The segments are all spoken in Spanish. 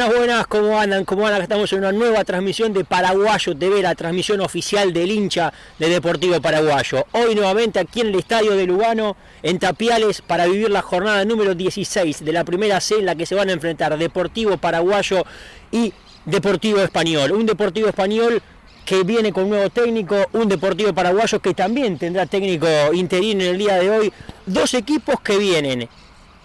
Buenas, ¿cómo andan? Estamos en una nueva transmisión de Paraguayo TV, la transmisión oficial del hincha de Deportivo Paraguayo. Hoy nuevamente aquí en el Estadio de Lugano, en Tapiales, para vivir la jornada número 16 de la primera C, en la que se van a enfrentar Deportivo Paraguayo y Deportivo Español. Un Deportivo Español que viene con un nuevo técnico, un Deportivo Paraguayo que también tendrá técnico interino en el día de hoy. Dos equipos que vienen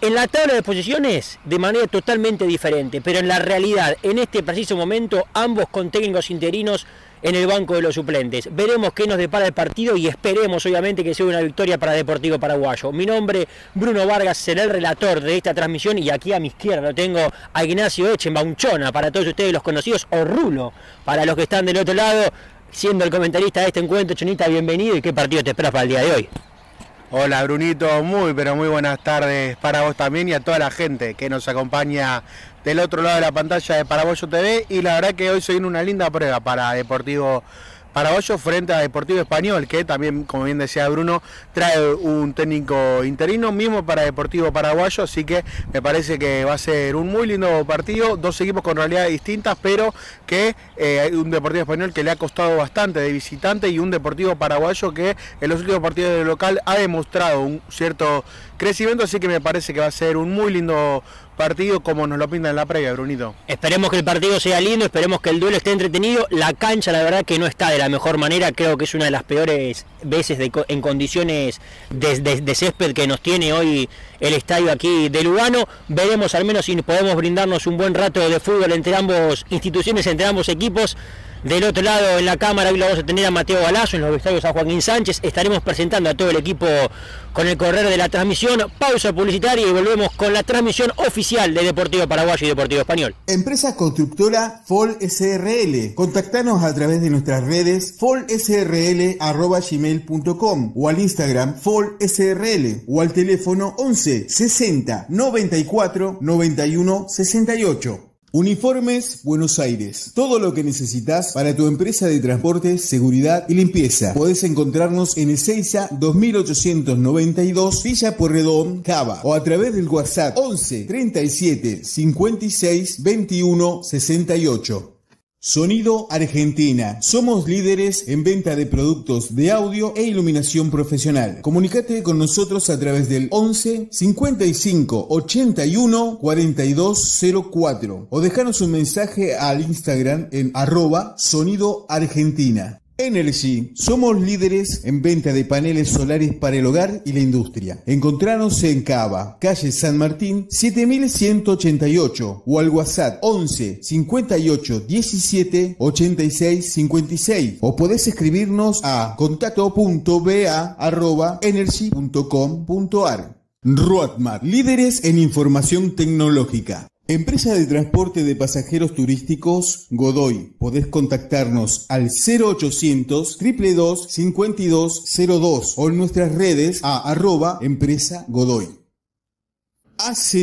en la tabla de posiciones de manera totalmente diferente, pero en la realidad, en este preciso momento, ambos con técnicos interinos en el banco de los suplentes. Veremos qué nos depara el partido y esperemos obviamente que sea una victoria para Deportivo Paraguayo. Mi nombre, Bruno Vargas, será el relator de esta transmisión y aquí a mi izquierda lo tengo a Ignacio Echenbaum, Chona, para todos ustedes los conocidos, o Rulo, para los que están del otro lado, siendo el comentarista de este encuentro. Chonita, bienvenido, y qué partido te esperas para el día de hoy. Hola Brunito, muy buenas tardes para vos también y a toda la gente que nos acompaña del otro lado de la pantalla de Paraguayo TV. Y la verdad que hoy se viene una linda prueba para Deportivo Paraguayo frente a Deportivo Español, que también, como bien decía Bruno, trae un técnico interino mismo para Deportivo Paraguayo, así que me parece que va a ser un muy lindo partido, dos equipos con realidades distintas, pero que hay un Deportivo Español que le ha costado bastante de visitante y un Deportivo Paraguayo que en los últimos partidos del local ha demostrado un cierto crecimiento, así que me parece que va a ser un muy lindo partido como nos lo pinta en la previa, Brunito. Esperemos que el partido sea lindo, esperemos que el duelo esté entretenido. La cancha, la verdad que no está de la mejor manera, creo que es una de las peores veces en condiciones de césped que nos tiene hoy el estadio aquí de Lugano. Veremos al menos si podemos brindarnos un buen rato de fútbol entre ambas instituciones, entre ambos equipos. Del otro lado en la cámara hoy lo vamos a tener a Mateo Galazo, en los vestuarios a Joaquín Sánchez. Estaremos presentando a todo el equipo con el correr de la transmisión. Pausa publicitaria y volvemos con la transmisión oficial de Deportivo Paraguayo y Deportivo Español. Empresa constructora FOL SRL. Contactanos a través de nuestras redes folsrl@gmail.com o al Instagram folsrl o al teléfono 11 60 94 91 68. Uniformes Buenos Aires. Todo lo que necesitas para tu empresa de transporte, seguridad y limpieza. Podés encontrarnos en Ezeiza 2892, Villa Pueyrredón, Cava, o a través del WhatsApp 11 37 56 21 68. Sonido Argentina. Somos líderes en venta de productos de audio e iluminación profesional. Comunicate con nosotros a través del 11 55 81 42 04 o dejanos un mensaje al Instagram en @sonidoargentina. Energy. Somos líderes en venta de paneles solares para el hogar y la industria. Encontranos en Cava, calle San Martín 7188 o al WhatsApp 11 58 17 86 56 o podés escribirnos a contacto.ba@energy.com.ar. Roadmap. Líderes en información tecnológica. Empresa de transporte de pasajeros turísticos Godoy. Podés contactarnos al 0800 222 5202 o en nuestras redes a @empresa Godoy. AZ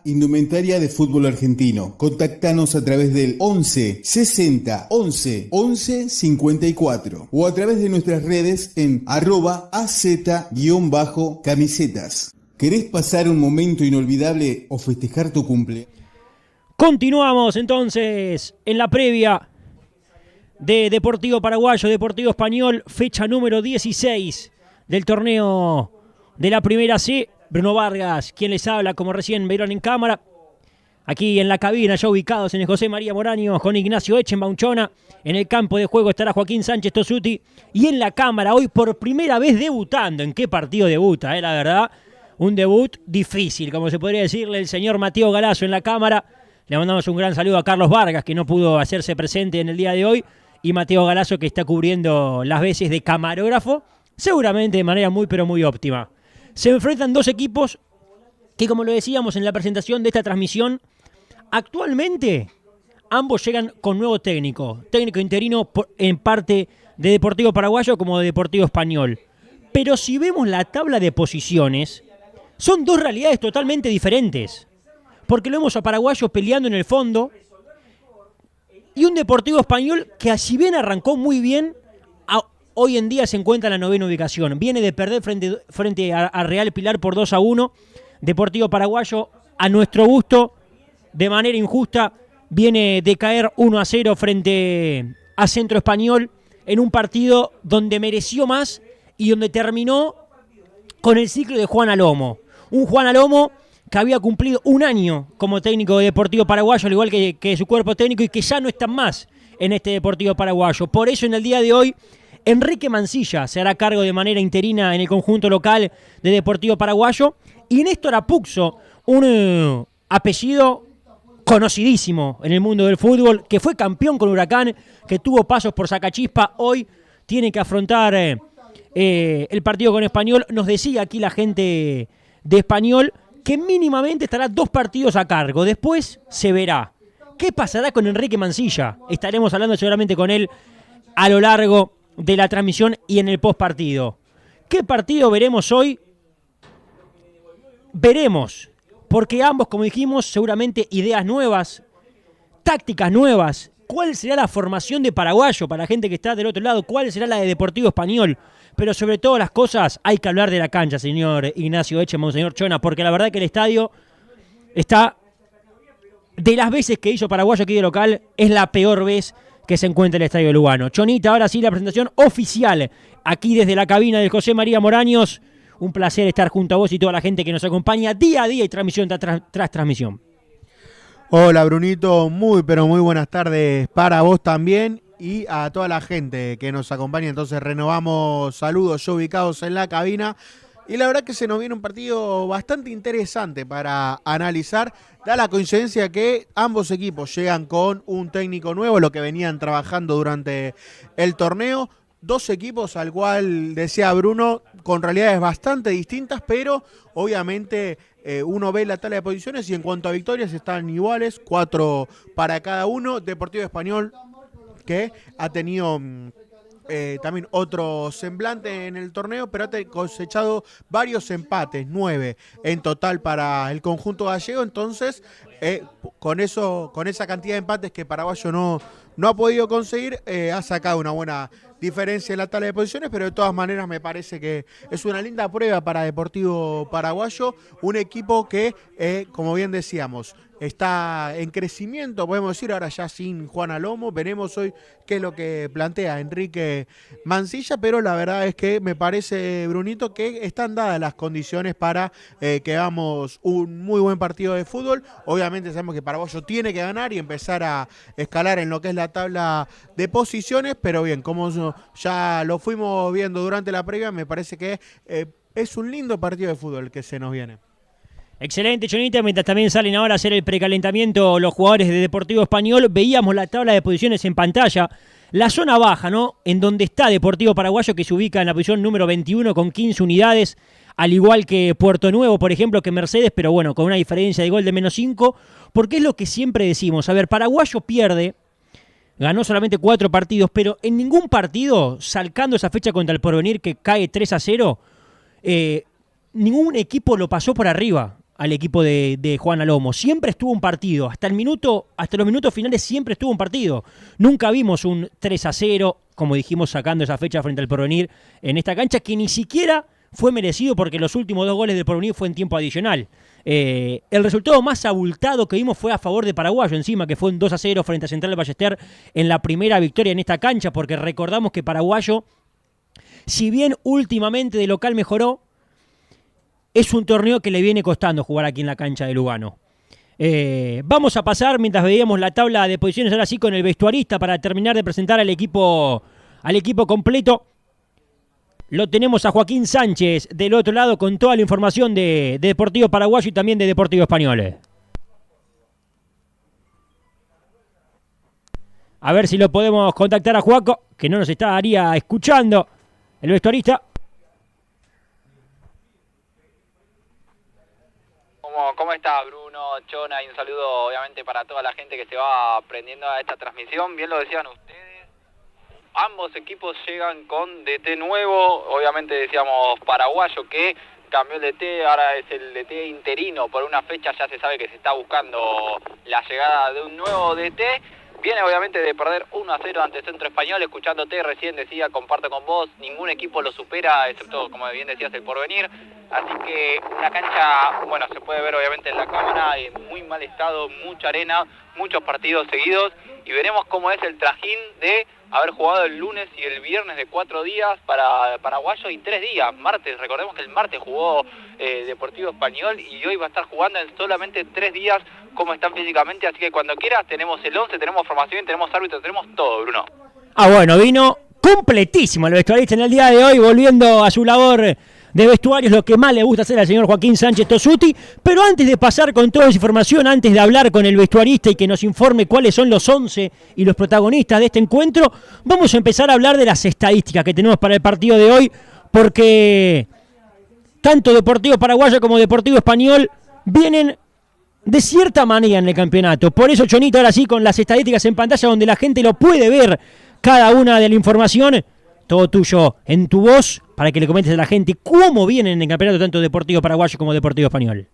Indumentaria de Fútbol Argentino. Contactanos a través del 11 60 11 11 54 o a través de nuestras redes en @az-camisetas. ¿Querés pasar un momento inolvidable o festejar tu cumpleaños? Continuamos entonces en la previa de Deportivo Paraguayo, Deportivo Español, fecha número 16 del torneo de la Primera C. Bruno Vargas, quien les habla, como recién vieron en cámara, Aquí en la cabina, ya ubicados en el José María Moraños, con Ignacio Echenbaum Chona. En el campo de juego estará Joaquín Sánchez Tosuti. Y en la cámara, hoy por primera vez debutando. ¿En qué partido debuta? La verdad, un debut difícil, como se podría decirle, el señor Mateo Galazo en la cámara. Le mandamos un gran saludo a Carlos Vargas, que no pudo hacerse presente en el día de hoy. Y Mateo Galazo, que está cubriendo las veces de camarógrafo, seguramente de manera muy, pero muy óptima. Se enfrentan dos equipos que, como lo decíamos en la presentación de esta transmisión, actualmente ambos llegan con nuevo técnico interino en parte de Deportivo Paraguayo como de Deportivo Español. Pero si vemos la tabla de posiciones, son dos realidades totalmente diferentes. Porque lo vemos a Paraguayo peleando en el fondo y un Deportivo Español que, si bien arrancó muy bien, hoy en día se encuentra en la 9ª ubicación. Viene de perder frente a Real Pilar por 2-1. Deportivo Paraguayo, a nuestro gusto, de manera injusta, viene de caer 1-0 frente a Centro Español en un partido donde mereció más y donde terminó con el ciclo de Juan Alomo. Un Juan Alomo que había cumplido un año como técnico de Deportivo Paraguayo, al igual que su cuerpo técnico, y que ya no están más en este Deportivo Paraguayo. Por eso, en el día de hoy, Enrique Mancilla se hará cargo de manera interina en el conjunto local de Deportivo Paraguayo, y Néstor Apuzzo, un apellido conocidísimo en el mundo del fútbol, que fue campeón con Huracán, que tuvo pasos por Sacachispa, hoy tiene que afrontar el partido con Español. Nos decía aquí la gente de Español que mínimamente estará 2 partidos a cargo. Después se verá. ¿Qué pasará con Enrique Mancilla? Estaremos hablando seguramente con él a lo largo de la transmisión y en el postpartido. ¿Qué partido veremos hoy? Veremos. Porque ambos, como dijimos, seguramente ideas nuevas, tácticas nuevas. ¿Cuál será la formación de Paraguayo para la gente que está del otro lado? ¿Cuál será la de Deportivo Español? Pero sobre todas las cosas hay que hablar de la cancha, señor Ignacio Echenbaum, señor Chona, porque la verdad que el estadio está, de las veces que hizo Paraguayo aquí de local, es la peor vez que se encuentra el estadio de Lugano. Chonita, ahora sí la presentación oficial, aquí desde la cabina del José María Moraños. Un placer estar junto a vos y toda la gente que nos acompaña día a día y transmisión tras transmisión. Hola Brunito, muy pero muy buenas tardes para vos también y a toda la gente que nos acompaña. Entonces renovamos saludos ya ubicados en la cabina y la verdad que se nos viene un partido bastante interesante para analizar, da la coincidencia que ambos equipos llegan con un técnico nuevo, lo que venían trabajando durante el torneo. Dos equipos al cual, decía Bruno, con realidades bastante distintas, pero obviamente uno ve la tabla de posiciones y en cuanto a victorias están iguales, 4 para cada uno. Deportivo Español, que ha tenido también otro semblante en el torneo, pero ha cosechado varios empates, 9 en total para el conjunto gallego. Entonces, con esa cantidad de empates que Paraguayo no ha podido conseguir, ha sacado una buena diferencia en la tabla de posiciones, pero de todas maneras me parece que es una linda prueba para Deportivo Paraguayo, un equipo que, como bien decíamos, está en crecimiento, podemos decir, ahora ya sin Juan Alomo. Veremos hoy qué es lo que plantea Enrique Mancilla, pero la verdad es que me parece, Brunito, que están dadas las condiciones para que hagamos un muy buen partido de fútbol. Obviamente sabemos que Paraguayo tiene que ganar y empezar a escalar en lo que es la tabla de posiciones, pero bien, como ya lo fuimos viendo durante la previa, me parece que es un lindo partido de fútbol el que se nos viene. Excelente, Chonita, mientras también salen ahora a hacer el precalentamiento los jugadores de Deportivo Español, veíamos la tabla de posiciones en pantalla, la zona baja, ¿no? En donde está Deportivo Paraguayo, que se ubica en la posición número 21 con 15 unidades, al igual que Puerto Nuevo, por ejemplo, que Mercedes, pero bueno, con una diferencia de gol de -5, porque es lo que siempre decimos. A ver, Paraguayo pierde, ganó solamente 4 partidos, pero en ningún partido, salcando esa fecha contra el Porvenir que cae 3-0, ningún equipo lo pasó por arriba al equipo de Juan Alomo. Siempre estuvo un partido, hasta los minutos finales siempre estuvo un partido. Nunca vimos un 3-0, como dijimos, sacando esa fecha frente al Porvenir en esta cancha, que ni siquiera fue merecido porque los últimos 2 goles del Porvenir fue en tiempo adicional. El resultado más abultado que vimos fue a favor de Paraguayo encima, que fue un 2-0 frente a Central Ballester en la primera victoria en esta cancha, porque recordamos que Paraguayo, si bien últimamente de local mejoró, es un torneo que le viene costando jugar aquí en la cancha de Lugano. Vamos a pasar, mientras veíamos la tabla de posiciones, ahora sí con el vestuarista para terminar de presentar al equipo completo. Lo tenemos a Joaquín Sánchez del otro lado con toda la información de Deportivo Paraguayo y también de Deportivo Español. A ver si lo podemos contactar a Joaco, que no nos estaría escuchando, el vestuarista. ¿Cómo está Bruno, Chona? Y un saludo obviamente para toda la gente que se va prendiendo a esta transmisión. Bien lo decían ustedes, ambos equipos llegan con DT nuevo, obviamente decíamos paraguayo que cambió el DT, ahora es el DT interino por una fecha, ya se sabe que se está buscando la llegada de un nuevo DT. Viene obviamente de perder 1-0 ante Centro Español, escuchándote recién decía, comparto con vos, ningún equipo lo supera, excepto, como bien decías, el Porvenir. Así que una cancha, bueno, se puede ver obviamente en la cámara, en muy mal estado, mucha arena, muchos partidos seguidos. Y veremos cómo es el trajín de haber jugado el lunes y el viernes de 4 días para Paraguayo y 3 días. Martes, recordemos que el martes jugó Deportivo Español y hoy va a estar jugando en solamente 3 días cómo están físicamente. Así que cuando quieras tenemos el 11, tenemos formación, tenemos árbitros, tenemos todo, Bruno. Bueno, vino completísimo el vestuarista en el día de hoy, volviendo a su labor de vestuario, es lo que más le gusta hacer al señor Joaquín Sánchez Tosuti. Pero antes de pasar con toda esa información, antes de hablar con el vestuarista y que nos informe cuáles son los 11 y los protagonistas de este encuentro, vamos a empezar a hablar de las estadísticas que tenemos para el partido de hoy, porque tanto Deportivo Paraguayo como Deportivo Español vienen de cierta manera en el campeonato. Por eso, Chonito, ahora sí, con las estadísticas en pantalla donde la gente lo puede ver, cada una de la información, todo tuyo en tu voz, para que le comentes a la gente cómo vienen en el campeonato tanto Deportivo Paraguayo como Deportivo Español.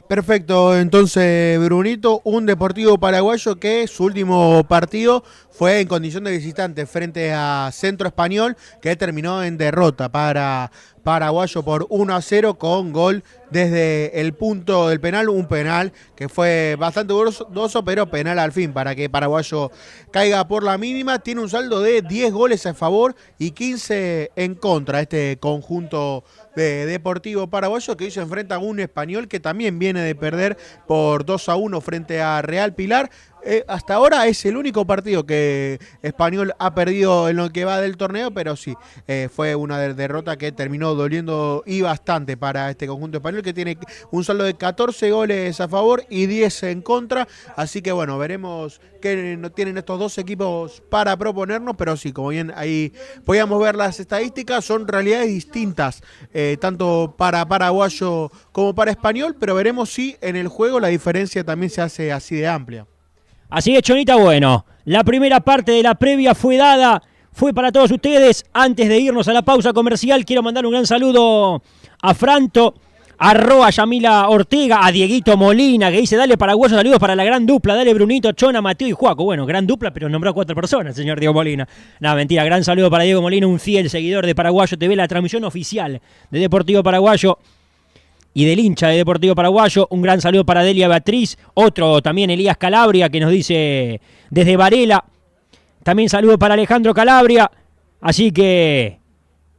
Perfecto, entonces Brunito, un Deportivo Paraguayo que su último partido fue en condición de visitante frente a Centro Español, que terminó en derrota para Paraguayo por 1-0 con gol desde el punto del penal, un penal que fue bastante dudoso, pero penal al fin para que Paraguayo caiga por la mínima. Tiene un saldo de 10 goles a favor y 15 en contra este conjunto de Deportivo Paraguayo, que hoy se enfrenta a un Español que también viene de perder por 2-1 frente a Real Pilar. Hasta ahora es el único partido que Español ha perdido en lo que va del torneo, pero sí, fue una derrota que terminó doliendo y bastante para este conjunto español, que tiene un saldo de 14 goles a favor y 10 en contra. Así que bueno, veremos qué tienen estos dos equipos para proponernos, pero sí, como bien ahí podíamos ver las estadísticas, son realidades distintas, tanto para Paraguayo como para Español, pero veremos si en el juego la diferencia también se hace así de amplia. Así es, Chonita, bueno, la primera parte de la previa fue dada, fue para todos ustedes. Antes de irnos a la pausa comercial, quiero mandar un gran saludo a Franto, a Yamila Ortega, a Dieguito Molina, que dice, dale Paraguayo, saludos para la gran dupla, dale Brunito, Chona, Mateo y Juaco. Bueno, gran dupla, pero nombró a 4 personas, señor Diego Molina. No, mentira, gran saludo para Diego Molina, un fiel seguidor de Paraguayo TV, la transmisión oficial de Deportivo Paraguayo y del hincha de Deportivo Paraguayo. Un gran saludo para Delia Beatriz, otro también Elías Calabria, que nos dice desde Varela. También saludo para Alejandro Calabria. Así que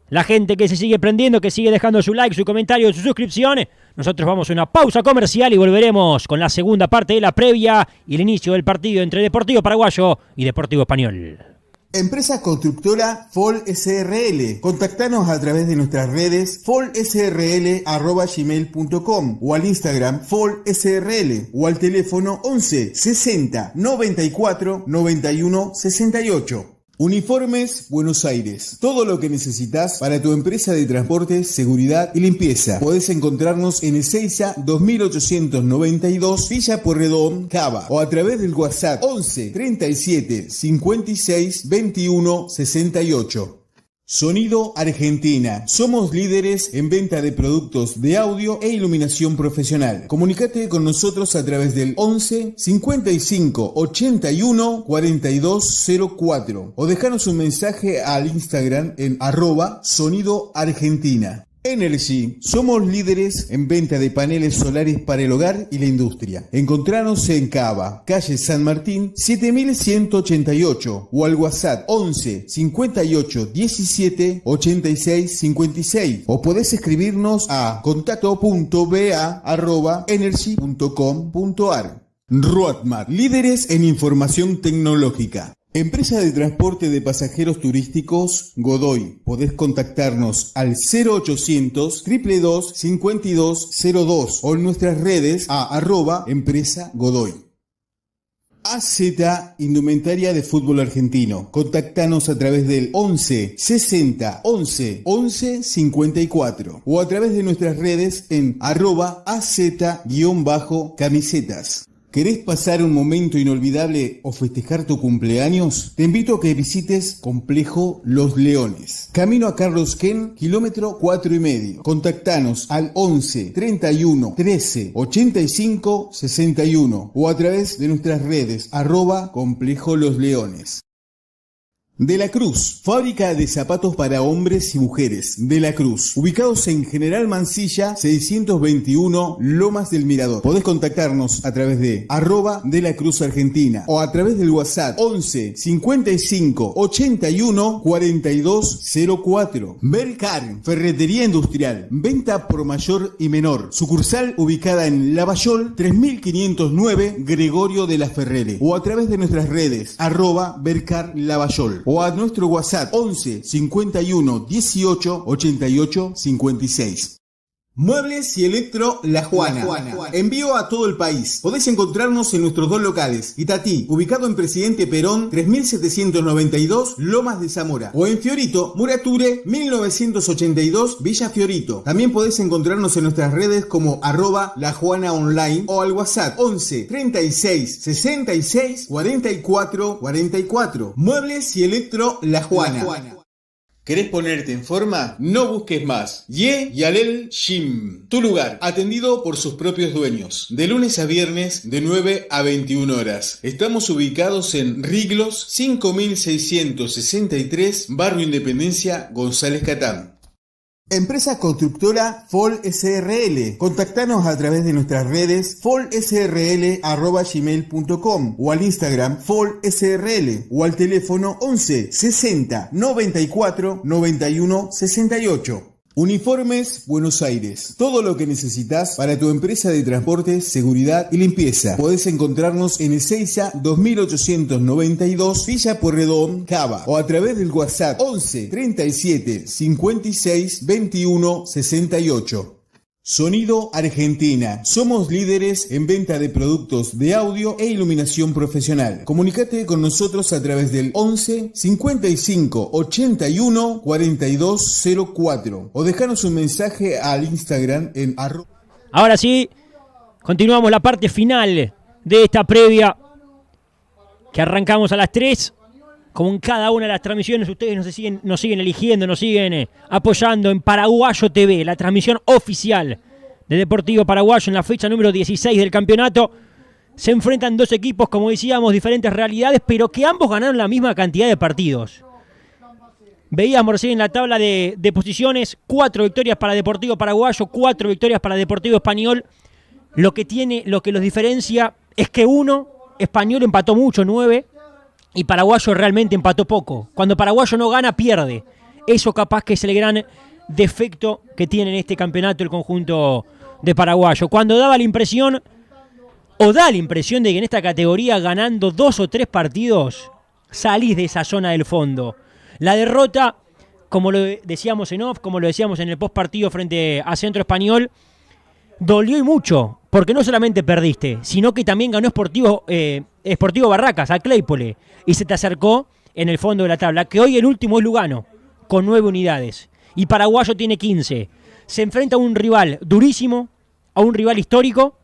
la gente que se sigue prendiendo, que sigue dejando su like, su comentario, su suscripción. Nosotros vamos a una pausa comercial y volveremos con la segunda parte de la previa y el inicio del partido entre Deportivo Paraguayo y Deportivo Español. Empresa constructora FOL SRL. Contactanos a través de nuestras redes folsrl@gmail.com o al Instagram FOL SRL o al teléfono 11 60 94 91 68. Uniformes Buenos Aires. Todo lo que necesitas para tu empresa de transporte, seguridad y limpieza. Podés encontrarnos en Ezeiza 2892 Villa Pueyrredón, Cava, o a través del WhatsApp 11 37 56 21 68. Sonido Argentina. Somos líderes en venta de productos de audio e iluminación profesional. Comunícate con nosotros a través del 11 55 81 42 04 o dejanos un mensaje al Instagram en @Sonido Argentina. Energy, somos líderes en venta de paneles solares para el hogar y la industria. Encontranos en Cava, calle San Martín, 7188 o al WhatsApp 11 58 17 86 56 o podés escribirnos a contacto.ba@energy.com.ar. Roadmap, líderes en información tecnológica. Empresa de transporte de pasajeros turísticos Godoy. Podés contactarnos al 0800 222 5202 o en nuestras redes a @empresa Godoy. AZ Indumentaria de Fútbol Argentino. Contactanos a través del 11 60 11 11 54 o a través de nuestras redes en @az-camisetas. ¿Querés pasar un momento inolvidable o festejar tu cumpleaños? Te invito a que visites Complejo Los Leones. Camino a Carlos Ken, kilómetro 4,5. Contactanos al 11 31 13 85 61 o a través de nuestras redes @Complejo Los Leones. De la Cruz, fábrica de zapatos para hombres y mujeres. De la Cruz, ubicados en General Mansilla 621 Lomas del Mirador. Podés contactarnos a través de @de la Cruz Argentina o a través del WhatsApp 11 55 81 42 04. Belcar, ferretería industrial, venta por mayor y menor. Sucursal ubicada en Lavallol 3509 Gregorio de la Ferrere o a través de nuestras redes @Belcar Lavallol o a nuestro WhatsApp 11 51 18 88 56. Muebles y Electro La Juana. Envío a todo el país. Podés encontrarnos en nuestros dos locales. Itatí, ubicado en Presidente Perón 3792 Lomas de Zamora. O en Fiorito, Murature 1982 Villa Fiorito. También podés encontrarnos en nuestras redes como @La Juana Online o al WhatsApp 11 36 66 44 44. Muebles y Electro La Juana. ¿Querés ponerte en forma? No busques más. Ye Yalel Gym. Tu lugar, atendido por sus propios dueños. De lunes a viernes, de 9 a 21 horas. Estamos ubicados en Riglos 5663, Barrio Independencia, González Catán. Empresa constructora FOL SRL. Contactanos a través de nuestras redes folsrl@gmail.com o al Instagram folsrl o al teléfono 11 60 94 91 68. Uniformes Buenos Aires. Todo lo que necesitas para tu empresa de transporte, seguridad y limpieza. Podés encontrarnos en Ezeiza 2892 Villa Pueyrredón, Cava o a través del WhatsApp 11 37 56 21 68. Sonido Argentina. Somos líderes en venta de productos de audio e iluminación profesional. Comunicate con nosotros a través del 11 55 81 42 04 o dejanos un mensaje al Instagram en Ahora sí, continuamos la parte final de esta previa que arrancamos a las 3. Como en cada una de las transmisiones, ustedes nos siguen eligiendo, nos siguen apoyando en Paraguayo TV, la transmisión oficial de Deportivo Paraguayo en la fecha número 16 del campeonato. Se enfrentan dos equipos, como decíamos, diferentes realidades, pero que ambos ganaron la misma cantidad de partidos. Veíamos recién en la tabla de posiciones, 4 victorias para Deportivo Paraguayo, 4 victorias para Deportivo Español. Lo que los diferencia es que uno, Español, empató mucho, 9, y Paraguayo realmente empató poco. Cuando Paraguayo no gana, pierde. Eso capaz que es el gran defecto que tiene en este campeonato el conjunto de Paraguayo. Cuando daba la impresión, o da la impresión de que en esta categoría, ganando 2 o 3 partidos, salís de esa zona del fondo. La derrota, como lo decíamos en off, como lo decíamos en el post partido frente a Centro Español, dolió y mucho, porque no solamente perdiste, sino que también ganó Sportivo Barracas, a Claypole, y se te acercó en el fondo de la tabla, que hoy el último es Lugano, con 9 unidades, y Paraguayo tiene 15. Se enfrenta a un rival durísimo, a un rival histórico,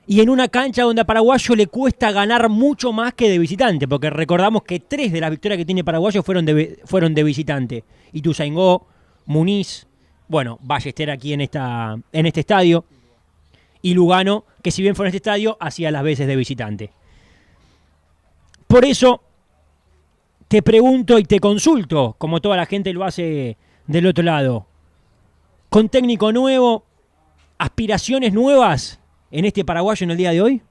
y en una cancha donde a Paraguayo le cuesta ganar mucho más que de visitante, porque recordamos que 3 de las victorias que tiene Paraguayo fueron de visitante. Ituzaingó, Muniz, bueno, Ballester aquí en este estadio, y Lugano, que si bien fue en este estadio, hacía las veces de visitante. Por eso te pregunto y te consulto, como toda la gente lo hace del otro lado, con técnico nuevo, aspiraciones nuevas en este paraguayo en el día de hoy?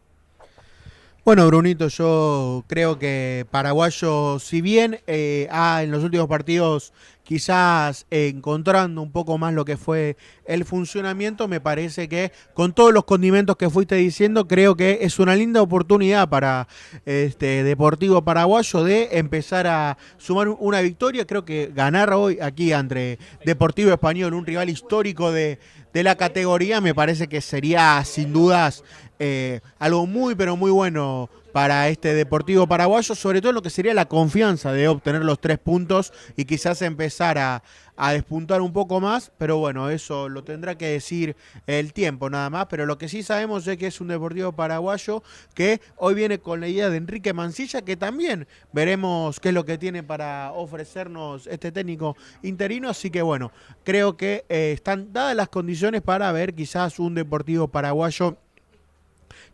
Bueno, Brunito, yo creo que Paraguayo, si bien en los últimos partidos quizás encontrando un poco más lo que fue el funcionamiento, me parece que con todos los condimentos que fuiste diciendo, creo que es una linda oportunidad para Deportivo Paraguayo de empezar a sumar una victoria. Creo que ganar hoy aquí ante Deportivo Español, un rival histórico de la categoría, me parece que sería sin dudas algo muy pero muy bueno para este Deportivo Paraguayo, sobre todo en lo que sería la confianza de obtener los 3 puntos y quizás empezar a despuntar un poco más, pero bueno, eso lo tendrá que decir el tiempo nada más, pero lo que sí sabemos es que es un Deportivo Paraguayo que hoy viene con la idea de Enrique Mancilla, que también veremos qué es lo que tiene para ofrecernos este técnico interino, así que bueno, creo que están dadas las condiciones para ver quizás un Deportivo Paraguayo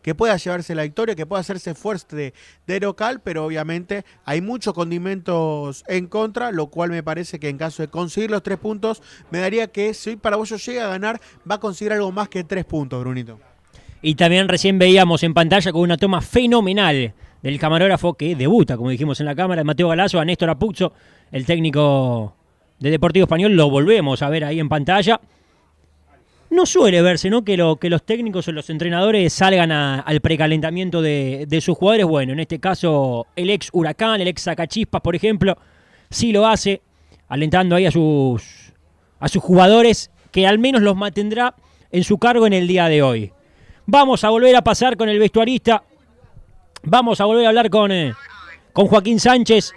que pueda llevarse la victoria, que pueda hacerse fuerte de local, pero obviamente hay muchos condimentos en contra, lo cual me parece que en caso de conseguir los 3 puntos, me daría que si hoy Paraguayo llega a ganar, va a conseguir algo más que 3 puntos, Brunito. Y también recién veíamos en pantalla con una toma fenomenal del camarógrafo que debuta, como dijimos en la cámara, Mateo Galazo, a Néstor Apuzzo, el técnico de Deportivo Español, lo volvemos a ver ahí en pantalla. No suele verse, ¿no?, que los técnicos o los entrenadores salgan al precalentamiento de sus jugadores. Bueno, en este caso el ex Huracán, el ex Sacachispas, por ejemplo, sí lo hace, alentando ahí a sus jugadores, que al menos los mantendrá en su cargo en el día de hoy. Vamos a volver a pasar con el vestuarista, vamos a volver a hablar con Joaquín Sánchez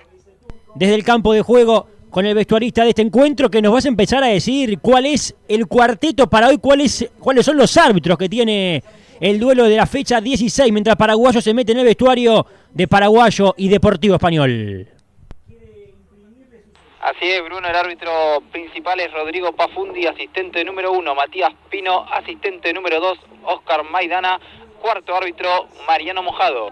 desde el campo de juego, con el vestuarista de este encuentro, que nos vas a empezar a decir cuál es el cuarteto para hoy, cuáles son los árbitros que tiene el duelo de la fecha 16, mientras Paraguayo se mete en el vestuario de Paraguayo y Deportivo Español. Así es, Bruno, el árbitro principal es Rodrigo Pafundi, asistente número 1, Matías Pino, asistente número 2, Oscar Maidana, cuarto árbitro, Mariano Mojado.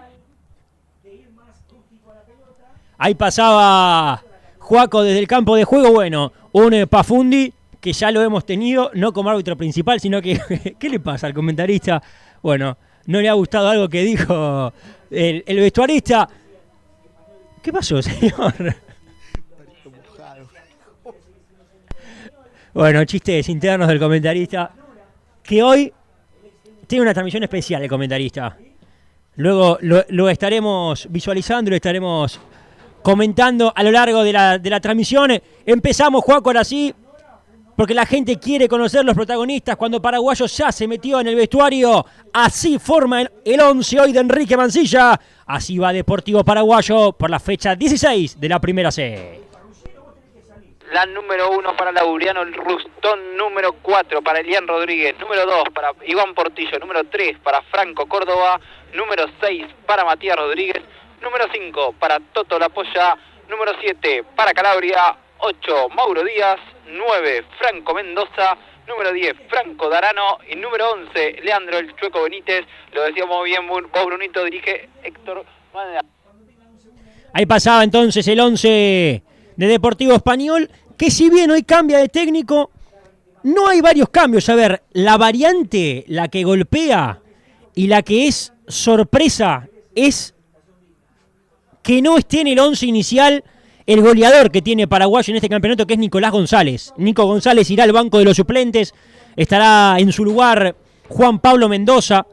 Ahí pasaba Juaco desde el campo de juego. Bueno, un Pafundi que ya lo hemos tenido, no como árbitro principal, sino que ¿qué le pasa al comentarista? Bueno, no le ha gustado algo que dijo el vestuarista. ¿Qué pasó, señor? Bueno, chistes internos del comentarista, que hoy tiene una transmisión especial el comentarista. Luego lo estaremos visualizando, lo estaremos comentando a lo largo de la transmisión. Empezamos, Juaco, ahora sí, porque la gente quiere conocer los protagonistas cuando Paraguayo ya se metió en el vestuario. Así forma el 11 hoy de Enrique Mancilla. Así va Deportivo Paraguayo por la fecha 16 de la primera C. La número 1 para Laureano Rustón, número 4 para Elian Rodríguez, número 2 para Iván Portillo, número 3 para Franco Córdoba, número 6 para Matías Rodríguez, número 5 para Toto Lapolla, número 7 para Calabria, 8 Mauro Díaz, 9 Franco Mendoza, número 10 Franco Darano y número 11 Leandro el Chueco Benítez. Lo decíamos bien vos, Brunito, dirige Héctor Madera. Ahí pasaba entonces el 11 de Deportivo Español, que si bien hoy cambia de técnico, no hay varios cambios. A ver, la variante, la que golpea y la que es sorpresa, es que no esté en el 11 inicial el goleador que tiene Paraguayo en este campeonato, que es Nicolás González. Nico González irá al banco de los suplentes, estará en su lugar Juan Pablo Mendoza.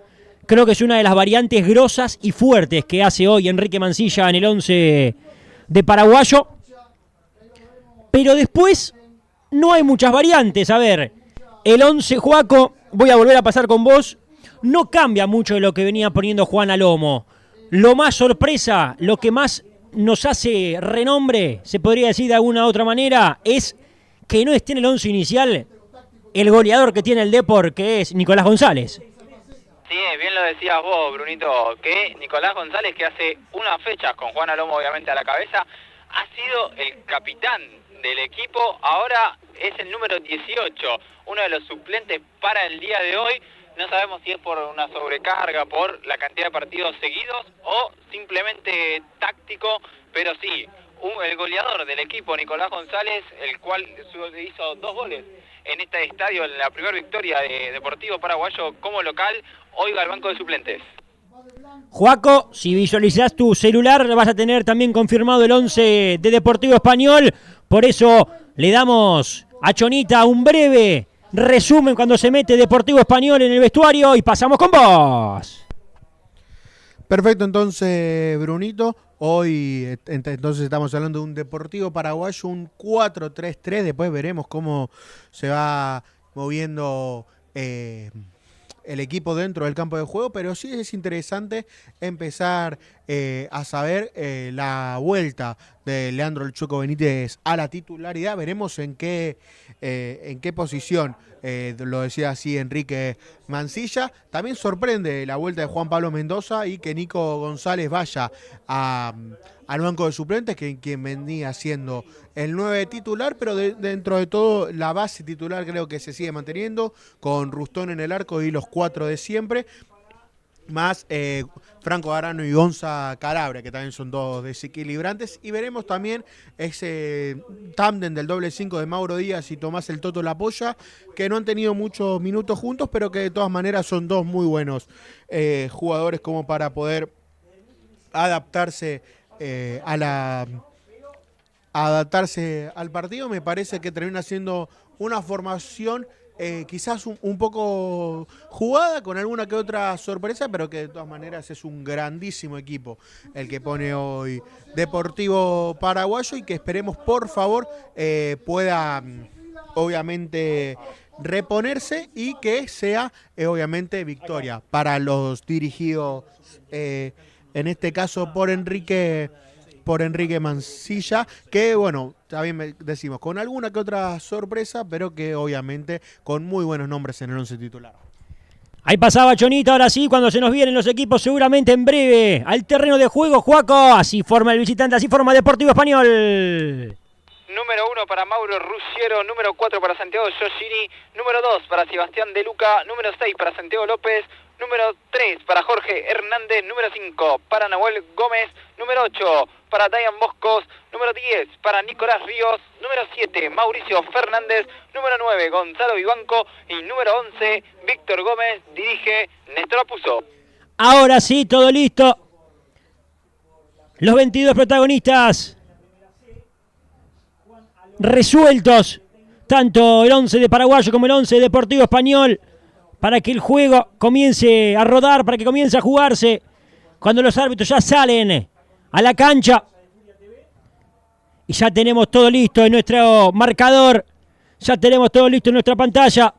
Creo que es una de las variantes grosas y fuertes que hace hoy Enrique Mancilla en el 11 de Paraguayo. Pero después no hay muchas variantes. A ver, el 11, Juaco, voy a volver a pasar con vos, no cambia mucho de lo que venía poniendo Juan Alomo. Lo más sorpresa, lo que más nos hace renombre, se podría decir de alguna otra manera, es que no esté en el 11 inicial el goleador que tiene el Depor, que es Nicolás González. Sí, bien lo decías vos, Brunito, que Nicolás González, que hace unas fechas con Juan Alomo obviamente a la cabeza, ha sido el capitán del equipo, ahora es el número 18, uno de los suplentes para el día de hoy. No sabemos si es por una sobrecarga, por la cantidad de partidos seguidos o simplemente táctico, pero sí, el goleador del equipo, Nicolás González, el cual hizo 2 goles en este estadio, en la primera victoria de Deportivo Paraguayo como local, hoy va al banco de suplentes. Joaco, si visualizás tu celular vas a tener también confirmado el 11 de Deportivo Español, por eso le damos a Chonita un breve resumen cuando se mete Deportivo Español en el vestuario y pasamos con vos. Perfecto, entonces, Brunito, hoy entonces estamos hablando de un Deportivo Paraguayo, un 4-3-3, después veremos cómo se va moviendo el equipo dentro del campo de juego, pero sí es interesante empezar a saber la vuelta de Leandro El Chueco Benítez a la titularidad. Veremos en qué posición, lo decía así Enrique Mansilla. También sorprende la vuelta de Juan Pablo Mendoza y que Nico González vaya al banco de suplentes, quien venía siendo el 9 titular, pero dentro de todo la base titular creo que se sigue manteniendo, con Rustón en el arco y los 4 de siempre, más Franco Arano y Gonza Calabria, que también son 2 desequilibrantes, y veremos también ese tándem del doble 5 de Mauro Díaz y Tomás el Toto Lapolla, que no han tenido muchos minutos juntos, pero que de todas maneras son 2 muy buenos jugadores como para poder adaptarse adaptarse al partido. Me parece que termina siendo una formación quizás un poco jugada, con alguna que otra sorpresa, pero que de todas maneras es un grandísimo equipo el que pone hoy Deportivo Paraguayo, y que esperemos por favor pueda obviamente reponerse y que sea obviamente victoria para los dirigidos en este caso por Enrique Mansilla, que bueno, también decimos, con alguna que otra sorpresa, pero que obviamente con muy buenos nombres en el 11 titular. Ahí pasaba Chonita, ahora sí, cuando se nos vienen los equipos seguramente en breve al terreno de juego, Joaco, así forma el visitante, así forma Deportivo Español. Número 1 para Mauro Rusiero, número 4 para Santiago Yoshini, número 2 para Sebastián De Luca, número 6 para Santiago López, número 3 para Jorge Hernández, número 5 para Nahuel Gómez, número 8 para Dayan Moscos, número 10 para Nicolás Ríos, número 7 Mauricio Fernández, número 9 Gonzalo Vivanco y número 11 Víctor Gómez. Dirige Néstor Apuzzo. Ahora sí, todo listo. Los 22 protagonistas resueltos, tanto el 11 de Paraguayo como el 11 de Deportivo Español, para que el juego comience a rodar, para que comience a jugarse, cuando los árbitros ya salen a la cancha. Y ya tenemos todo listo en nuestro marcador, ya tenemos todo listo en nuestra pantalla,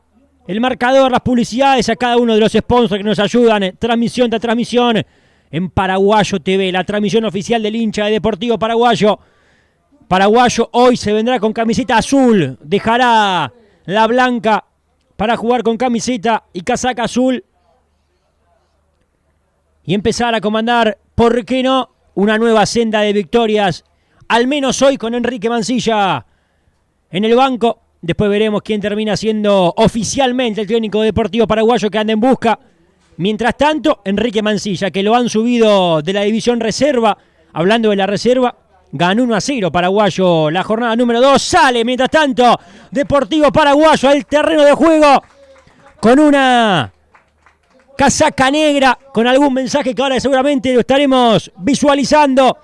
el marcador, las publicidades a cada uno de los sponsors que nos ayudan, transmisión tras transmisión, en Paraguayo TV, la transmisión oficial del hincha de Deportivo Paraguayo. Paraguayo hoy se vendrá con camiseta azul, dejará la blanca para jugar con camiseta y casaca azul y empezar a comandar, ¿por qué no?, una nueva senda de victorias, al menos hoy con Enrique Mansilla en el banco. Después veremos quién termina siendo oficialmente el técnico deportivo paraguayo que anda en busca. Mientras tanto, Enrique Mansilla, que lo han subido de la división reserva, hablando de la reserva, ganó 1-0 Paraguayo la jornada número 2. Sale, mientras tanto, Deportivo Paraguayo al terreno de juego con una casaca negra, con algún mensaje que ahora seguramente lo estaremos visualizando.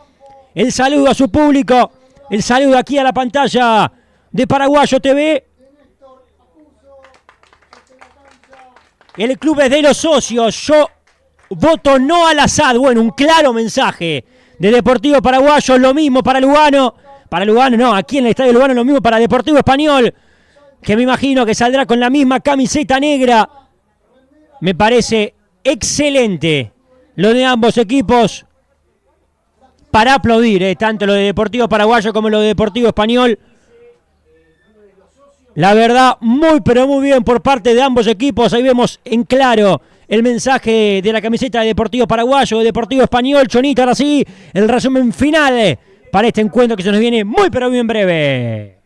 El saludo a su público, el saludo aquí a la pantalla de Paraguayo TV. El club es de los socios. Yo voto no al Asad. Bueno, un claro mensaje de Deportivo Paraguayo. Lo mismo para Lugano. Para Lugano no, aquí en el Estadio Lugano lo mismo para Deportivo Español, que me imagino que saldrá con la misma camiseta negra. Me parece excelente lo de ambos equipos para aplaudir, tanto lo de Deportivo Paraguayo como lo de Deportivo Español. La verdad, muy pero muy bien por parte de ambos equipos. Ahí vemos en claro el mensaje de la camiseta de Deportivo Paraguayo, de Deportivo Español. Chonita, ahora sí, el resumen final para este encuentro que se nos viene muy pero muy en breve.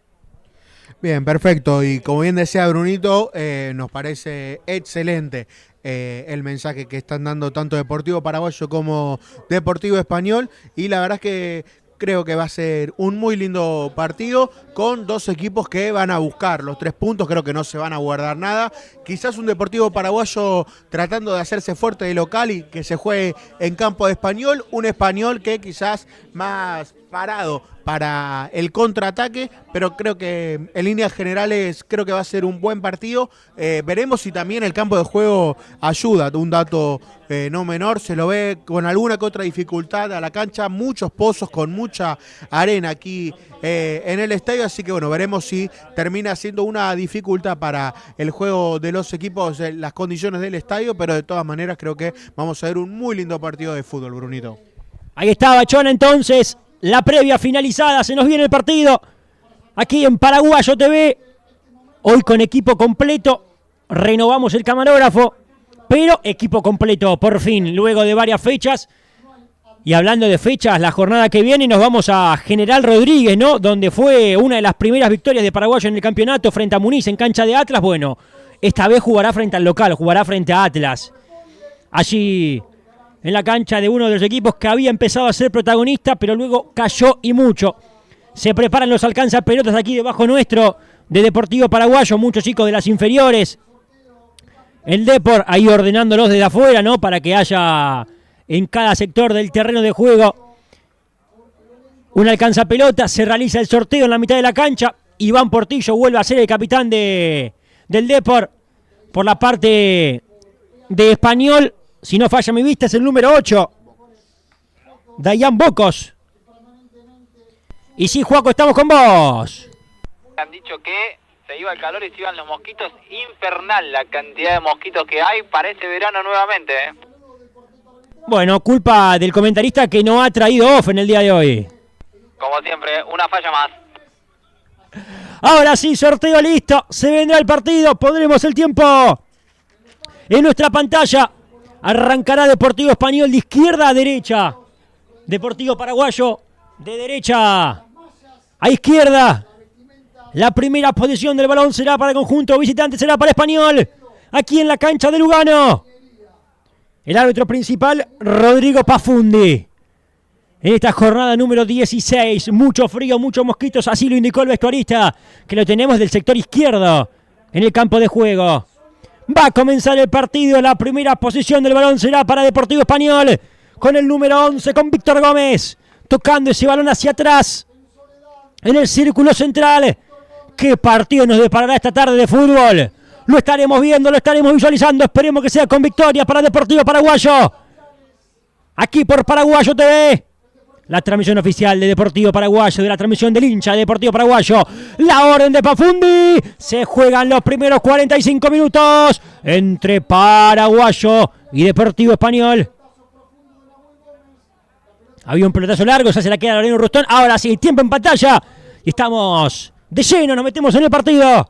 Bien, perfecto. Y como bien decía Brunito, nos parece excelente el mensaje que están dando tanto Deportivo Paraguayo como Deportivo Español. Y la verdad es que Creo que va a ser un muy lindo partido con dos equipos que van a buscar los 3 puntos, creo que no se van a guardar nada. Quizás un Deportivo Paraguayo tratando de hacerse fuerte de local y que se juegue en campo de Español, un Español que quizás más parado para el contraataque, pero creo que en líneas generales creo que va a ser un buen partido. Veremos si también el campo de juego ayuda, un dato no menor, se lo ve con alguna que otra dificultad a la cancha, muchos pozos con mucha arena aquí en el estadio, así que bueno, veremos si termina siendo una dificultad para el juego de los equipos, las condiciones del estadio, pero de todas maneras creo que vamos a ver un muy lindo partido de fútbol, Brunito. Ahí estaba Chona entonces, la previa finalizada, se nos viene el partido aquí en Paraguayo TV, hoy con equipo completo, renovamos el camarógrafo, pero equipo completo por fin, luego de varias fechas. Y hablando de fechas, la jornada que viene nos vamos a General Rodríguez, ¿no? Donde fue una de las primeras victorias de Paraguayo en el campeonato frente a Muniz en cancha de Atlas. Bueno, esta vez jugará frente al local, jugará frente a Atlas. Allí en la cancha de uno de los equipos que había empezado a ser protagonista, pero luego cayó y mucho. Se preparan los alcanzapelotas aquí debajo nuestro de Deportivo Paraguayo, muchos chicos de las inferiores. El Depor ahí ordenándolos desde afuera, ¿no? Para que haya en cada sector del terreno de juego un alcanzapelota. Se realiza el sorteo en la mitad de la cancha. Iván Portillo vuelve a ser el capitán del Depor. Por la parte de Español, si no falla mi vista, es el número 8, Dayan Bocos. Y sí, Juaco, estamos con vos. Han dicho que se iba el calor y se iban los mosquitos. Infernal la cantidad de mosquitos que hay. Parece verano nuevamente, Bueno, culpa del comentarista que no ha traído off en el día de hoy. Como siempre, una falla más. Ahora sí, sorteo listo. Se vendrá el partido. Pondremos el tiempo en nuestra pantalla. Arrancará Deportivo Español de izquierda a derecha. Deportivo Paraguayo de derecha a izquierda. La primera posición del balón será para el conjunto visitante, será para Español. Aquí en la cancha de Lugano. El árbitro principal, Rodrigo Pafundi. En esta jornada número 16, mucho frío, muchos mosquitos, así lo indicó el vestuarista, que lo tenemos del sector izquierdo en el campo de juego. Va a comenzar el partido, la primera posición del balón será para Deportivo Español, con el número 11, con Víctor Gómez, tocando ese balón hacia atrás, en el círculo central. ¿Qué partido nos deparará esta tarde de fútbol? Lo estaremos viendo, lo estaremos visualizando. Esperemos que sea con victoria para Deportivo Paraguayo. Aquí por Paraguayo TV. La transmisión oficial de Deportivo Paraguayo, de la transmisión del hincha de Deportivo Paraguayo. La orden de Pafundi. Se juegan los primeros 45 minutos entre Paraguayo y Deportivo Español. Había un pelotazo largo, ya se la queda Laureano Rustón. Ahora sí, tiempo en pantalla. Y estamos de lleno, nos metemos en el partido.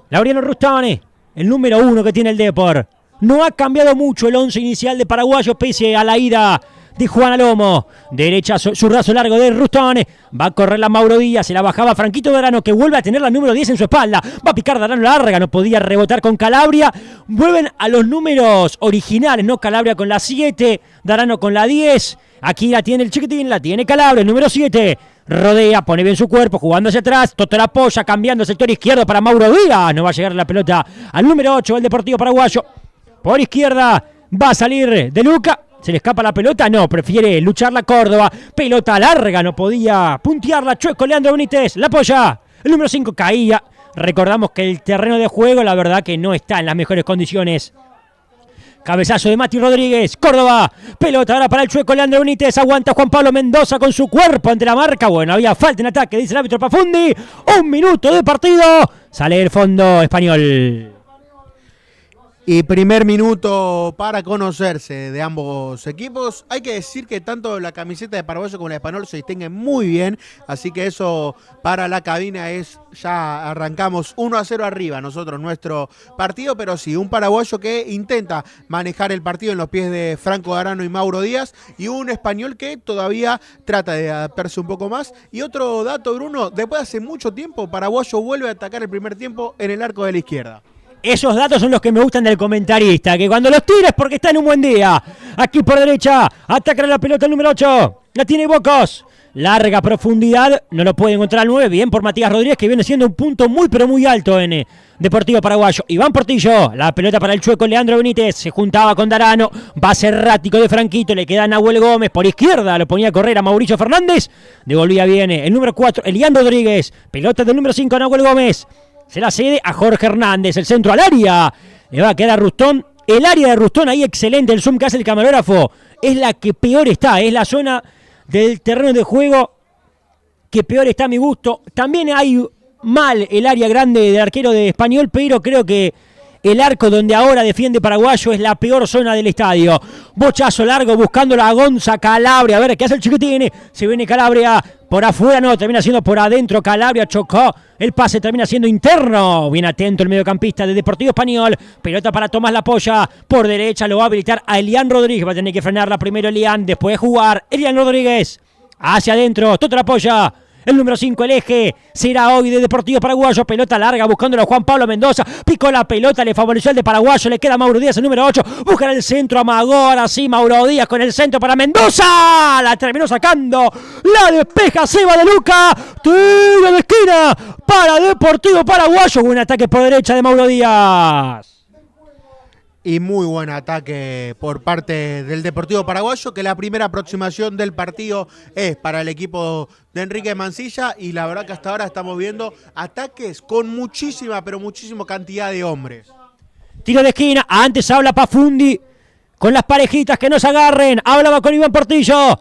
Laureano Rustone, el número 1 que tiene el Depor. No ha cambiado mucho el 11 inicial de Paraguayo pese a la ida de Juan Alomo. Derecha, zurdazo largo de Rustone. Va a correr la Mauro Díaz, se la bajaba Franquito Darano, que vuelve a tener la número 10 en su espalda. Va a picar Darano larga, no podía rebotar con Calabria. Vuelven a los números originales, ¿no? Calabria con la 7, Darano con la 10. Aquí la tiene el chiquitín, la tiene Calabria, el número 7. Rodea, pone bien su cuerpo, jugando hacia atrás. Toto la apoya, cambiando el sector izquierdo para Mauro Díaz. No va a llegar la pelota al número 8, el Deportivo Paraguayo. Por izquierda va a salir De Luca. ¿Se le escapa la pelota? No, prefiere luchar la Córdoba. Pelota larga, no podía puntearla. Chueco, Leandro Benítez, la apoya. El número 5 caía. Recordamos que el terreno de juego, la verdad que no está en las mejores condiciones. Cabezazo de Mati Rodríguez, Córdoba, pelota ahora para el Chueco Leandro Benítez, aguanta Juan Pablo Mendoza con su cuerpo ante la marca. Bueno, había falta en ataque, dice el árbitro Pafundi. 1 minuto de partido, sale el fondo Español. Y primer minuto para conocerse de ambos equipos. Hay que decir que tanto la camiseta de Paraguayo como la de Español se distinguen muy bien, así que eso para la cabina es, ya arrancamos 1-0 arriba nosotros, nuestro partido, pero sí, un paraguayo que intenta manejar el partido en los pies de Franco Darano y Mauro Díaz, y un Español que todavía trata de adaptarse un poco más. Y otro dato, Bruno, después de hace mucho tiempo, Paraguayo vuelve a atacar el primer tiempo en el arco de la izquierda. Esos datos son los que me gustan del comentarista, que cuando los tira es porque está en un buen día. Aquí por derecha, ataca la pelota el número 8. La tiene Bocos. Larga profundidad, no lo puede encontrar al 9, bien por Matías Rodríguez, que viene siendo un punto muy pero muy alto en Deportivo Paraguayo. Iván Portillo, la pelota para el chueco Leandro Benítez, se juntaba con Darano, base errático de Franquito, le queda a Nahuel Gómez por izquierda, lo ponía a correr a Mauricio Fernández, devolvía bien el número 4, Elian Rodríguez, pelota del número 5 Nahuel Gómez, se la cede a Jorge Hernández, el centro al área, le va a quedar Rustón, el área de Rustón ahí excelente, el zoom que hace el camarógrafo, es la que peor está, es la zona del terreno de juego que peor está a mi gusto. También hay mal el área grande del arquero de Español, pero creo que el arco donde ahora defiende Paraguayo es la peor zona del estadio. Bochazo largo buscándolo a Gonza Calabria, a ver qué hace el chiquitín, se viene Calabria por afuera, no, termina siendo por adentro, Calabria chocó, el pase termina siendo interno, bien atento el mediocampista de Deportivo Español, pelota para Tomás Lapolla, por derecha lo va a habilitar a Elian Rodríguez, va a tener que frenarla primero Elian, después de jugar, Elian Rodríguez, hacia adentro, Toto Lapolla, el número 5, el eje, será hoy de Deportivo Paraguayo, pelota larga buscándolo a Juan Pablo Mendoza, picó la pelota, le favoreció el de Paraguayo, le queda Mauro Díaz, el número 8, busca el centro, amagó, ahora sí, Mauro Díaz con el centro para Mendoza, la terminó sacando, la despeja Seba de Luca, tiro de esquina para Deportivo Paraguayo, buen ataque por derecha de Mauro Díaz. Y muy buen ataque por parte del Deportivo Paraguayo, que la primera aproximación del partido es para el equipo de Enrique Mancilla, y la verdad que hasta ahora estamos viendo ataques con muchísima, pero muchísima cantidad de hombres. Tiro de esquina, antes habla Pafundi con las parejitas que no se agarren, hablaba con Iván Portillo,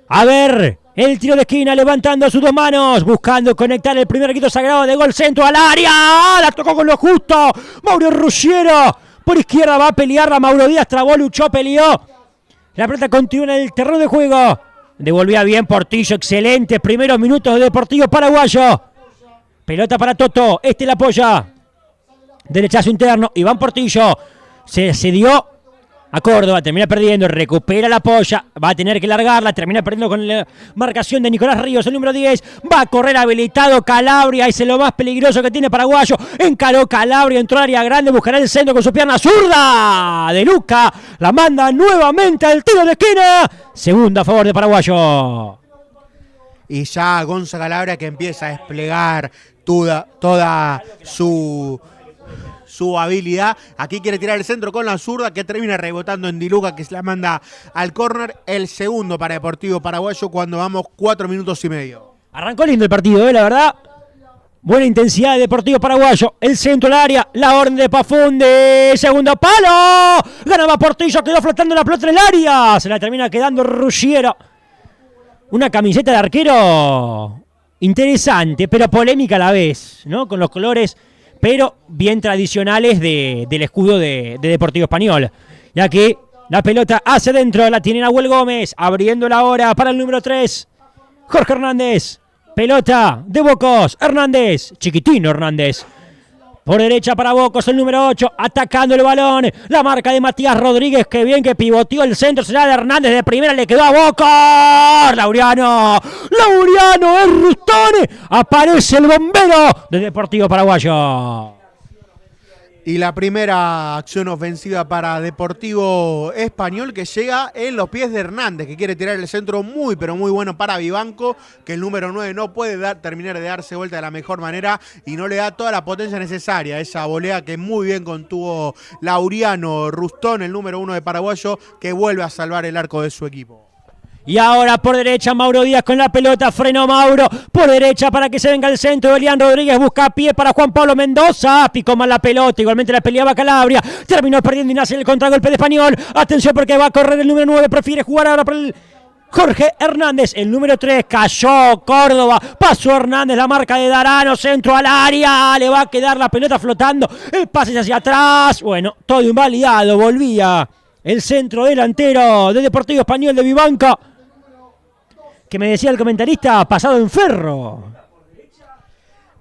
a ver, el tiro de esquina levantando sus dos manos, buscando conectar el primer grito sagrado de gol centro al área, la tocó con lo justo, Mauro Ruggiero. Por izquierda va a pelearla Mauro Díaz, trabó, luchó, peleó. La pelota continúa en el terreno de juego. Devolvía bien Portillo, excelente. Primeros minutos de Deportivo Paraguayo. Pelota para Toto, la apoya. Derechazo interno, Iván Portillo. Se cedió a Córdoba, termina perdiendo, recupera la polla, va a tener que largarla, termina perdiendo con la marcación de Nicolás Ríos, el número 10, va a correr habilitado Calabria, es lo más peligroso que tiene Paraguayo, encaró Calabria, entró al área grande, buscará el centro con su pierna zurda de Luca, la manda nuevamente al tiro de esquina, segunda a favor de Paraguayo. Y ya Gonza Calabria que empieza a desplegar toda su habilidad. Aquí quiere tirar el centro con la zurda, que termina rebotando en Di Luca, que se la manda al córner. El segundo para Deportivo Paraguayo cuando vamos 4 minutos y medio. Arrancó lindo el partido, la verdad. Buena intensidad de Deportivo Paraguayo. El centro del área, la orden de Pafundi. Segundo palo. Ganaba Portillo, quedó flotando la pelota en el área. Se la termina quedando Ruggiero. Una camiseta de arquero interesante, pero polémica a la vez, ¿no? Con los colores, pero bien tradicionales del escudo de Deportivo Español. Ya que la pelota hacia adentro, la tiene Nahuel Gómez, abriéndola ahora para el número 3, Jorge Hernández. Pelota de Bocos, Hernández, chiquitino Hernández. Por derecha para Bocos, el número 8, atacando el balón. La marca de Matías Rodríguez, que bien que pivoteó el centro, será de Hernández, de primera le quedó a Bocos. Laureano es Rustone. Aparece el bombero del Deportivo Paraguayo. Y la primera acción ofensiva para Deportivo Español, que llega en los pies de Hernández, que quiere tirar el centro muy, pero muy bueno para Vivanco, que el número 9 no puede terminar de darse vuelta de la mejor manera y no le da toda la potencia necesaria. Esa volea que muy bien contuvo Laureano Rustón, el número 1 de Paraguayo, que vuelve a salvar el arco de su equipo. Y ahora por derecha Mauro Díaz con la pelota, frenó Mauro, por derecha para que se venga el centro, Elian Rodríguez busca pie para Juan Pablo Mendoza, picó mal la pelota, igualmente la peleaba Calabria, terminó perdiendo y nace el contragolpe de Español, atención porque va a correr el número 9, prefiere jugar ahora por el Jorge Hernández, el número 3, cayó Córdoba, pasó Hernández, la marca de Darano, centro al área, le va a quedar la pelota flotando, el pase hacia atrás, bueno, todo invalidado, volvía el centro delantero de Deportivo Español de Vivanco, que me decía el comentarista, pasado en Ferro.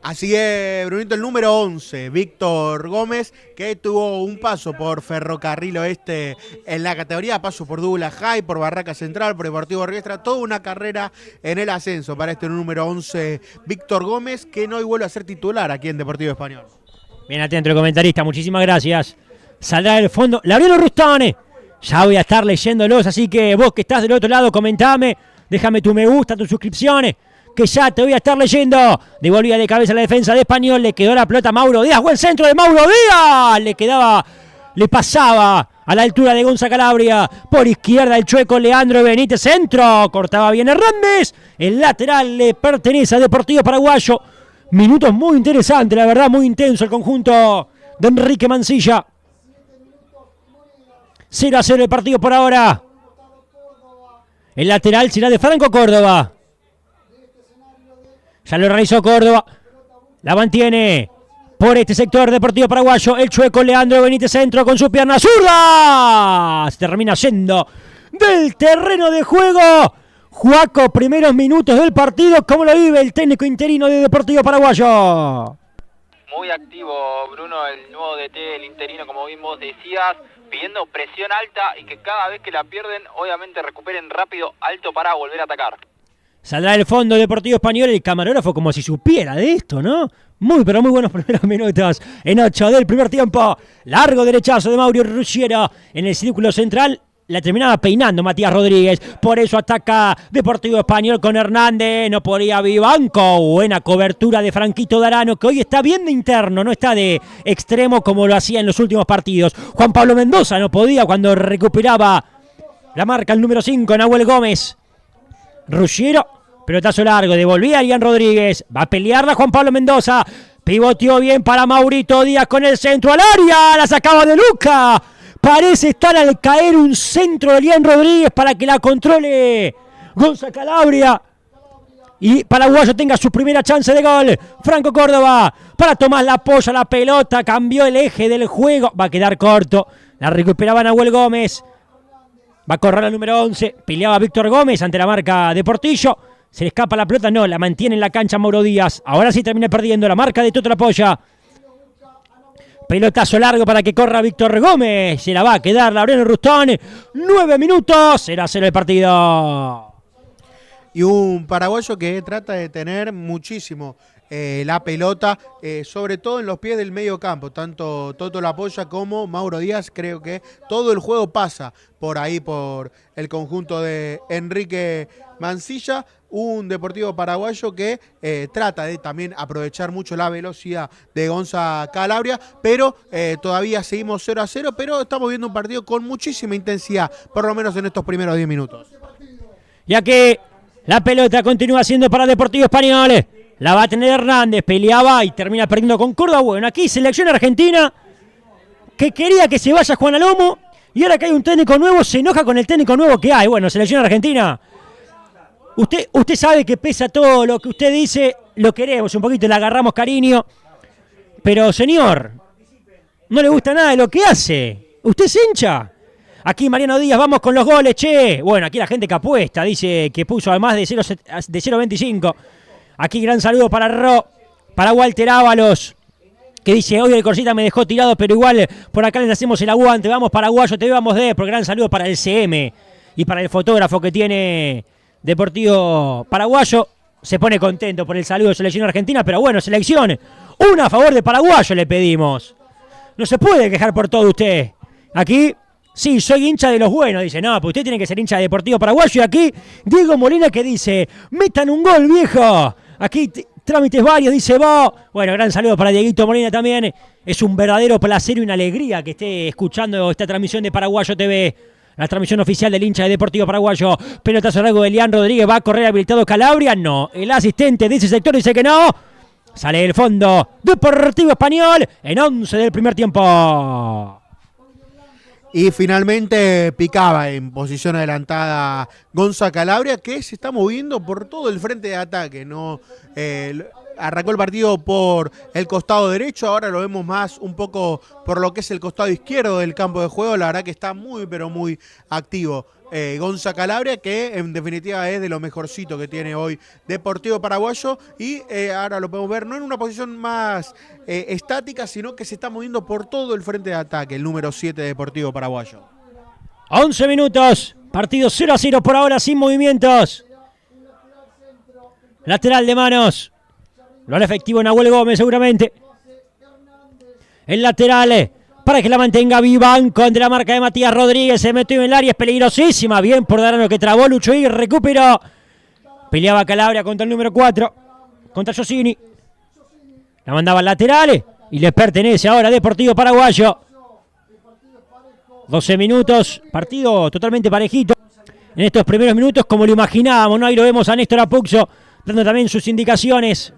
Así es, Brunito, el número 11, Víctor Gómez, que tuvo un paso por Ferrocarril Oeste en la categoría, paso por Douglas High, por Barraca Central, por Deportivo Riestra, toda una carrera en el ascenso para este número 11, Víctor Gómez, que no vuelve a ser titular aquí en Deportivo Español. Bien atento el comentarista, muchísimas gracias. Saldrá del fondo, Laureano Rustone. Ya voy a estar leyéndolos, así que vos que estás del otro lado, comentame Déjame tu me gusta, tu suscripción, que ya te voy a estar leyendo. Devolvía de cabeza la defensa de Español. Le quedó la pelota a Mauro Díaz. Buen centro de Mauro Díaz. Le pasaba a la altura de Gonza Calabria. Por izquierda el chueco Leandro Benítez. Centro. Cortaba bien Hernández. El lateral le pertenece a Deportivo Paraguayo. Minutos muy interesantes, la verdad, muy intenso el conjunto de Enrique Mancilla. 0-0 el partido por ahora. El lateral será de Franco Córdoba. Ya lo realizó Córdoba. La mantiene por este sector Deportivo Paraguayo. El chueco Leandro Benítez, centro con su pierna zurda. Se termina yendo del terreno de juego. Juaco, primeros minutos del partido. ¿Cómo lo vive el técnico interino de Deportivo Paraguayo? Muy activo, Bruno, el nuevo DT, el interino, como bien vos decías, pidiendo presión alta y que cada vez que la pierden, obviamente recuperen rápido, alto para volver a atacar. Saldrá del fondo Deportivo Español, el camarógrafo como si supiera de esto, ¿no? Muy, pero muy buenos primeros minutos en 8 del primer tiempo. Largo derechazo de Mauro Ruggiero en el círculo central. La terminaba peinando Matías Rodríguez. Por eso ataca Deportivo Español con Hernández. No podía Vivanco. Buena cobertura de Franquito Darano, que hoy está bien de interno, no está de extremo como lo hacía en los últimos partidos. Juan Pablo Mendoza no podía cuando recuperaba la marca el número 5, Nahuel Gómez. Ruggiero, pelotazo largo, devolvía a Ian Rodríguez. Va a pelearla Juan Pablo Mendoza. Pivoteó bien para Maurito Díaz con el centro al área. La sacaba de Luca. Parece estar al caer un centro de Elian Rodríguez para que la controle Gonza Calabria. Y Paraguayo tenga su primera chance de gol. Franco Córdoba para tomar la polla, la pelota. Cambió el eje del juego. Va a quedar corto. La recuperaba Nahuel Gómez. Va a correr al número 11. Peleaba Víctor Gómez ante la marca de Portillo. Se le escapa la pelota. No, la mantiene en la cancha Mauro Díaz. Ahora sí termina perdiendo la marca de Toto La Polla. Pelotazo largo para que corra Víctor Gómez. Se la va a quedar Laureano Rustón. 9 minutos. 0-0 el partido. Y un paraguayo que trata de tener muchísimo la pelota, sobre todo en los pies del medio campo. Tanto Toto La Polla como Mauro Díaz. Creo que todo el juego pasa por ahí, por el conjunto de Enrique Mancilla. Un Deportivo Paraguayo que trata de también aprovechar mucho la velocidad de Gonza Calabria, pero todavía seguimos 0-0, pero estamos viendo un partido con muchísima intensidad, por lo menos en estos primeros 10 minutos. Ya que la pelota continúa siendo para Deportivo Español, la va a tener Hernández, peleaba y termina perdiendo con Córdoba. Bueno, aquí selección argentina que quería que se vaya Juan Alomo y ahora que hay un técnico nuevo se enoja con el técnico nuevo que hay. Bueno, selección argentina. Usted sabe que pesa todo lo que usted dice, lo queremos un poquito, le agarramos cariño, pero señor, no le gusta nada de lo que hace, usted se hincha. Aquí Mariano Díaz, vamos con los goles, che. Bueno, aquí la gente que apuesta, dice que puso además de 0.25. Aquí gran saludo para Walter Ábalos, que dice, hoy el Corsita me dejó tirado, pero igual por acá les hacemos el aguante, vamos Paraguayo, te vamos de, por gran saludo para el CM y para el fotógrafo que tiene Deportivo Paraguayo. Se pone contento por el saludo de selección argentina, pero bueno, selección, una a favor de Paraguayo le pedimos. No se puede quejar por todo usted. Aquí, sí, soy hincha de los buenos, dice, no, pues usted tiene que ser hincha de Deportivo Paraguayo. Y aquí, Diego Molina que dice, metan un gol, viejo. Aquí, trámites varios, dice vos. Bueno, gran saludo para Dieguito Molina también. Es un verdadero placer y una alegría que esté escuchando esta transmisión de Paraguayo TV. La transmisión oficial del hincha de Deportivo Paraguayo. Pelotazo largo de Elian Rodríguez. ¿Va a correr habilitado Calabria? No. El asistente de ese sector dice que no. Sale del fondo Deportivo Español en 11 del primer tiempo. Y finalmente picaba en posición adelantada Gonza Calabria, que se está moviendo por todo el frente de ataque, ¿no? Arrancó el partido por el costado derecho, ahora lo vemos más un poco por lo que es el costado izquierdo del campo de juego. La verdad que está muy, pero muy activo Gonza Calabria, que en definitiva es de lo mejorcito que tiene hoy Deportivo Paraguayo. Y ahora lo podemos ver no en una posición más estática, sino que se está moviendo por todo el frente de ataque, el número 7 de Deportivo Paraguayo. 11 minutos, partido 0-0 por ahora, sin movimientos. Lateral de manos. Lo hará efectivo Nahuel Gómez seguramente. El lateral para que la mantenga Vivanco de la marca de Matías Rodríguez. Se metió en el área, es peligrosísima. Bien por Darano que trabó, luchó y recuperó. Peleaba Calabria contra el número 4, contra Giosini. La mandaba al laterales y les pertenece ahora Deportivo Paraguayo. 12 minutos, partido totalmente parejito. En estos primeros minutos, como lo imaginábamos, ¿no? Ahí lo vemos a Néstor Apuxo dando también sus indicaciones.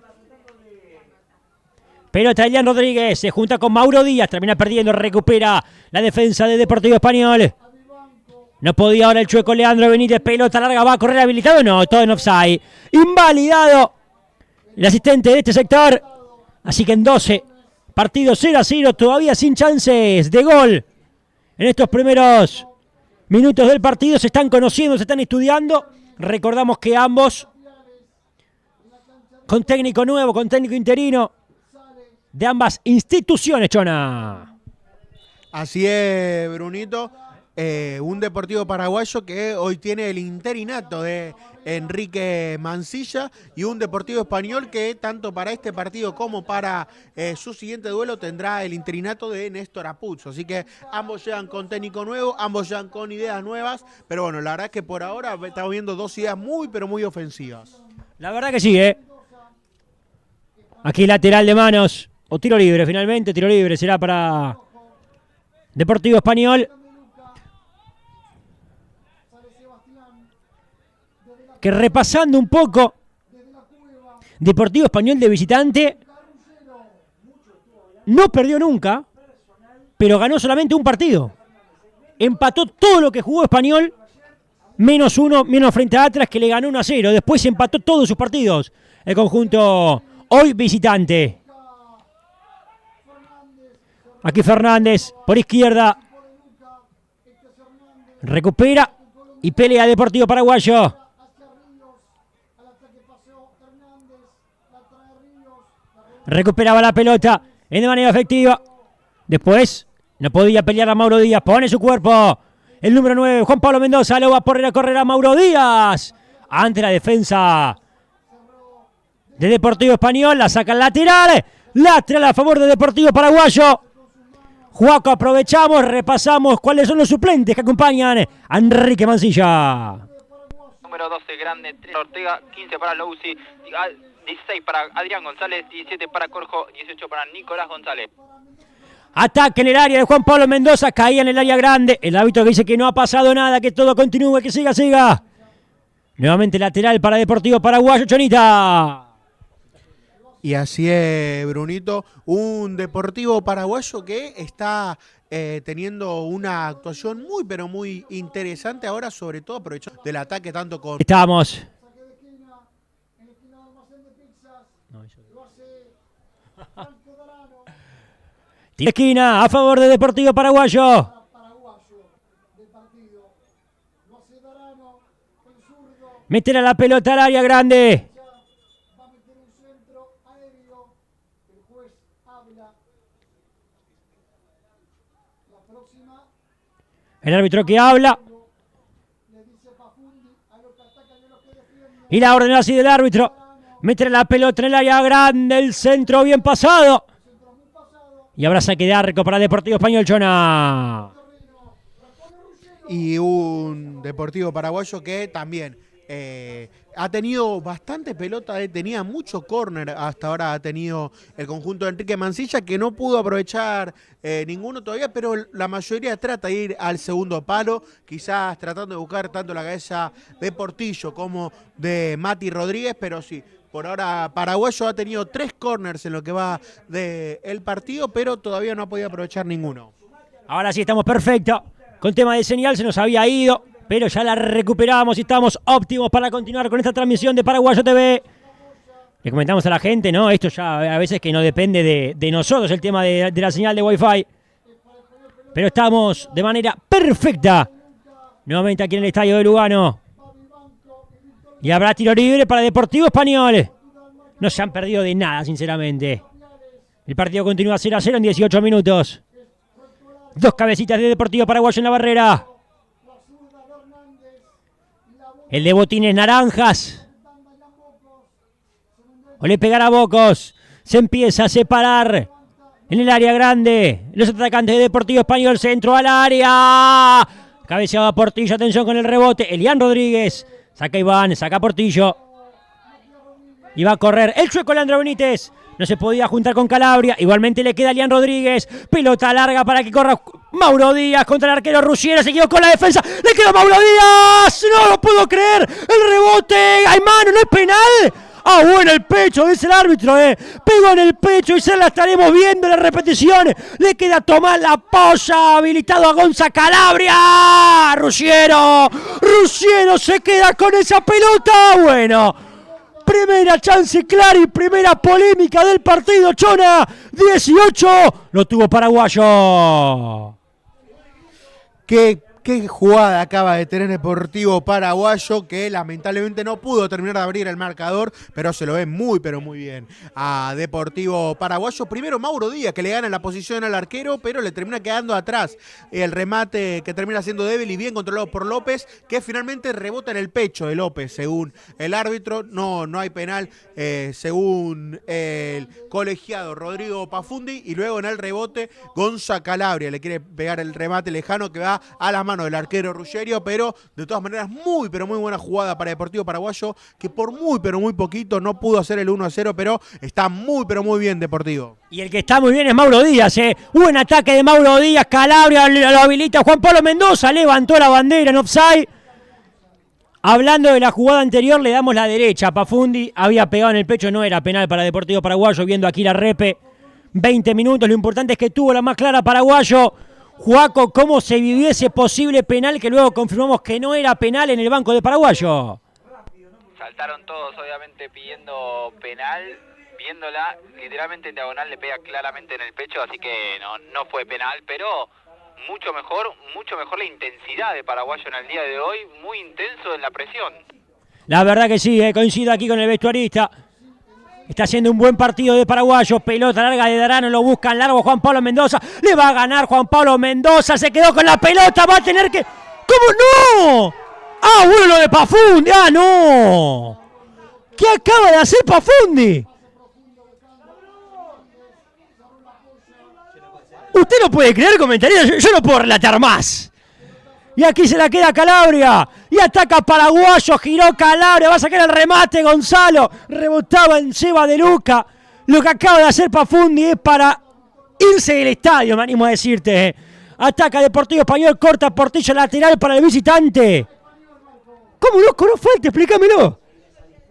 Pelota de Elian Rodríguez, se junta con Mauro Díaz, termina perdiendo, recupera la defensa de Deportivo Español. No podía ahora el chueco Leandro Benítez, pelota larga, va a correr habilitado, no, todo en offside. Invalidado el asistente de este sector. Así que en 12 partidos 0-0, todavía sin chances de gol. En estos primeros minutos del partido se están conociendo, se están estudiando. Recordamos que ambos, con técnico nuevo, con técnico interino, de ambas instituciones, Chona. Así es, Brunito. Un Deportivo Paraguayo que hoy tiene el interinato de Enrique Mansilla y un Deportivo Español que tanto para este partido como para su siguiente duelo tendrá el interinato de Néstor Apuxo. Así que ambos llegan con técnico nuevo, ambos llegan con ideas nuevas, pero bueno, la verdad es que por ahora estamos viendo dos ideas muy pero muy ofensivas. La verdad que sí, Aquí lateral de manos, o tiro libre finalmente, tiro libre será para Deportivo Español. Que repasando un poco, Deportivo Español de visitante no perdió nunca, pero ganó solamente un partido. Empató todo lo que jugó Español, menos uno, menos frente a Atlas, que le ganó 1-0. Después empató todos sus partidos. El conjunto hoy visitante. Aquí Fernández, por izquierda. Recupera y pelea Deportivo Paraguayo. Recuperaba la pelota de manera efectiva. Después no podía pelear a Mauro Díaz. Pone su cuerpo. El número 9, Juan Pablo Mendoza. Lo va a poner a correr a Mauro Díaz. Ante la defensa de Deportivo Español. La saca al lateral. Lateral a favor de Deportivo Paraguayo. Juaco, aprovechamos, repasamos cuáles son los suplentes que acompañan a Enrique Mansilla. Número 12, Grande, 3 Ortega, 15 para Lousi, 16 para Adrián González, 17 para Corjo, 18 para Nicolás González. Ataque en el área de Juan Pablo Mendoza, caía en el área grande. El árbitro que dice que no ha pasado nada, que todo continúe, que siga. Nuevamente lateral para Deportivo Paraguayo, Chonita. Y así es, Brunito, un Deportivo Paraguayo que está teniendo una actuación muy, pero muy interesante ahora, sobre todo aprovechando del ataque tanto con... Estamos. Esquina a favor de Deportivo Paraguayo. Meter a la pelota al área grande. El árbitro que habla. Y la orden así del árbitro. Meter la pelota en el área grande. El centro bien pasado. Y habrá saque de arco para Deportivo Español, Chona. Y un Deportivo Paraguayo que también ha tenido bastante pelota, tenía mucho córner hasta ahora, ha tenido el conjunto de Enrique Mansilla, que no pudo aprovechar ninguno todavía, pero la mayoría trata de ir al segundo palo, quizás tratando de buscar tanto la cabeza de Portillo como de Mati Rodríguez, pero sí, por ahora Paraguayo ha tenido 3 corners en lo que va del partido, pero todavía no ha podido aprovechar ninguno. Ahora sí estamos perfectos, con tema de señal se nos había ido, pero ya la recuperamos y estamos óptimos para continuar con esta transmisión de Paraguayo TV. Le comentamos a la gente, ¿no? Esto ya a veces que no depende de nosotros, el tema de la señal de Wi-Fi. Pero estamos de manera perfecta. Nuevamente aquí en el estadio de Lugano. Y habrá tiro libre para Deportivo Español. No se han perdido de nada, sinceramente. El partido continúa 0-0 en 18 minutos. 2 cabecitas de Deportivo Paraguayo en la barrera. El de botines naranjas. O le pegará a Bocos. Se empieza a separar en el área grande. Los atacantes de Deportivo Español. Centro al área. Cabeceado a Portillo. Atención con el rebote. Elian Rodríguez. Saca Iván. Saca Portillo. Y va a correr el chueco Leandro Benítez. No se podía juntar con Calabria. Igualmente le queda a Lian Rodríguez. Pelota larga para que corra Mauro Díaz contra el arquero Ruggiero. Se quedó con la defensa. Le queda Mauro Díaz. No lo puedo creer. El rebote. Hay mano, no es penal. Ah, bueno, el pecho, dice el árbitro, Pegó en el pecho y se la estaremos viendo en las repeticiones. Le queda Tomás La Polla, habilitado a Gonza Calabria. Ruggiero se queda con esa pelota. Bueno, primera chance clara y primera polémica del partido, Chona. 18, lo tuvo Paraguayo. Qué jugada acaba de tener Deportivo Paraguayo, que lamentablemente no pudo terminar de abrir el marcador, pero se lo ve muy, pero muy bien a Deportivo Paraguayo. Primero Mauro Díaz, que le gana la posición al arquero, pero le termina quedando atrás el remate que termina siendo débil y bien controlado por López, que finalmente rebota en el pecho de López, según el árbitro. No hay penal, según el colegiado Rodrigo Pafundi, y luego en el rebote Gonza Calabria le quiere pegar el remate lejano que va a la mano del arquero Ruggiero, pero de todas maneras muy pero muy buena jugada para Deportivo Paraguayo, que por muy pero muy poquito no pudo hacer el 1-0, pero está muy pero muy bien Deportivo. Y el que está muy bien es Mauro Díaz, Buen ataque de Mauro Díaz, Calabria lo habilita Juan Pablo Mendoza, levantó la bandera en offside. Hablando de la jugada anterior, le damos la derecha. Pafundi había pegado en el pecho, no era penal para Deportivo Paraguayo, viendo aquí la repe. 20 minutos, lo importante es que tuvo la más clara Paraguayo. Juaco, ¿cómo se vivió ese posible penal que luego confirmamos que no era penal en el banco de Paraguayo? Saltaron todos, obviamente, pidiendo penal. Viéndola, literalmente en diagonal le pega claramente en el pecho, así que no fue penal, pero mucho mejor la intensidad de Paraguayo en el día de hoy, muy intenso en la presión. La verdad que sí, coincido aquí con el vestuarista. Está haciendo un buen partido de Paraguayo. Pelota larga de Darano, lo buscan largo Juan Pablo Mendoza. Le va a ganar Juan Pablo Mendoza. Se quedó con la pelota, va a tener que... ¿Cómo no? Ah, bueno, lo de Pafundi. Ah, no. ¿Qué acaba de hacer Pafundi? Usted no puede creer, comentario. Yo no puedo relatar más. Y aquí se la queda Calabria. Y ataca Paraguayo. Giró Calabria. Va a sacar el remate Gonzalo. Rebotaba en Seba de Luca. Lo que acaba de hacer Pafundi es para irse del estadio, me animo a decirte. Ataca Deportivo Español. Corta Portillo lateral para el visitante. ¿Cómo no falta? Explícamelo.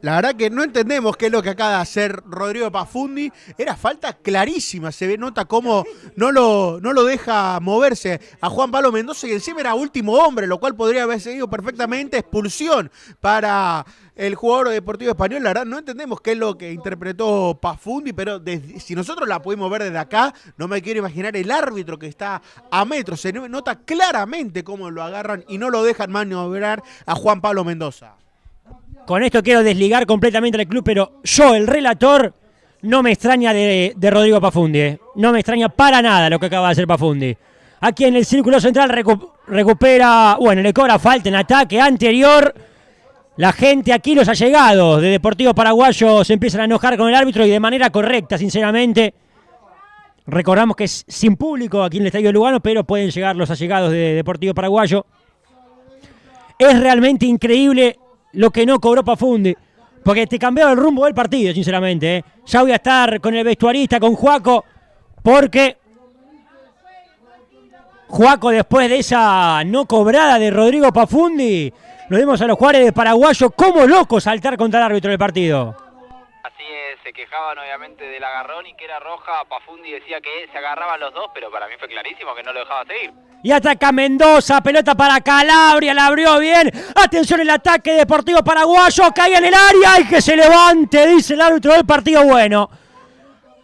La verdad que no entendemos qué es lo que acaba de hacer Rodrigo Pafundi. Era falta clarísima. Se ve, nota cómo no lo deja moverse a Juan Pablo Mendoza, y encima era último hombre, lo cual podría haber seguido perfectamente. Expulsión para el jugador Deportivo Español. La verdad no entendemos qué es lo que interpretó Pafundi, pero si nosotros la pudimos ver desde acá, no me quiero imaginar el árbitro que está a metros. Se nota claramente cómo lo agarran y no lo dejan maniobrar a Juan Pablo Mendoza. Con esto quiero desligar completamente al club, pero yo, el relator, no me extraña de Rodrigo Pafundi. No me extraña para nada lo que acaba de hacer Pafundi. Aquí en el círculo central recupera, le cobra falta en ataque anterior. La gente aquí, los allegados de Deportivo Paraguayo, se empiezan a enojar con el árbitro, y de manera correcta, sinceramente. Recordamos que es sin público aquí en el Estadio Lugano, pero pueden llegar los allegados de Deportivo Paraguayo. Es realmente increíble lo que no cobró Pafundi, porque te cambiaba el rumbo del partido, sinceramente. Ya voy a estar con el vestuarista, con Juaco, porque Juaco, después de esa no cobrada de Rodrigo Pafundi, lo vimos a los jugadores de Paraguayo como locos saltar contra el árbitro del partido. Así es, se quejaban obviamente del agarrón y que era roja. Pafundi decía que se agarraban los dos, pero para mí fue clarísimo que no lo dejaba seguir. Y ataca Mendoza, pelota para Calabria, la abrió bien. Atención el ataque Deportivo Paraguayo, cae en el área y que se levante, dice el árbitro del partido. Bueno,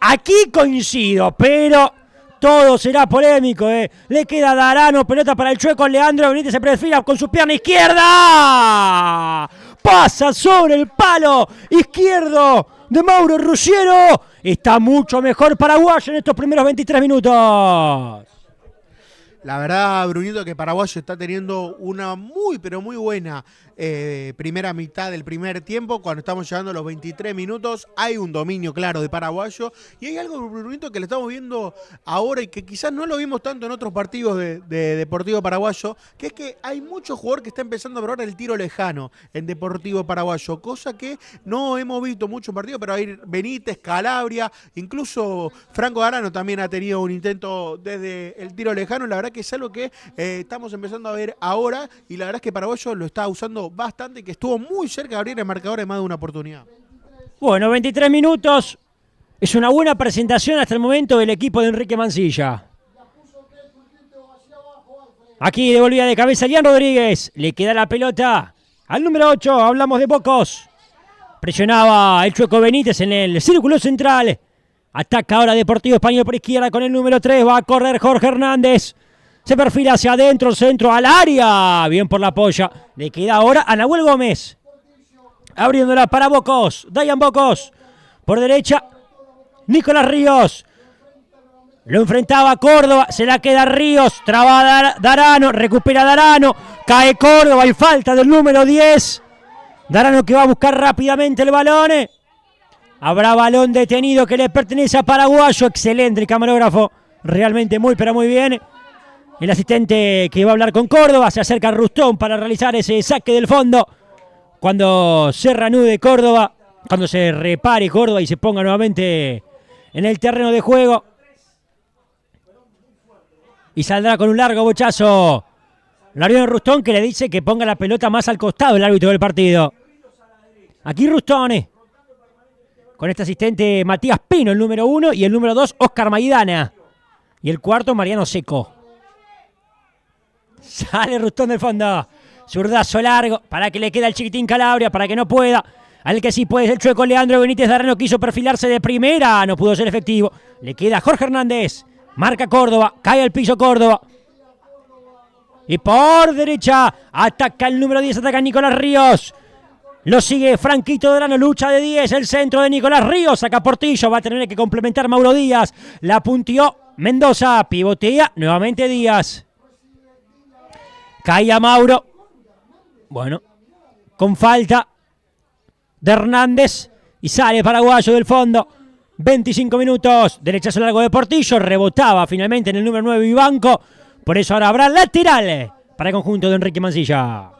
aquí coincido, pero todo será polémico. Le queda Darano, pelota para el chueco, Leandro Benítez se perfila con su pierna izquierda. Pasa sobre el palo izquierdo de Mauro Ruggiero. Está mucho mejor Paraguayo en estos primeros 23 minutos. La verdad, Brunito, que Paraguayo está teniendo una muy, pero muy buena primera mitad del primer tiempo, cuando estamos llegando a los 23 minutos, hay un dominio claro de Paraguayo y hay algo bonito que le estamos viendo ahora y que quizás no lo vimos tanto en otros partidos de Deportivo Paraguayo, que es que hay mucho jugador que está empezando a probar el tiro lejano en Deportivo Paraguayo, cosa que no hemos visto mucho en partidos, pero hay Benítez, Calabria, incluso Franco Darano también ha tenido un intento desde el tiro lejano. La verdad que es algo que estamos empezando a ver ahora y la verdad es que Paraguayo lo está usando bastante, que estuvo muy cerca de abrir el marcador en más de una oportunidad. Bueno, 23 minutos. Es una buena presentación hasta el momento del equipo de Enrique Mancilla. Aquí devolvía de cabeza Lian Rodríguez. Le queda la pelota al número 8. Hablamos de Bocos. Presionaba el Chueco Benítez en el círculo central. Ataca ahora Deportivo Español por izquierda con el número 3. Va a correr Jorge Hernández. Se perfila hacia adentro, centro al área. Bien por la polla. Le queda ahora a Nahuel Gómez. Abriéndola para Bocos. Dayan Bocos. Por derecha, Nicolás Ríos. Lo enfrentaba Córdoba. Se la queda Ríos. Traba Darano. Recupera Darano. Cae Córdoba y falta del número 10. Darano que va a buscar rápidamente el balón. Habrá balón detenido que le pertenece a Paraguayo. Excelente el camarógrafo. Realmente muy, pero muy bien. El asistente que va a hablar con Córdoba. Se acerca a Rustón para realizar ese saque del fondo. Cuando se reanude Córdoba. Cuando se repare Córdoba y se ponga nuevamente en el terreno de juego. Y saldrá con un largo bochazo Larión Rustón, que le dice que ponga la pelota más al costado el árbitro del partido. Aquí Rustón. Con este asistente Matías Pino, el número 1. Y el número 2, Oscar Maidana. Y el cuarto, Mariano Seco. Sale Rustón del fondo. Zurdazo largo para que le quede al chiquitín Calabria, para que no pueda. Al que sí puede es el Chueco Leandro Benítez. Darano quiso perfilarse de primera. No pudo ser efectivo. Le queda Jorge Hernández. Marca Córdoba. Cae al piso Córdoba. Y por derecha ataca el número 10. Ataca Nicolás Ríos. Lo sigue Franquito Darano. Lucha de 10. El centro de Nicolás Ríos. Saca Portillo. Va a tener que complementar Mauro Díaz. La puntió Mendoza. Pivotea nuevamente Díaz. Cae a Mauro. Bueno, con falta de Hernández. Y sale Paraguayo del fondo. 25 minutos. Derechazo largo de Portillo. Rebotaba finalmente en el número 9 Vivanco. Por eso ahora habrá lateral para el conjunto de Enrique Mancilla.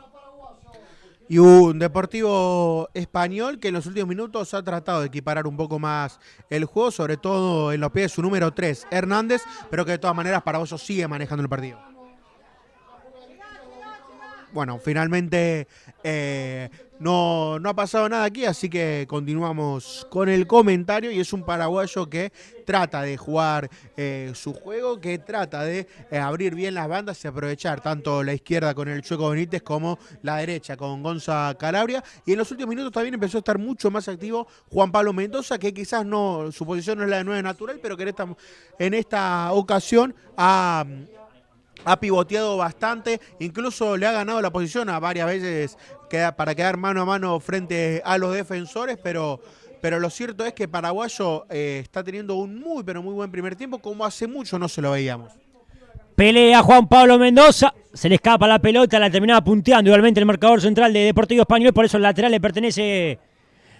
Y un Deportivo Español que en los últimos minutos ha tratado de equiparar un poco más el juego, sobre todo en los pies de su número 3, Hernández, pero que de todas maneras Paraguayo sigue manejando el partido. Bueno, finalmente no ha pasado nada aquí, así que continuamos con el comentario. Y es un paraguayo que trata de jugar su juego, que trata de abrir bien las bandas y aprovechar tanto la izquierda con el Chueco Benítez como la derecha con Gonza Calabria. Y en los últimos minutos también empezó a estar mucho más activo Juan Pablo Mendoza, que quizás no, su posición no es la de 9 natural, pero que en esta ocasión ha pivoteado bastante, incluso le ha ganado la posición a varias veces para quedar mano a mano frente a los defensores, pero lo cierto es que Paraguayo está teniendo un muy, pero muy buen primer tiempo, como hace mucho no se lo veíamos. Pelea Juan Pablo Mendoza, se le escapa la pelota, la terminaba punteando igualmente el marcador central de Deportivo Español, por eso el lateral le pertenece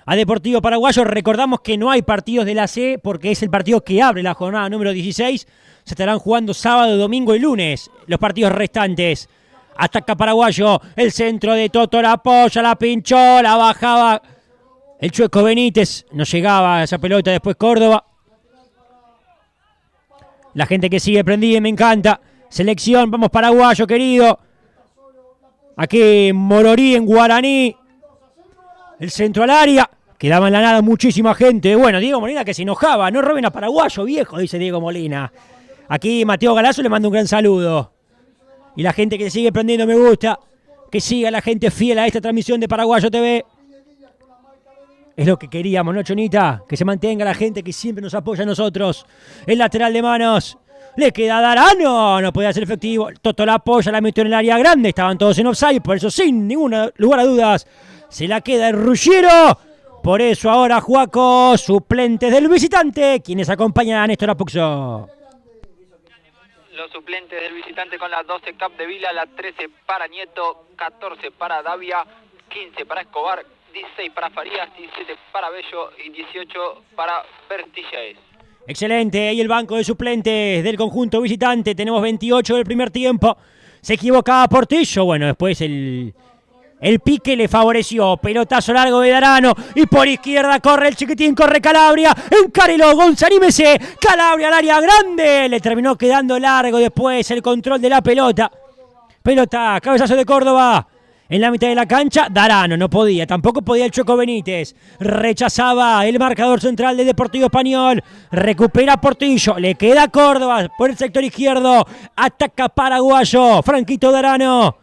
a Deportivo Paraguayo. Recordamos que no hay partidos de la C porque es el partido que abre la jornada número 16. Se estarán jugando sábado, domingo y lunes los partidos restantes. Ataca Paraguayo, el centro de Toto, la apoya, la pinchó, la bajaba el Chueco Benítez. No llegaba a esa pelota después Córdoba. La gente que sigue prendida, me encanta. Selección, vamos Paraguayo, querido. Aquí Mororí en Guaraní. El centro al área. Quedaba en la nada muchísima gente. Bueno, Diego Molina que se enojaba. No roben a Paraguayo, viejo, dice Diego Molina. Aquí Mateo Galazo le manda un gran saludo. Y la gente que sigue prendiendo me gusta. Que siga la gente fiel a esta transmisión de Paraguayo TV. Es lo que queríamos, ¿no, Chonita? Que se mantenga la gente que siempre nos apoya a nosotros. El lateral de manos. Le queda Darano. No podía ser efectivo. Toto la apoya, la metió en el área grande. Estaban todos en offside. Por eso, sin ningún lugar a dudas, se la queda el Ruggiero. Por eso ahora Juaco, suplentes del visitante, quienes acompañan a Néstor Apuxo. Los suplentes del visitante con la 12 Cap de Vila, la 13 para Nieto, 14 para Davia, 15 para Escobar, 16 para Farías, 17 para Bello y 18 para Vertillés. Excelente, ahí el banco de suplentes del conjunto visitante. Tenemos 28 del primer tiempo. Se equivocaba Portillo. Bueno, después el pique le favoreció. Pelotazo largo de Darano. Y por izquierda corre el chiquitín, corre Calabria. Encárelo, Gonza, anímese. Calabria al área grande. Le terminó quedando largo después el control de la pelota. Pelota, cabezazo de Córdoba. En la mitad de la cancha, Darano no podía, tampoco podía el Chueco Benítez. Rechazaba el marcador central del Deportivo Español. Recupera Portillo, le queda Córdoba por el sector izquierdo. Ataca Paraguayo, Franquito Darano.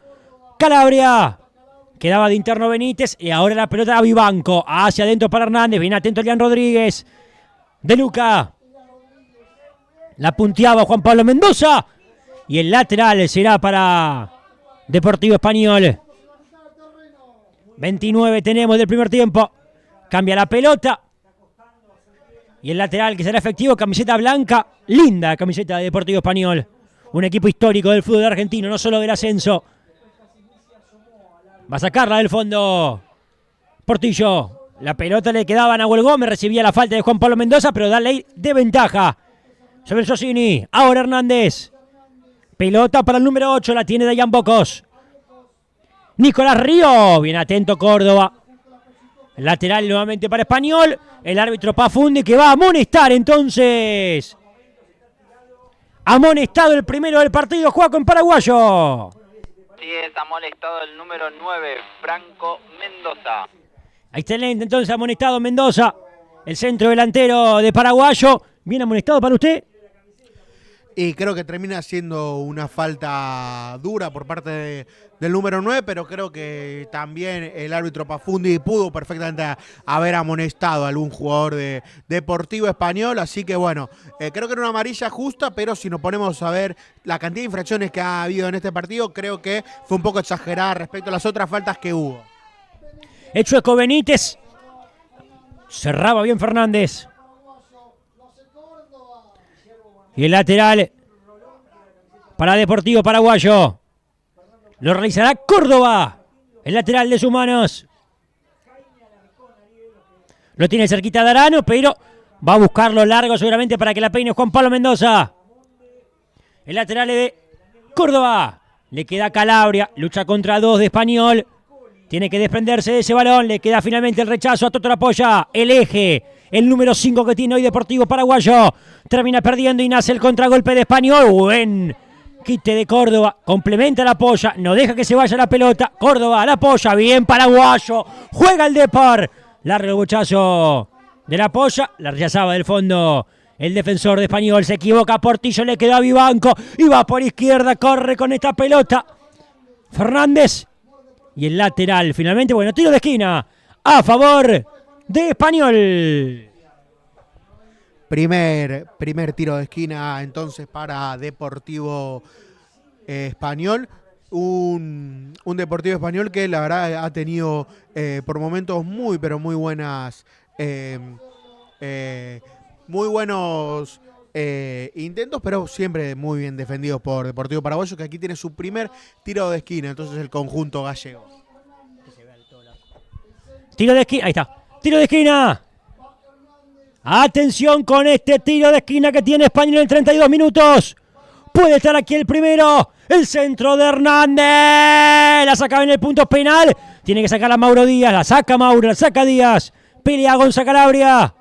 Calabria. Quedaba de interno Benítez y ahora la pelota a Vivanco. Hacia adentro para Hernández, viene atento Elian Rodríguez. De Luca. La punteaba Juan Pablo Mendoza. Y el lateral será para Deportivo Español. 29 tenemos del primer tiempo. Cambia la pelota. Y el lateral que será efectivo, camiseta blanca. Linda camiseta de Deportivo Español. Un equipo histórico del fútbol argentino, no solo del ascenso. Va a sacarla del fondo Portillo. La pelota le quedaba a Nahuel Gómez. Recibía la falta de Juan Pablo Mendoza, pero da ley de ventaja sobre el Socini. Ahora Hernández. Pelota para el número 8. La tiene Dayan Bocos. Nicolás Río, bien atento Córdoba. Lateral nuevamente para Español. El árbitro Pafundi que va a amonestar entonces. Amonestado el primero del partido, juega con Paraguayo. Sí, es amonestado el número 9, Franco Mendoza. Excelente, entonces amonestado Mendoza. El centro delantero de Paraguayo. ¿Bien amonestado para usted? Y creo que termina siendo una falta dura por parte del número 9, pero creo que también el árbitro Pafundi pudo perfectamente haber amonestado a algún jugador de Deportivo Español. Así que bueno, creo que era una amarilla justa, pero si nos ponemos a ver la cantidad de infracciones que ha habido en este partido, creo que fue un poco exagerada respecto a las otras faltas que hubo. El Chueco Benítez. Cerraba bien Fernández. Y el lateral para Deportivo Paraguayo. Lo realizará Córdoba. El lateral de sus manos. Lo tiene cerquita Darano, pero va a buscarlo largo seguramente para que la peine Juan Pablo Mendoza. El lateral de Córdoba. Le queda Calabria. Lucha contra 2 de Español. Tiene que desprenderse de ese balón. Le queda finalmente el rechazo a Toto Lapolla. El eje. El número 5 que tiene hoy Deportivo Paraguayo. Termina perdiendo y nace el contragolpe de Español. Buen quite de Córdoba. Complementa la Polla. No deja que se vaya la pelota. Córdoba, la Polla. Bien Paraguayo. Juega el Depor. Largo el bochazo de la Polla. La rechazaba del fondo el defensor de Español. Se equivoca Portillo. Le quedó a Vivanco. Y va por izquierda. Corre con esta pelota Fernández. Y el lateral finalmente. Bueno, tiro de esquina a favor de Español. Primer tiro de esquina entonces para Deportivo Español. Un Deportivo Español que la verdad ha tenido por momentos muy buenas muy buenos intentos, pero siempre muy bien defendidos por Deportivo Paraguayo, que aquí tiene su primer tiro de esquina, entonces el conjunto gallego. Tiro de esquina, ahí está. Tiro de esquina. Atención con este tiro de esquina que tiene Español en 32 minutos. Puede estar aquí el primero. El centro de Hernández. La sacaba en el punto penal. Tiene que sacar a Mauro Díaz. La saca Mauro, la saca Díaz. Pelea Gonza Calabria.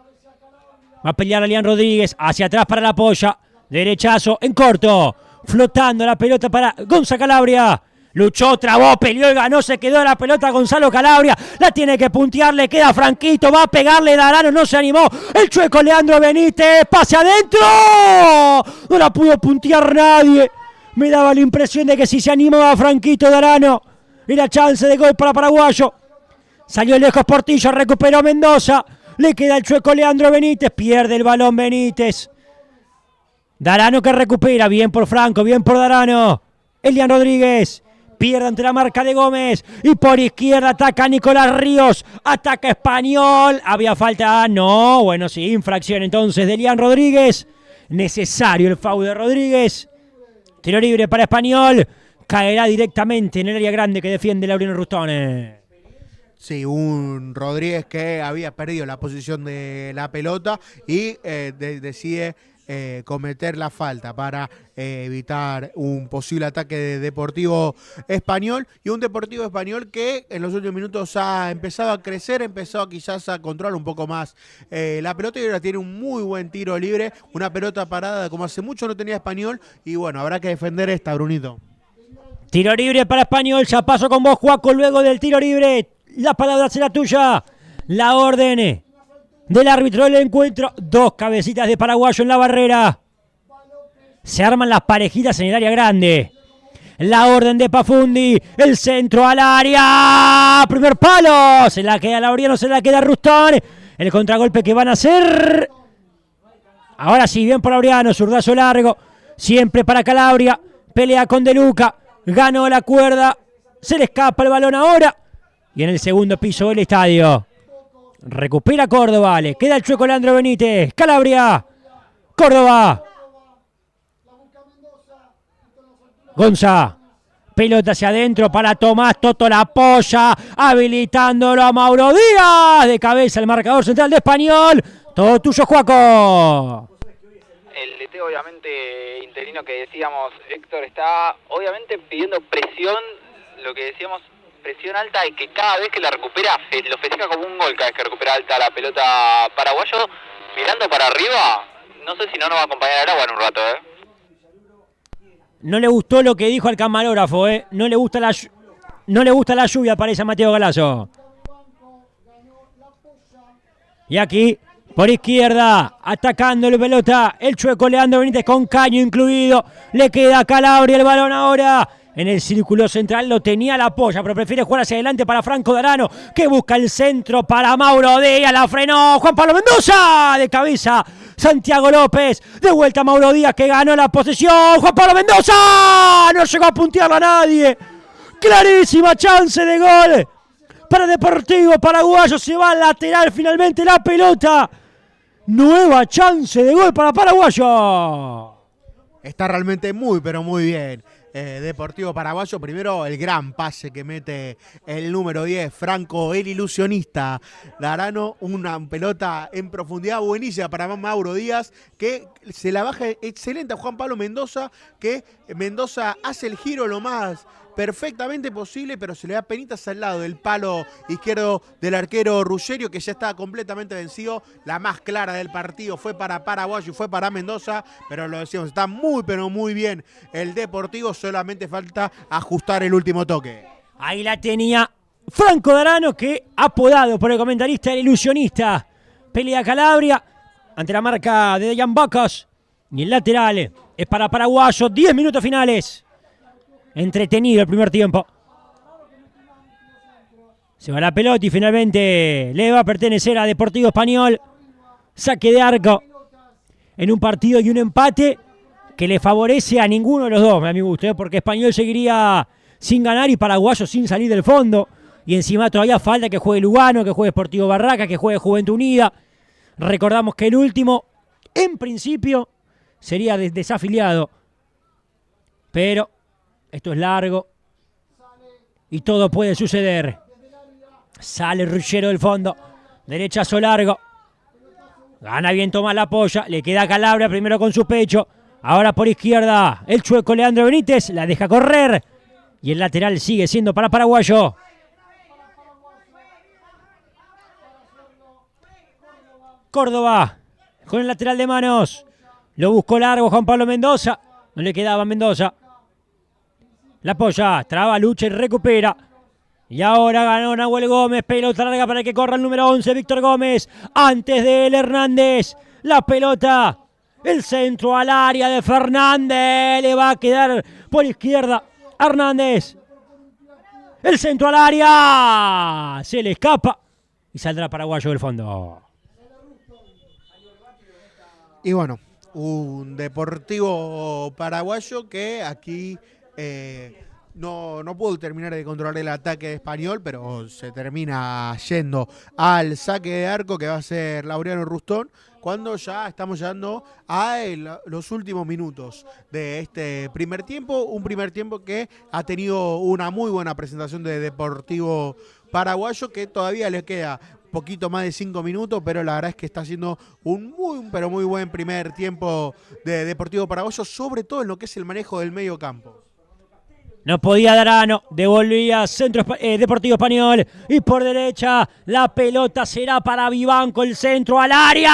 Va a pelear a Elian Rodríguez. Hacia atrás para la Polla. Derechazo en corto. Flotando la pelota para Gonza Calabria. Luchó, trabó, peleó y ganó, se quedó la pelota Gonzalo Calabria. La tiene que puntear, le queda Franquito, va a pegarle Darano, no se animó. El Chueco Leandro Benítez, pase adentro. No la pudo puntear nadie. Me daba la impresión de que si se animaba Franquito Darano, era chance de gol para Paraguayo. Salió lejos Portillo, recuperó Mendoza. Le queda el Chueco Leandro Benítez, pierde el balón Benítez. Darano que recupera, bien por Franco, bien por Darano. Elian Rodríguez. Pierde ante la marca de Gómez. Y por izquierda ataca Nicolás Ríos. Ataca Español. Había falta. No. Bueno, sí. Infracción entonces de Elian Rodríguez. Necesario el foul de Rodríguez. Tiro libre para Español. Caerá directamente en el área grande que defiende Laureano Rustone. Sí, un Rodríguez que había perdido la posición de la pelota y decide cometer la falta para evitar un posible ataque de Deportivo Español, y un Deportivo Español que en los últimos minutos ha empezado a crecer, empezó quizás a controlar un poco más la pelota, y ahora tiene un muy buen tiro libre, una pelota parada como hace mucho no tenía Español, y bueno, habrá que defender esta, Brunito. Tiro libre para Español, ya paso con vos, Juaco, luego del tiro libre. La palabra será tuya. La orden del árbitro del encuentro. Dos cabecitas de paraguayo en la barrera. Se arman las parejitas en el área grande. La orden de Pafundi. El centro al área. Primer palo. Se la queda Laureano, se la queda Rustón. El contragolpe que van a hacer. Ahora sí, bien por Laureano. Zurdazo largo. Siempre para Calabria. Pelea con De Luca. Ganó la cuerda. Se le escapa el balón ahora. Y en el segundo piso del estadio. Recupera Córdoba. Le queda el chueco Leandro Benítez. Calabria. Córdoba. Gonza. Pelota hacia adentro para Tomás. Toto la apoya. Habilitándolo a Mauro Díaz. De cabeza el marcador central de Español. Todo tuyo, Juaco. El DT obviamente interino que decíamos, Héctor, está obviamente pidiendo presión, lo que decíamos, presión alta, y que cada vez que la recupera, lo festeja como un gol cada vez que recupera alta la pelota paraguayo, mirando para arriba. No sé si no nos va a acompañar el agua en un rato, No le gustó lo que dijo al camarógrafo, No le gusta la lluvia, parece a Mateo Galazo. Y aquí, por izquierda, atacando la pelota, el chueco Leandro Benítez con caño incluido. Le queda a Calabria el balón ahora. En el círculo central lo tenía la polla, pero prefiere jugar hacia adelante para Franco Darano, que busca el centro para Mauro Díaz. La frenó Juan Pablo Mendoza. De cabeza, Santiago López. De vuelta Mauro Díaz, que ganó la posesión. Juan Pablo Mendoza. No llegó a puntearla a nadie. Clarísima chance de gol para Deportivo Paraguayo. Se va al lateral finalmente la pelota. Nueva chance de gol para Paraguayo. Está realmente muy, pero muy bien. Deportivo Paraguayo, primero el gran pase que mete el número 10, Franco, el ilusionista Darano, una pelota en profundidad buenísima para Mauro Díaz, que se la baja excelente a Juan Pablo Mendoza, que Mendoza hace el giro lo más perfectamente posible, pero se le da penitas al lado del palo izquierdo del arquero Ruggerio, que ya estaba completamente vencido. La más clara del partido fue para Paraguayo y fue para Mendoza, pero lo decíamos, está muy, pero muy bien el Deportivo, solamente falta ajustar el último toque. Ahí la tenía Franco Darano, que apodado por el comentarista el ilusionista. Pelea Calabria ante la marca de Dejan Bacos, y el lateral es para Paraguayo. 10 minutos finales. Entretenido el primer tiempo. Se va la pelota y finalmente le va a pertenecer a Deportivo Español. Saque de arco en un partido y un empate que le favorece a ninguno de los dos, a mi gusto, porque Español seguiría sin ganar y Paraguayo sin salir del fondo. Y encima todavía falta que juegue Lugano, que juegue Sportivo Barraca, que juegue Juventud Unida. Recordamos que el último, en principio, sería desafiliado. Pero esto es largo y todo puede suceder. Sale Ruggerio del fondo. Derechazo largo. Gana bien Tomás la polla. Le queda Calabria primero con su pecho. Ahora por izquierda el chueco Leandro Benítez. La deja correr. Y el lateral sigue siendo para Paraguayo. Córdoba con el lateral de manos. Lo buscó largo Juan Pablo Mendoza. No le quedaba a Mendoza. La polla, traba, lucha y recupera. Y ahora ganó Nahuel Gómez. Pelota larga para que corra el número 11, Víctor Gómez. Antes de él, Hernández. La pelota. El centro al área de Fernández. Le va a quedar por izquierda Hernández. El centro al área. Se le escapa. Y saldrá Paraguayo del fondo. Y bueno, un Deportivo Paraguayo que aquí no pudo terminar de controlar el ataque de Español, pero se termina yendo al saque de arco que va a ser Laureano Rustón, cuando ya estamos llegando a los últimos minutos de este primer tiempo. Un primer tiempo que ha tenido una muy buena presentación de Deportivo paraguayo, que todavía le queda poquito más de 5 minutos, pero la verdad es que está haciendo un muy buen primer tiempo de Deportivo Paraguayo, sobre todo en lo que es el manejo del medio campo. No podía Darano, devolvía Centro Deportivo Español y por derecha la pelota será para Vivanco, el centro al área.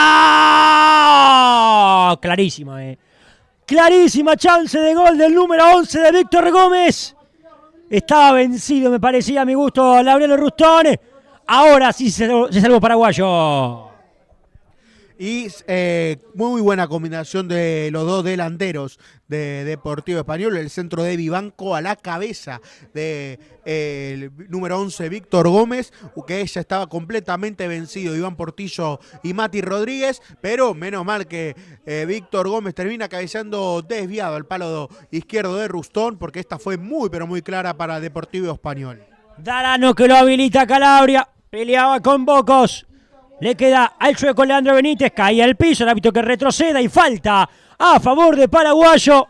Clarísima, clarísima chance de gol del número 11 de Víctor Gómez. Estaba vencido, me parecía a mi gusto, Laureano Rustón. Ahora sí se salvó paraguayo. Y muy buena combinación de los dos delanteros de Deportivo Español, el centro de Vivanco a la cabeza del número 11 Víctor Gómez, que ya estaba completamente vencido, Iván Portillo y Mati Rodríguez, pero menos mal que Víctor Gómez termina cabeceando desviado al palo izquierdo de Rustón, porque esta fue muy clara para Deportivo Español. Darano que lo habilita Calabria, peleaba con Bocos. Le queda al chueco Leandro Benítez, cae al piso, el árbitro que retroceda y falta a favor de paraguayo.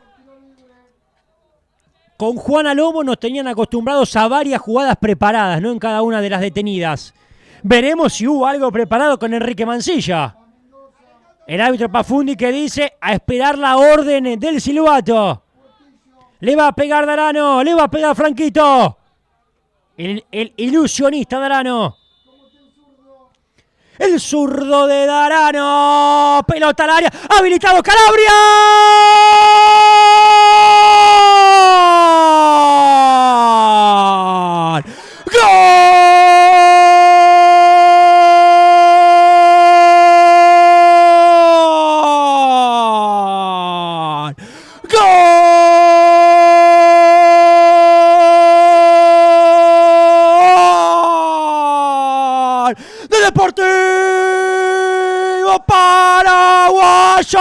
Con Juan Lobo nos tenían acostumbrados a varias jugadas preparadas, no en cada una de las detenidas. Veremos si hubo algo preparado con Enrique Mancilla. El árbitro Pafundi que dice a esperar la orden del silbato. Le va a pegar Darano, le va a pegar Franquito. El ilusionista Darano. El zurdo de Darano. Pelota al área. Habilitado Calabria. ¡Gol! ¡Gol! ¡De Deportivo Paraguayo!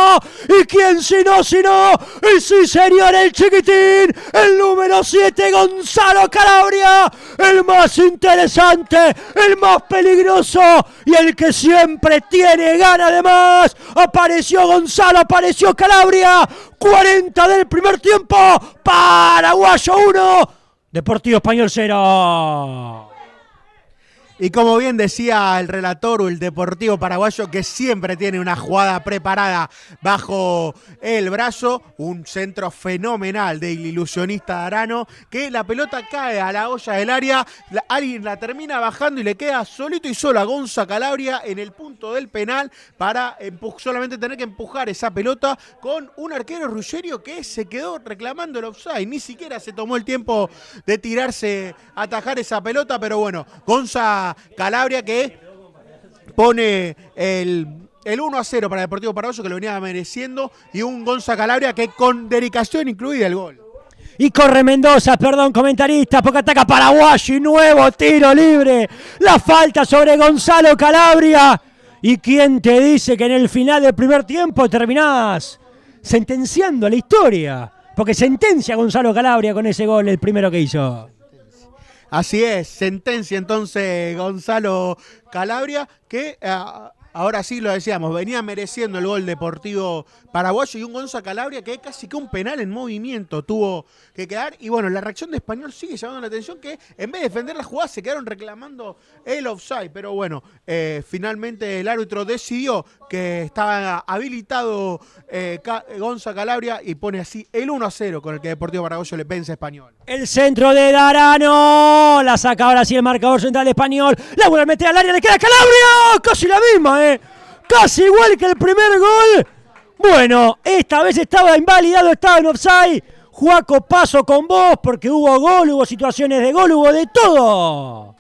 ¿Y quién si no? Y sí señor, el chiquitín, el número 7 Gonzalo Calabria, el más interesante, el más peligroso y el que siempre tiene ganas de más. Apareció Gonzalo, apareció Calabria, 40 del primer tiempo, Paraguayo 1, Deportivo Español 0. Y como bien decía el relator o el Deportivo Paraguayo, que siempre tiene una jugada preparada bajo el brazo, un centro fenomenal del ilusionista Darano, que la pelota cae a la olla del área, alguien la termina bajando y le queda solito y solo a Gonza Calabria en el punto del penal para solamente tener que empujar esa pelota con un arquero Ruggerio que se quedó reclamando el offside, ni siquiera se tomó el tiempo de tirarse a atajar esa pelota, pero bueno, Gonza Calabria que pone el 1-0 para Deportivo Paraguayo, que lo venía mereciendo, y un Gonza Calabria que con dedicación incluida el gol. Y corre Mendoza, comentarista, porque ataca Paraguayo y nuevo tiro libre. La falta sobre Gonzalo Calabria. ¿Y quién te dice que en el final del primer tiempo terminás sentenciando la historia? Porque sentencia a Gonzalo Calabria con ese gol, el primero que hizo. Así es, sentencia entonces Gonzalo Calabria, que ahora sí lo decíamos, venía mereciendo el gol Deportivo Paraguayo, y un Gonzalo Calabria que casi que un penal en movimiento tuvo que quedar. Y bueno, la reacción de Español sigue llamando la atención, que en vez de defender la jugada se quedaron reclamando el offside, pero bueno, finalmente el árbitro decidió que estaba habilitado Gonzalo Calabria y pone así el 1-0 con el que Deportivo Paraguayo le vence a Español. El centro de Darano, la saca ahora sí el marcador central Español, la vuelve a meter al área, le queda Calabria, casi la misma, casi igual que el primer gol. Bueno, esta vez estaba invalidado, estaba en offside. Juaco, paso con vos porque hubo gol, hubo situaciones de gol, hubo de todo.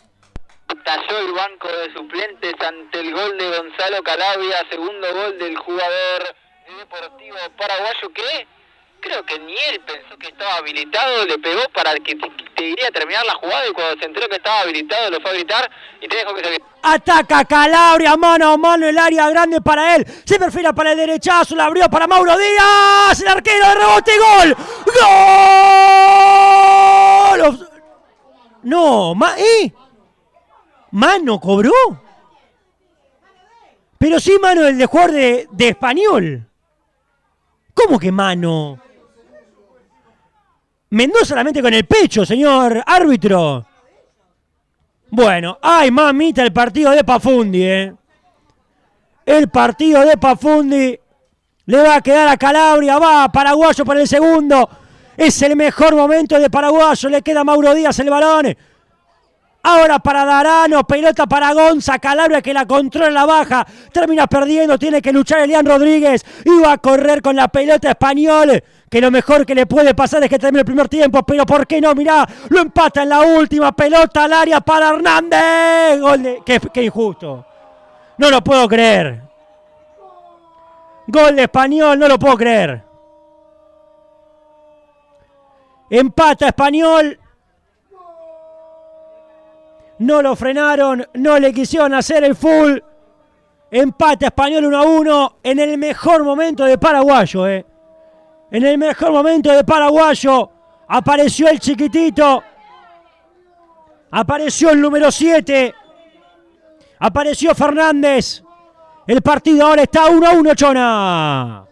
Talló el banco de suplentes ante el gol de Gonzalo Calabria, segundo gol del jugador de Deportivo Paraguayo, que creo que ni él pensó que estaba habilitado, le pegó para que te iría a terminar la jugada, y cuando se enteró que estaba habilitado lo fue a gritar y te dejó que se... Ataca Calabria, mano a mano, el área grande para él, se perfila para el derechazo, la abrió para Mauro Díaz, el arquero de rebote, gol, gol. No, mano cobró, pero sí mano el de jugador de Español. ¿Cómo que mano? Mendoza solamente con el pecho, señor árbitro. Bueno, ay mamita el partido de Pafundi, El partido de Pafundi le va a quedar a Calabria, va a Paraguayo por el segundo. Es el mejor momento de Paraguayo, le queda a Mauro Díaz el balón. Ahora para Darano, pelota para Gonza, Calabria que la controla la baja, termina perdiendo, tiene que luchar Elian Rodríguez, iba a correr con la pelota Español, que lo mejor que le puede pasar es que termine el primer tiempo, pero ¿por qué no? Mirá, lo empata en la última, pelota al área para Hernández, gol de... Qué injusto, no lo puedo creer, gol de Español, no lo puedo creer, empata Español. No lo frenaron, no le quisieron hacer el full. Empate Español 1-1 en el mejor momento de Paraguayo. En el mejor momento de Paraguayo apareció el chiquitito. Apareció el número 7. Apareció Fernández. El partido ahora está 1-1, Chona.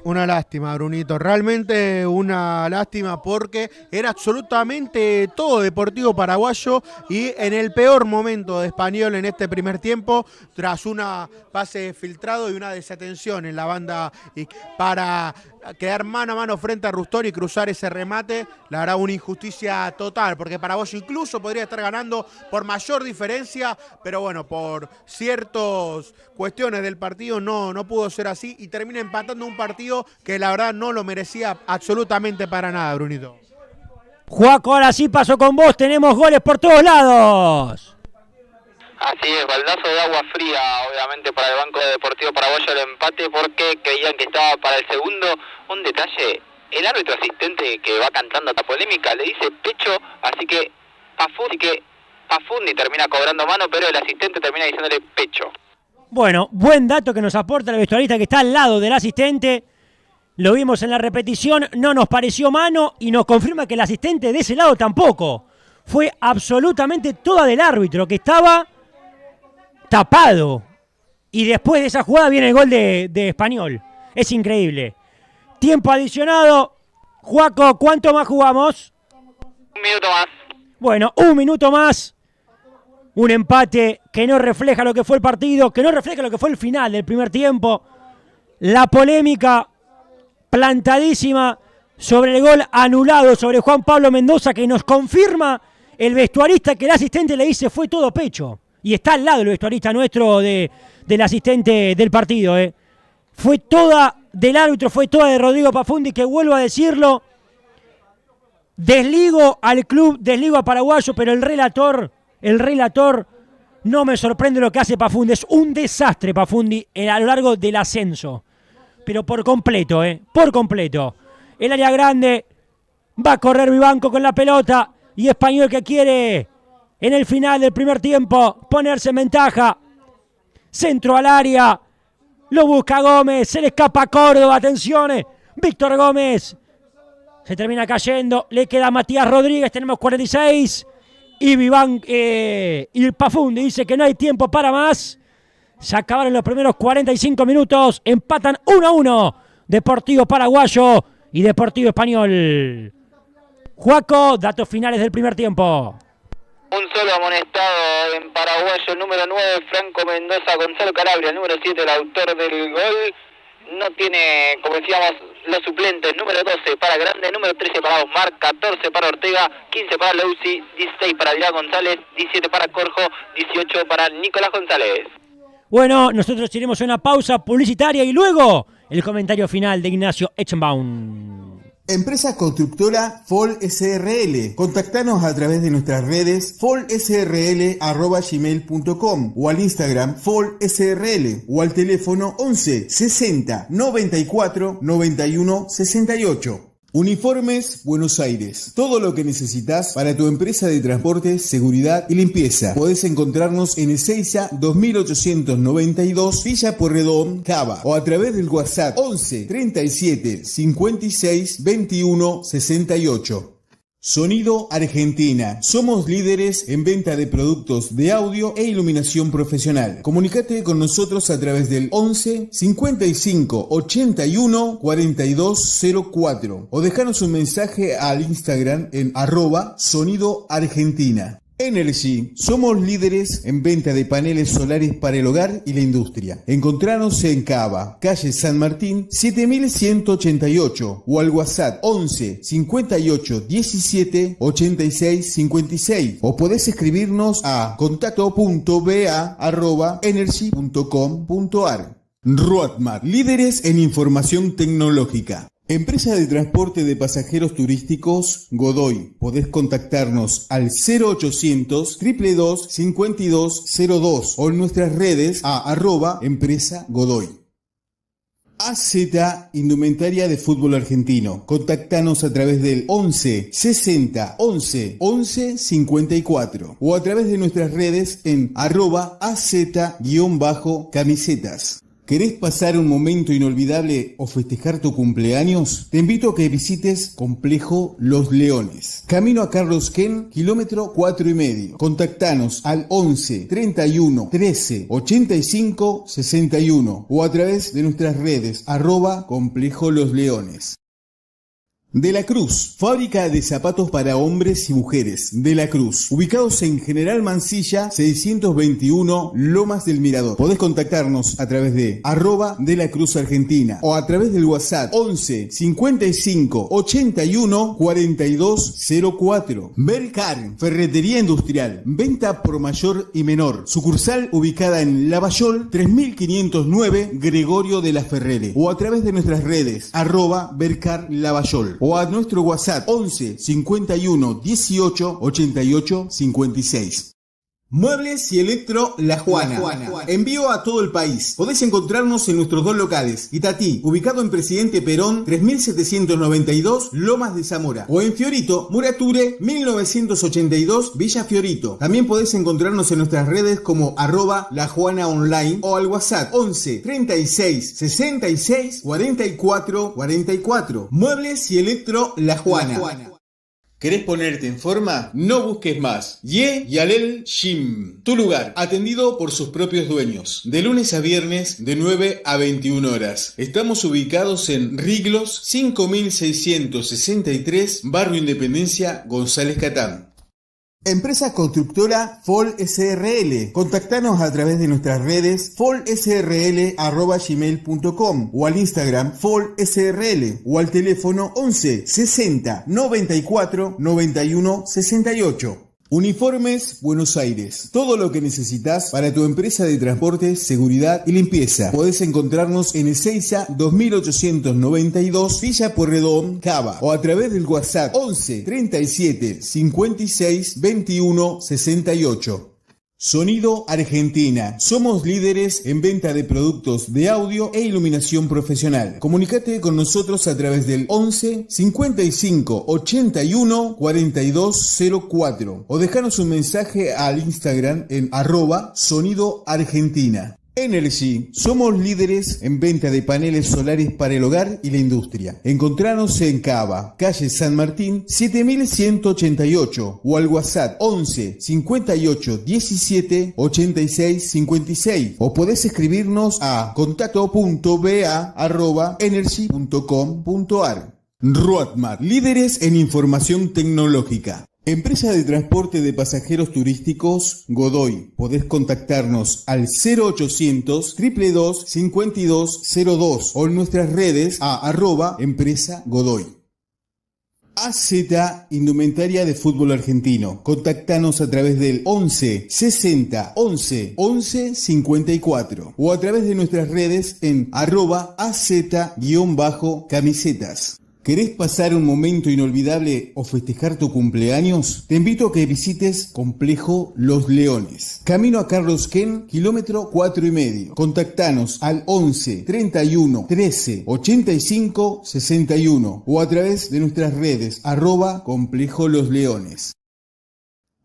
Una lástima, Brunito, realmente una lástima porque era absolutamente todo Deportivo Paraguayo y en el peor momento de Español en este primer tiempo, tras una pase filtrado y una desatención en la banda para quedar mano a mano frente a Rustón y cruzar ese remate, la verdad una injusticia total, porque Paraguayo incluso podría estar ganando por mayor diferencia, pero bueno, por ciertas cuestiones del partido no pudo ser así y termina empatando un partido que la verdad no lo merecía absolutamente para nada, Brunito. Juaco, ahora sí pasó con vos, tenemos goles por todos lados. Así es, baldazo de agua fría, obviamente, para el Banco de Deportivo Paraguayo el empate, porque creían que estaba para el segundo. Un detalle, el árbitro asistente que va cantando esta polémica le dice pecho, así que Pafundi termina cobrando mano, pero el asistente termina diciéndole pecho. Bueno, buen dato que nos aporta el vestuarista que está al lado del asistente. Lo vimos en la repetición, no nos pareció mano y nos confirma que el asistente de ese lado tampoco. Fue absolutamente toda del árbitro, que estaba tapado. Y después de esa jugada viene el gol de Español. Es increíble. Tiempo adicionado. Juaco, ¿cuánto más jugamos? Un minuto más. Bueno, un minuto más. Un empate que no refleja lo que fue el partido, que no refleja lo que fue el final del primer tiempo. La polémica plantadísima sobre el gol anulado sobre Juan Pablo Mendoza, que nos confirma el vestuarista que el asistente le dice fue todo pecho. Y está al lado el vestuarista nuestro del asistente del partido. Fue toda del árbitro, fue toda de Rodrigo Pafundi, que vuelvo a decirlo. Desligo al club, desligo a Paraguayo, pero el relator, no me sorprende lo que hace Pafundi. Es un desastre Pafundi a lo largo del ascenso. Pero por completo, por completo. El área grande, va a correr Vivanco con la pelota y Español que quiere en el final del primer tiempo ponerse en ventaja. Centro al área, lo busca Gómez, se le escapa a Córdoba, atención, Víctor Gómez. Se termina cayendo, le queda a Matías Rodríguez, tenemos 46. Y Pafundi dice que no hay tiempo para más. Se acabaron los primeros 45 minutos, empatan 1-1 Deportivo Paraguayo y Deportivo Español. Juaco, datos finales del primer tiempo. Un solo amonestado en Paraguayo, el número 9, Franco Mendoza, Gonzalo Calabria, el número 7, el autor del gol. No tiene, como decíamos, los suplentes. Número 12 para Grande, número 13 para Osmar, 14 para Ortega, 15 para Leusi, 16 para Dirán González, 17 para Corjo, 18 para Nicolás González. Bueno, nosotros iremos a una pausa publicitaria y luego el comentario final de Ignacio Echenbaum. Empresa constructora FOL SRL. Contactanos a través de nuestras redes folsrl@gmail.com o al Instagram FOL SRL o al teléfono 11 60 94 91 68. Uniformes Buenos Aires. Todo lo que necesitas para tu empresa de transporte, seguridad y limpieza. Podés encontrarnos en Ezeiza 2892 Villa Pueyrredón, Cava, o a través del WhatsApp 11 37 56 21 68. Sonido Argentina. Somos líderes en venta de productos de audio e iluminación profesional. Comunicate con nosotros a través del 11 55 81 42 04 o dejanos un mensaje al Instagram en @Sonido Argentina. Energy, somos líderes en venta de paneles solares para el hogar y la industria. Encontranos en Cava, calle San Martín, 7188 o al WhatsApp 11 58 17 86 56 o podés escribirnos a contacto.ba@energy.com.ar. Roadmap, líderes en información tecnológica. Empresa de transporte de pasajeros turísticos Godoy. Podés contactarnos al 0800 222 5202 o en nuestras redes a @empresa Godoy. AZ Indumentaria de Fútbol Argentino. Contactanos a través del 11 60 11 11 54 o a través de nuestras redes en @AZ-camisetas. ¿Querés pasar un momento inolvidable o festejar tu cumpleaños? Te invito a que visites Complejo Los Leones. Camino a Carlos Ken, kilómetro 4,5. Contactanos al 11 31 13 85 61 o a través de nuestras redes @Complejo Los Leones. De la Cruz, fábrica de zapatos para hombres y mujeres. De la Cruz, ubicados en General Mansilla 621 Lomas del Mirador. Podés contactarnos a través de @de la Cruz Argentina o a través del WhatsApp 11 55 81 42 04. Belcar, ferretería industrial, venta por mayor y menor. Sucursal ubicada en Lavallol 3509 Gregorio de la Ferrere o a través de nuestras redes @Belcar Lavallol o a nuestro WhatsApp 11 51 18 88 56. Muebles y Electro La Juana. Envío a todo el país. Podés encontrarnos en nuestros dos locales. Itatí, ubicado en Presidente Perón 3792 Lomas de Zamora. O en Fiorito, Murature 1982 Villa Fiorito. También podés encontrarnos en nuestras redes como @La Juana Online o al WhatsApp 11 36 66 44 44. Muebles y Electro La Juana. ¿Querés ponerte en forma? No busques más. Ye Yalel Gym. Tu lugar, atendido por sus propios dueños. De lunes a viernes, de 9 a 21 horas. Estamos ubicados en Riglos 5663, Barrio Independencia, González Catán. Empresa constructora FOL SRL. Contactanos a través de nuestras redes folsrl@gmail.com o al Instagram folsrl o al teléfono 11 60 94 91 68. Uniformes Buenos Aires. Todo lo que necesitas para tu empresa de transporte, seguridad y limpieza. Podés encontrarnos en Ezeiza 2892 Villa Pueyrredón, Cava o a través del WhatsApp 11 37 56 21 68. Sonido Argentina. Somos líderes en venta de productos de audio e iluminación profesional. Comunicate con nosotros a través del 11 55 81 42 04 o dejanos un mensaje al Instagram en @Sonido Argentina. Energy, somos líderes en venta de paneles solares para el hogar y la industria. Encontranos en Cava, calle San Martín 7188 o al WhatsApp 11 58 17 86 56 o podés escribirnos a contacto.ba@energy.com.ar. Roadmap, líderes en información tecnológica. Empresa de transporte de pasajeros turísticos Godoy. Podés contactarnos al 0800 222 5202 o en nuestras redes a @empresa Godoy. AZ Indumentaria de Fútbol Argentino. Contactanos a través del 11 60 11 11 54 o a través de nuestras redes en @AZ-camisetas. ¿Querés pasar un momento inolvidable o festejar tu cumpleaños? Te invito a que visites Complejo Los Leones. Camino a Carlos Ken, kilómetro 4,5. Contactanos al 11 31 13 85 61 o a través de nuestras redes @Complejo Los Leones.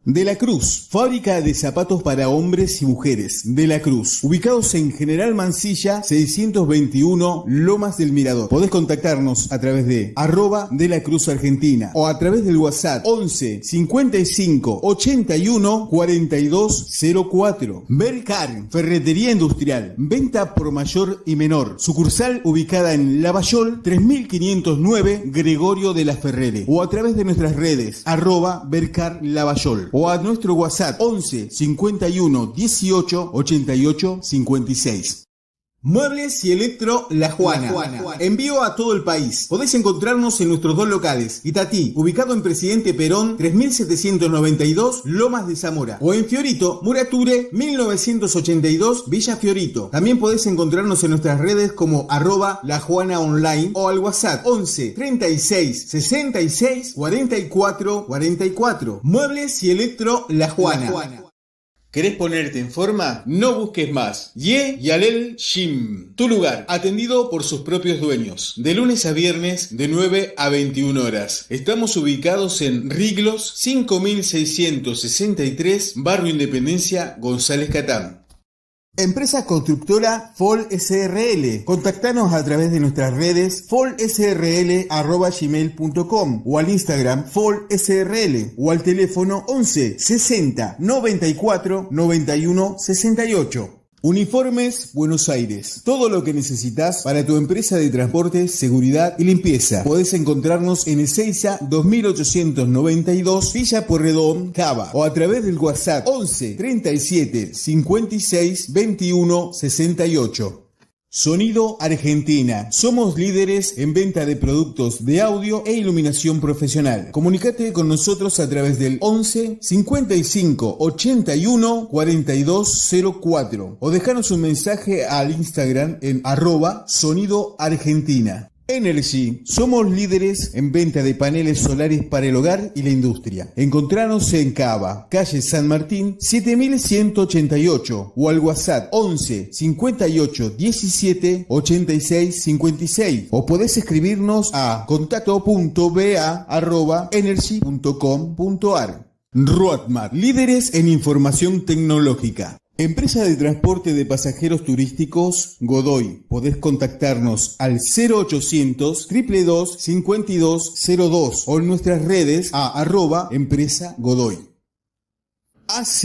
De la Cruz, fábrica de zapatos para hombres y mujeres. De la Cruz, ubicados en General Mansilla 621 Lomas del Mirador. Podés contactarnos a través de @de la Cruz Argentina o a través del WhatsApp 11 55 81 42 04. Belcar, ferretería industrial, venta por mayor y menor. Sucursal ubicada en Lavallol 3509 Gregorio de la Ferrere o a través de nuestras redes @Belcar Lavallol. o a nuestro WhatsApp 11 51 18 88 56. Muebles y Electro La Juana. Envío a todo el país. Podés encontrarnos en nuestros dos locales. Itatí, ubicado en Presidente Perón, 3792, Lomas de Zamora. O en Fiorito, Murature, 1982, Villa Fiorito. También podés encontrarnos en nuestras redes como @lajuanaonline o al WhatsApp 11 36 66 44 44. Muebles y Electro La Juana. ¿Querés ponerte en forma? No busques más. Ye Yalel Gym. Tu lugar, atendido por sus propios dueños. De lunes a viernes, de 9 a 21 horas. Estamos ubicados en Riglos 5663, Barrio Independencia, González Catán. Empresa constructora FOL SRL. Contactanos a través de nuestras redes folsrl@gmail.com o al Instagram FOL SRL o al teléfono 11 60 94 91 68. Uniformes Buenos Aires. Todo lo que necesitas para tu empresa de transporte, seguridad y limpieza. Podés encontrarnos en Ezeiza 2892, Villa Pueyrredón, Cava, o a través del WhatsApp 11 37 56 21 68. Sonido Argentina. Somos líderes en venta de productos de audio e iluminación profesional. Comunicate con nosotros a través del 11 55 81 42 04 o dejanos un mensaje al Instagram en @Sonido Argentina. Energy. Somos líderes en venta de paneles solares para el hogar y la industria. Encontranos en Cava, calle San Martín, 7188 o al WhatsApp 11 58 17 86 56 o podés escribirnos a contacto.ba@energy.com.ar. Roadmap. Líderes en información tecnológica. Empresa de transporte de pasajeros turísticos Godoy. Podés contactarnos al 0800 222 5202 o en nuestras redes a @empresa Godoy. AZ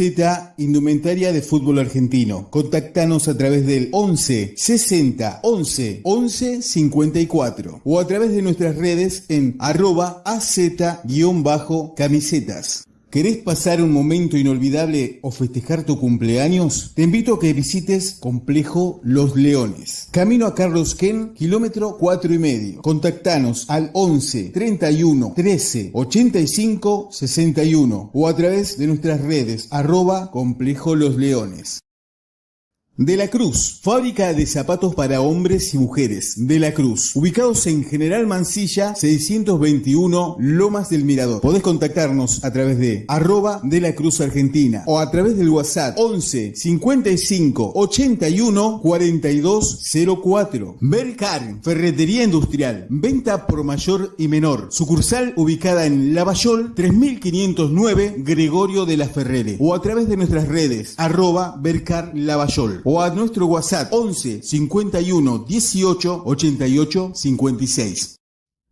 Indumentaria de Fútbol Argentino. Contactanos a través del 11 60 11 11 54 o a través de nuestras redes en @AZ_camisetas. ¿Querés pasar un momento inolvidable o festejar tu cumpleaños? Te invito a que visites Complejo Los Leones. Camino a Carlos Ken, kilómetro 4,5. Contactanos al 11 31 13 85 61 o a través de nuestras redes @Complejo Los Leones. De la Cruz, fábrica de zapatos para hombres y mujeres. De la Cruz, ubicados en General Mansilla 621, Lomas del Mirador. Podés contactarnos a través de @De la Cruz Argentina o a través del WhatsApp 11 55 81 42 04. Belcar, ferretería industrial, venta por mayor y menor. Sucursal ubicada en Lavallol 3509, Gregorio de la Ferrere o a través de nuestras redes @Belcar Lavallol o a nuestro WhatsApp 11 51 18 88 56.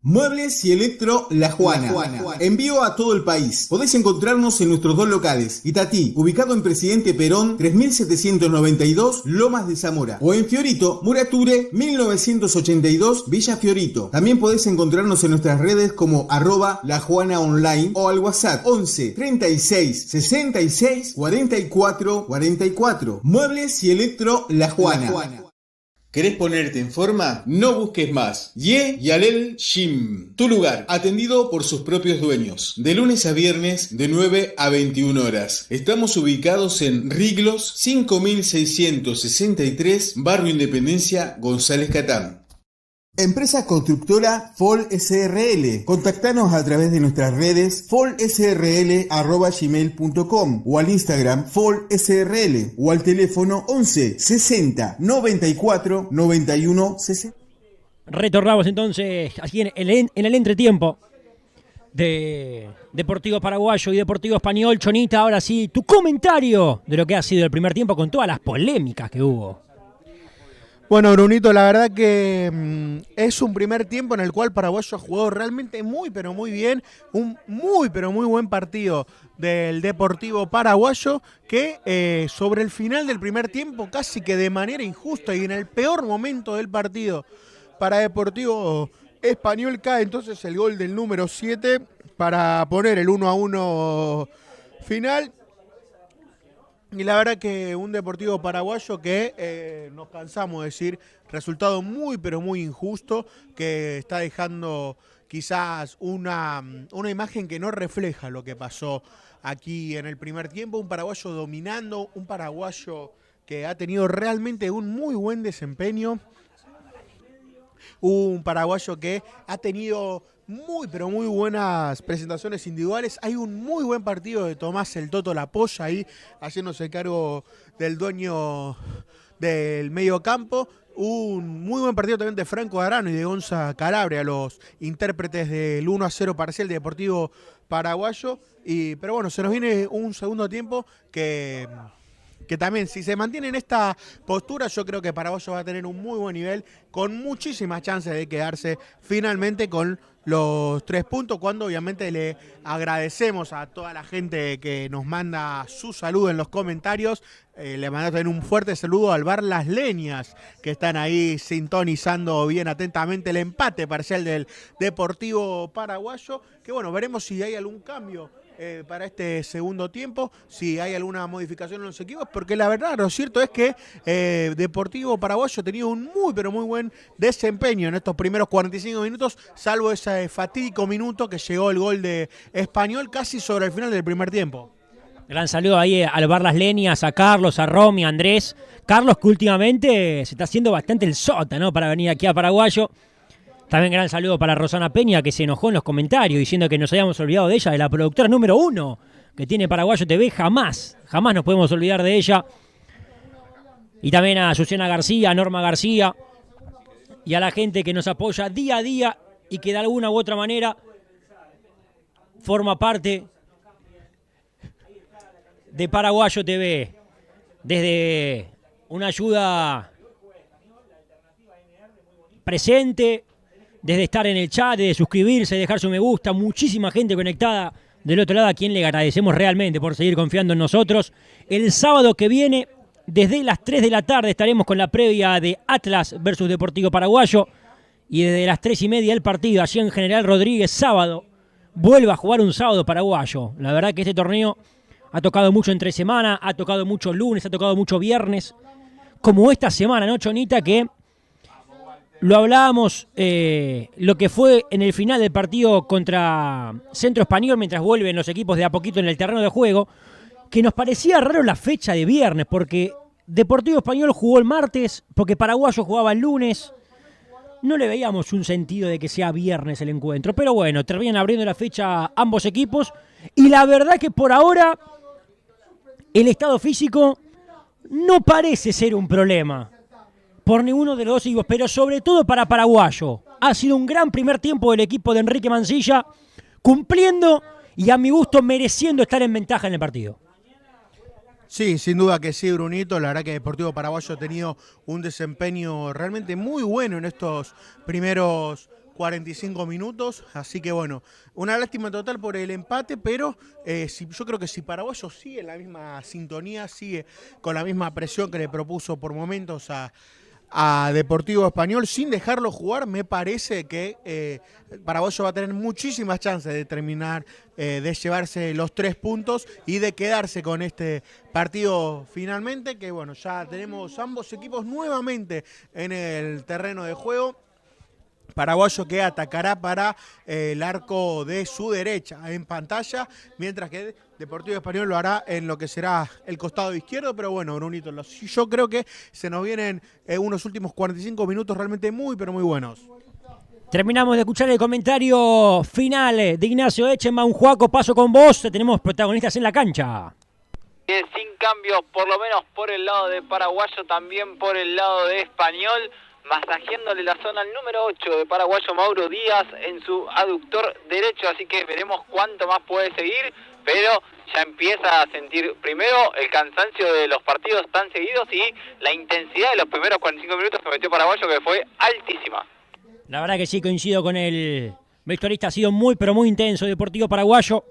Muebles y Electro La Juana. Envío a todo el país. Podés encontrarnos en nuestros dos locales. Itatí, ubicado en Presidente Perón, 3792, Lomas de Zamora. O en Fiorito, Murature, 1982, Villa Fiorito. También podés encontrarnos en nuestras redes como @lajuanaonline o al WhatsApp 11 36 66 44 44. Muebles y Electro La Juana. ¿Querés ponerte en forma? No busques más. Ye Yalel Gym. Tu lugar, atendido por sus propios dueños. De lunes a viernes, de 9 a 21 horas. Estamos ubicados en Riglos 5663, Barrio Independencia, González Catán. Empresa constructora FOL SRL. Contactanos a través de nuestras redes folsrl@gmail.com o al Instagram FOL SRL o al teléfono 11 60 94 91 60. Retornamos entonces aquí en el entretiempo de Deportivo Paraguayo y Deportivo Español. Chonita, ahora sí, tu comentario de lo que ha sido el primer tiempo con todas las polémicas que hubo. Bueno, Brunito, la verdad que es un primer tiempo en el cual Paraguayo ha jugado realmente muy, pero muy bien. Un muy, pero muy buen partido del Deportivo Paraguayo que sobre el final del primer tiempo, casi que de manera injusta y en el peor momento del partido para Deportivo Español, cae entonces el gol del número 7 para poner el 1-1 final. Y la verdad que un Deportivo Paraguayo que nos cansamos de decir, resultado muy pero muy injusto, que está dejando quizás una imagen que no refleja lo que pasó aquí en el primer tiempo. Un paraguayo dominando, un paraguayo que ha tenido realmente un muy buen desempeño. Un paraguayo que ha tenido muy pero muy buenas presentaciones individuales. Hay un muy buen partido de Tomás el Toto Lapolla ahí haciéndose cargo del dueño del medio campo. Un muy buen partido también de Franco Arano y de Gonza Calabria, los intérpretes del 1-0 parcial de Deportivo Paraguayo. Pero bueno, se nos viene un segundo tiempo que también, si se mantiene en esta postura, yo creo que Paraguayo va a tener un muy buen nivel, con muchísimas chances de quedarse finalmente con los 3 puntos, cuando obviamente le agradecemos a toda la gente que nos manda su saludo en los comentarios. Le mandamos también un fuerte saludo al bar Las Leñas, que están ahí sintonizando bien atentamente el empate parcial del Deportivo Paraguayo, que bueno, veremos si hay algún cambio para este segundo tiempo, si hay alguna modificación en los equipos, porque la verdad, lo cierto es que Deportivo Paraguayo ha tenido un muy pero muy buen desempeño en estos primeros 45 minutos, salvo ese fatídico minuto que llegó el gol de Español casi sobre el final del primer tiempo. Gran saludo ahí al bar Las Leñas, a Carlos, a Romy, a Andrés. Carlos, que últimamente se está haciendo bastante el sota, ¿no?, para venir aquí a Paraguayo. También gran saludo para Rosana Peña, que se enojó en los comentarios diciendo que nos habíamos olvidado de ella, de la productora número 1 que tiene Paraguayo TV. Jamás nos podemos olvidar de ella. Y también a Susana García, a Norma García y a la gente que nos apoya día a día y que de alguna u otra manera forma parte de Paraguayo TV. Desde una ayuda presente, desde estar en el chat, desde suscribirse, dejar su me gusta, muchísima gente conectada del otro lado, a quien le agradecemos realmente por seguir confiando en nosotros. El sábado que viene, desde las 3 de la tarde, estaremos con la previa de Atlas versus Deportivo Paraguayo, y desde las 3:30 el partido, allí en General Rodríguez, sábado, vuelve a jugar un sábado paraguayo. La verdad que este torneo ha tocado mucho entre semana, ha tocado mucho lunes, ha tocado mucho viernes, como esta semana, ¿no, Chonita? Que lo hablábamos, lo que fue en el final del partido contra Centro Español, mientras vuelven los equipos de a poquito en el terreno de juego, que nos parecía raro la fecha de viernes, porque Deportivo Español jugó el martes, porque Paraguayo jugaba el lunes. No le veíamos un sentido de que sea viernes el encuentro, pero bueno, terminan abriendo la fecha ambos equipos, y la verdad que por ahora el estado físico no parece ser un problema por ninguno de los dos equipos, pero sobre todo para Paraguayo. Ha sido un gran primer tiempo del equipo de Enrique Mancilla, cumpliendo y a mi gusto mereciendo estar en ventaja en el partido. Sí, sin duda que sí, Brunito. La verdad que Deportivo Paraguayo ha tenido un desempeño realmente muy bueno en estos primeros 45 minutos, así que bueno, una lástima total por el empate, pero yo creo que si Paraguayo sigue en la misma sintonía, sigue con la misma presión que le propuso por momentos a Deportivo Español, sin dejarlo jugar, me parece que Paraguayo va a tener muchísimas chances de terminar, de llevarse los 3 puntos y de quedarse con este partido finalmente, que bueno, ya tenemos ambos equipos nuevamente en el terreno de juego. Paraguayo que atacará para el arco de su derecha en pantalla, mientras que Deportivo Español lo hará en lo que será el costado izquierdo. Pero bueno, Brunito, yo creo que se nos vienen unos últimos 45 minutos realmente muy, pero muy buenos. Terminamos de escuchar el comentario final de Ignacio Echenman. Juaco, paso con vos, tenemos protagonistas en la cancha. Sin cambios, por lo menos por el lado de Paraguayo, también por el lado de Español, masajeándole la zona al número 8 de Paraguayo, Mauro Díaz, en su aductor derecho, así que veremos cuánto más puede seguir, pero ya empieza a sentir primero el cansancio de los partidos tan seguidos y la intensidad de los primeros 45 minutos que metió Paraguayo, que fue altísima. La verdad que sí, coincido con el vestuarista, ha sido muy pero muy intenso Deportivo Paraguayo.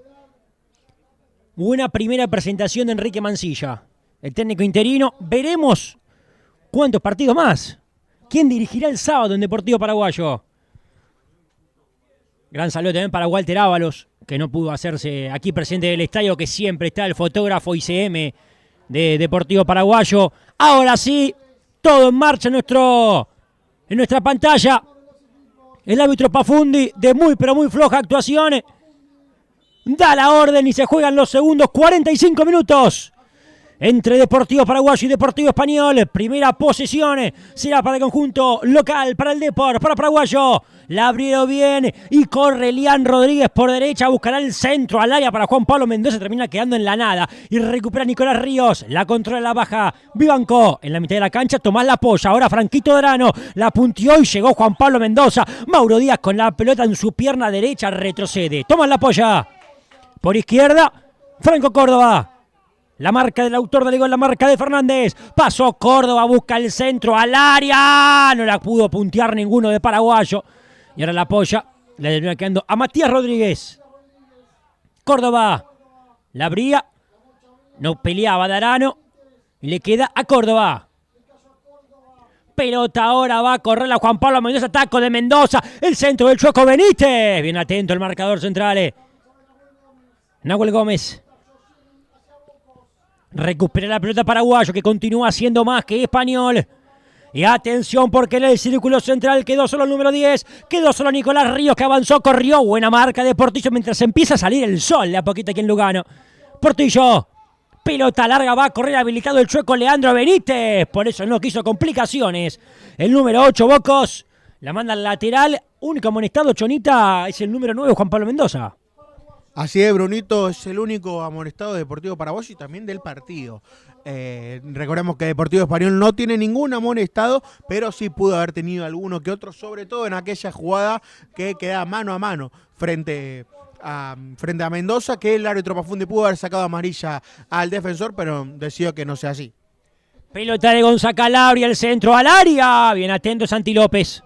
Buena primera presentación de Enrique Mancilla, el técnico interino. Veremos cuántos partidos más. ¿Quién dirigirá el sábado en Deportivo Paraguayo? Gran saludo también para Walter Ábalos, que no pudo hacerse aquí presente del estadio, que siempre está el fotógrafo ICM de Deportivo Paraguayo. Ahora sí, todo en marcha en nuestra pantalla. El árbitro Pafundi, de muy pero muy floja actuación, da la orden y se juegan los segundos 45 minutos entre Deportivo Paraguayo y Deportivo Español. Primera posesión será para el conjunto local, para el Depor, para Paraguayo. La abrió bien y corre Elian Rodríguez por derecha, buscará el centro al área para Juan Pablo Mendoza, termina quedando en la nada y recupera Nicolás Ríos, la controla la baja Vivanco en la mitad de la cancha, Tomás la apoya, ahora Franquito Dorano, la puntió y llegó Juan Pablo Mendoza, Mauro Díaz con la pelota en su pierna derecha, retrocede, Tomás la apoya, por izquierda, Franco Córdoba. La marca del autor del gol, la marca de Fernández. Pasó Córdoba, busca el centro al área. No la pudo puntear ninguno de Paraguayo. Y ahora la apoya. Le termina quedando a Matías Rodríguez. Córdoba. La abría. No peleaba Darano. Y le queda a Córdoba. Pelota ahora va a correr a Juan Pablo Mendoza. Taco de Mendoza. El centro del Chueco Benítez. Bien atento el marcador central. Nahuel Gómez. Recupera la pelota Paraguayo, que continúa siendo más que Español. Y atención, porque en el círculo central quedó solo el número 10. Quedó solo Nicolás Ríos, que avanzó, corrió. Buena marca de Portillo mientras empieza a salir el sol de a poquito aquí en Lugano. Portillo. Pelota larga, va a correr habilitado el Chueco Leandro Benítez. Por eso no quiso complicaciones. El número 8, Bocos. La manda al lateral. Único amonestado, Chonita, es el número 9, Juan Pablo Mendoza. Así es, Brunito, es el único amonestado de Deportivo Paraguayo y también del partido. Recordemos que Deportivo Español no tiene ningún amonestado, pero sí pudo haber tenido alguno que otro, sobre todo en aquella jugada que queda mano a mano frente a Mendoza, que el árbitro Pafundi pudo haber sacado amarilla al defensor, pero decidió que no sea así. Pelota de Gonza Calabria, el centro al área. Bien atento Santi López.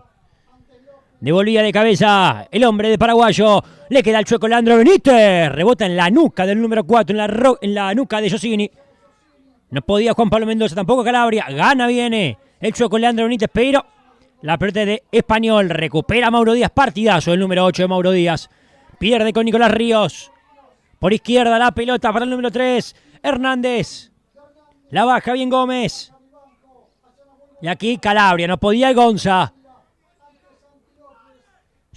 Devolvía de cabeza el hombre de Paraguayo. Le queda el Chueco Leandro Benítez. Rebota en la nuca del número 4, en la nuca de Josini. No podía Juan Pablo Mendoza, tampoco Calabria. Gana, viene el Chueco Leandro Benítez, pero la pelota de Español. Recupera Mauro Díaz, partidazo el número 8 de Mauro Díaz. Pierde con Nicolás Ríos. Por izquierda la pelota para el número 3, Hernández. La baja bien Gómez. Y aquí Calabria, no podía Gonza.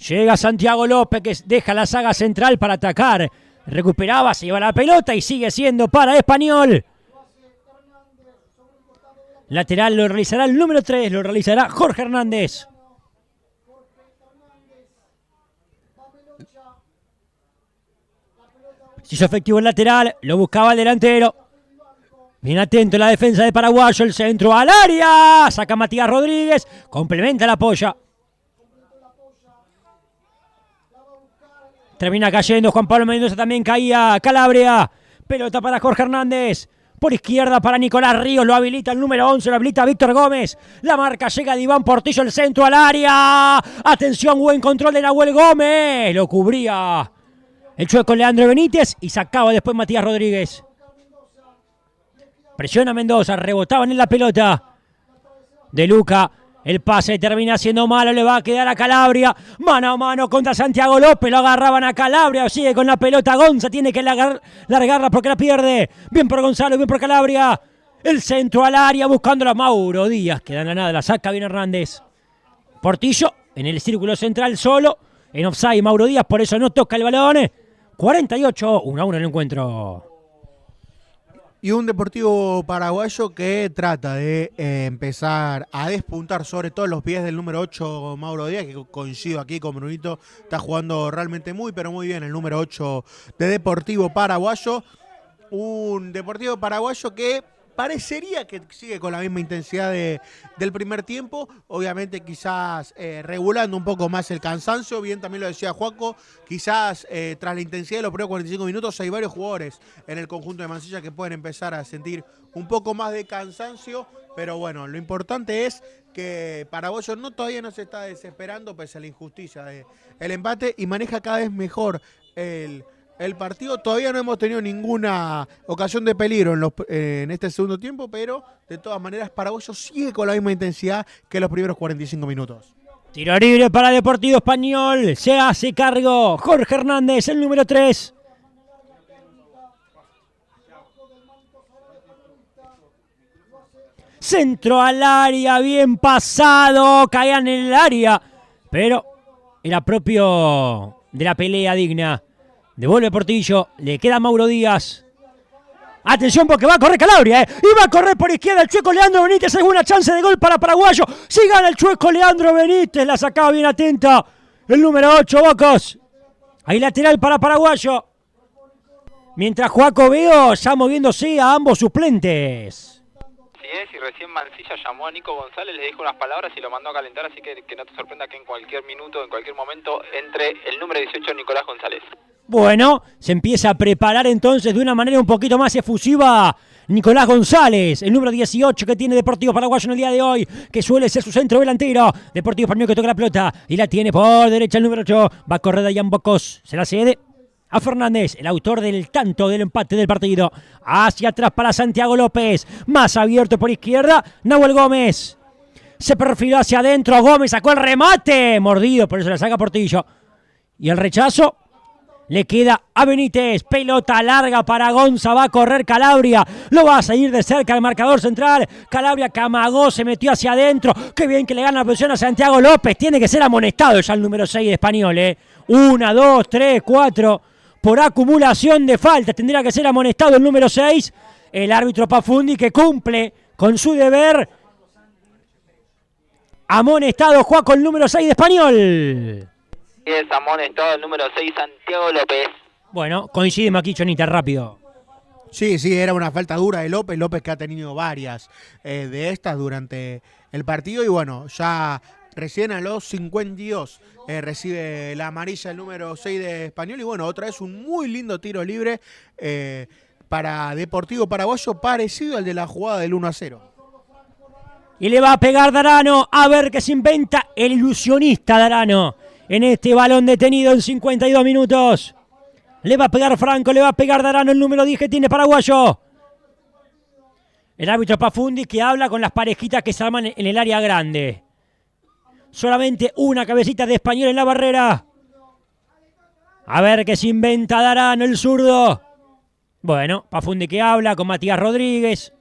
Llega Santiago López, que deja la saga central para atacar. Recuperaba, se lleva la pelota y sigue siendo para Español. Lateral lo realizará el número 3, lo realizará Jorge Hernández. Se hizo efectivo el lateral, lo buscaba el delantero. Bien atento la defensa de Paraguayo, el centro al área. Saca Matías Rodríguez, complementa la polla. Termina cayendo Juan Pablo Mendoza, también caía Calabria. Pelota para Jorge Hernández. Por izquierda para Nicolás Ríos, lo habilita el número 11, lo habilita Víctor Gómez. La marca llega de Iván Portillo, el centro al área. Atención, buen control de Nahuel Gómez. Lo cubría el Chueco Leandro Benítez y sacaba después Matías Rodríguez. Presiona Mendoza, rebotaban en la pelota de Luca. El pase termina siendo malo, le va a quedar a Calabria. Mano a mano contra Santiago López, lo agarraban a Calabria, sigue con la pelota Gonza, tiene que largarla porque la pierde. Bien por Gonzalo, bien por Calabria. El centro al área buscando a Mauro Díaz, queda en la nada, la saca bien Hernández. Portillo en el círculo central solo, en offside Mauro Díaz, por eso no toca el balón. 48, 1-1 el encuentro. Y un Deportivo Paraguayo que trata de empezar a despuntar sobre todo los pies del número 8, Mauro Díaz, que coincido aquí con Brunito, está jugando realmente muy, pero muy bien el número 8 de Deportivo Paraguayo. Un Deportivo Paraguayo que parecería que sigue con la misma intensidad del primer tiempo, obviamente quizás regulando un poco más el cansancio, bien también lo decía Juaco, quizás tras la intensidad de los primeros 45 minutos hay varios jugadores en el conjunto de Mansilla que pueden empezar a sentir un poco más de cansancio, pero bueno, lo importante es que Paraguayo todavía no se está desesperando pese a la injusticia del empate y maneja cada vez mejor el partido. Todavía no hemos tenido ninguna ocasión de peligro en este segundo tiempo, pero de todas maneras Paraguayo sigue con la misma intensidad que los primeros 45 minutos. Tiro libre para Deportivo Español. Se hace cargo Jorge Hernández, el número 3. Centro al área, bien pasado. Caían en el área, pero era propio de la pelea digna. Devuelve Portillo, le queda Mauro Díaz. Atención porque va a correr Calabria, y va a correr por izquierda el chueco Leandro Benítez. Alguna chance de gol para Paraguayo. Si gana el chueco Leandro Benítez, la sacaba bien atenta el número 8, Bocos. Ahí lateral para Paraguayo. Mientras Joaco Veo ya moviéndose a ambos suplentes. Sí es, y recién Mancilla llamó a Nico González, le dijo unas palabras y lo mandó a calentar, así que no te sorprenda que en cualquier minuto, en cualquier momento, entre el número 18, Nicolás González. Bueno, se empieza a preparar entonces de una manera un poquito más efusiva Nicolás González, el número 18 que tiene Deportivo Paraguayo en el día de hoy, que suele ser su centro delantero. Deportivo Español que toca la pelota y la tiene por derecha el número 8. Va a correr Dayan Bocos, se la cede a Fernández, el autor del tanto del empate del partido. Hacia atrás para Santiago López, más abierto por izquierda, Nahuel Gómez. Se perfiló hacia adentro, Gómez sacó el remate, mordido, por eso la saca Portillo. Y el rechazo le queda a Benítez, pelota larga para Gonza, va a correr Calabria, lo va a seguir de cerca el marcador central. Calabria que amagó, se metió hacia adentro, qué bien que le gana la posición a Santiago López, tiene que ser amonestado ya el número 6 de Español, 1, 2, 3, 4, por acumulación de faltas, tendría que ser amonestado el número 6, el árbitro Pafundi que cumple con su deber. Amonestado Joaco el número 6 de Español. Es amonestado el número 6, Santiago López. Bueno, coincide Maquichonita, rápido. Sí, era una falta dura de López. López que ha tenido varias de estas durante el partido. Y bueno, ya recién a los 52 recibe la amarilla el número 6 de Español. Y bueno, otra vez un muy lindo tiro libre para Deportivo Paraguayo, parecido al de la jugada del 1-0. Y le va a pegar Darano, a ver qué se inventa el ilusionista Darano. En este balón detenido en 52 minutos. Le va a pegar Franco, le va a pegar Darano, el número 10 que tiene Paraguayo. El árbitro Pafundi que habla con las parejitas que se arman en el área grande. Solamente una cabecita de Español en la barrera. A ver qué se inventa Darano, el zurdo. Bueno, Pafundi que habla con Matías Rodríguez.